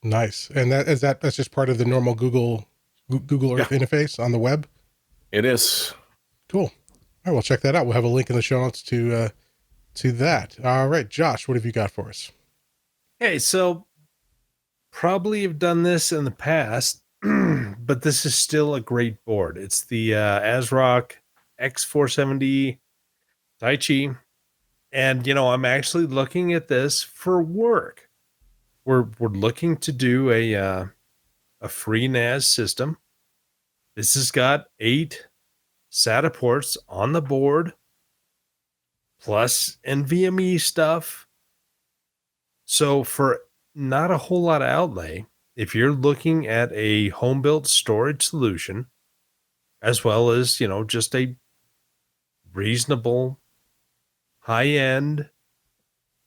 Nice. And that's just part of the normal Google Earth interface on the web? It is. Cool. All right, we'll check that out. We'll have a link in the show notes to that. All right, Josh, what have you got for us? Okay, so probably have done this in the past, but this is still a great board. It's the ASRock X470 Taichi. And, I'm actually looking at this for work. We're looking to do a free NAS system. This has got 8 SATA ports on the board, plus NVMe stuff. So for not a whole lot of outlay, if you're looking at a home-built storage solution, as well as, just a reasonable high-end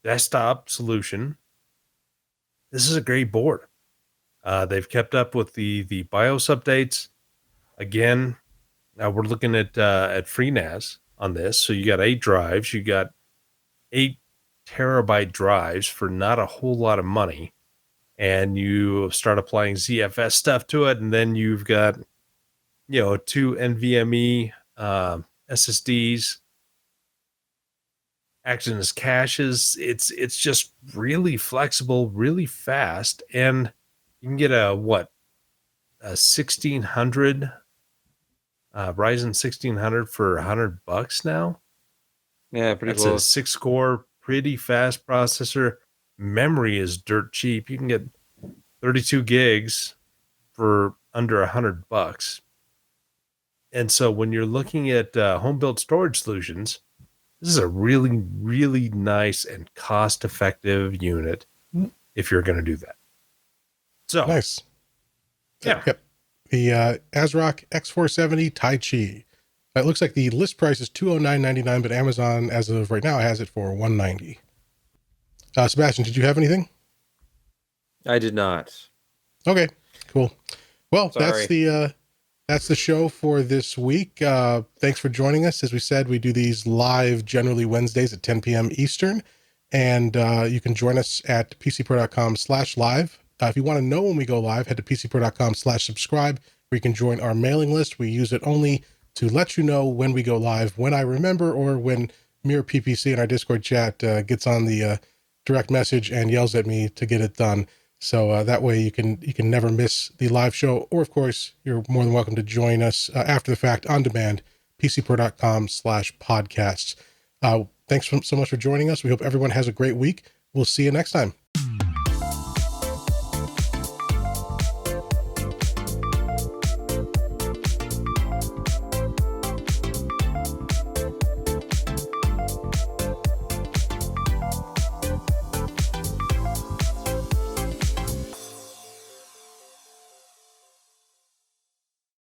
desktop solution, this is a great board. They've kept up with the BIOS updates. Again, now we're looking at FreeNAS on this. So you got 8 drives. You got 8 terabyte drives for not a whole lot of money. And you start applying ZFS stuff to it. And then you've got, 2 NVMe SSDs acting as caches. It's just really flexible, really fast. And you can get a 1600 Ryzen 1600 for $100 now. Yeah, pretty That's close. a 6-core, pretty fast processor. Memory is dirt cheap. You can get 32 gigs for under $100. And so when you're looking at home-built storage solutions, this is a really, really nice and cost-effective unit if you're going to do that. So Nice. Yeah. Yep. The ASRock X470 Taichi. It looks like the list price is $209.99, but Amazon, as of right now, has it for $190. Sebastian, did you have anything? I did not. Okay, cool. Well, Sorry. that's the show for this week. Thanks for joining us. As we said, we do these live generally Wednesdays at 10 p.m. Eastern, and you can join us at pcpro.com/live. If you want to know when we go live, head to pcpro.com/subscribe, where you can join our mailing list. We use it only to let you know when we go live, when I remember, or when Mirror PPC in our Discord chat gets on the direct message and yells at me to get it done. So that way you can never miss the live show. Or of course, you're more than welcome to join us after the fact on demand, pcpro.com/podcasts. Thanks so much for joining us. We hope everyone has a great week. We'll see you next time.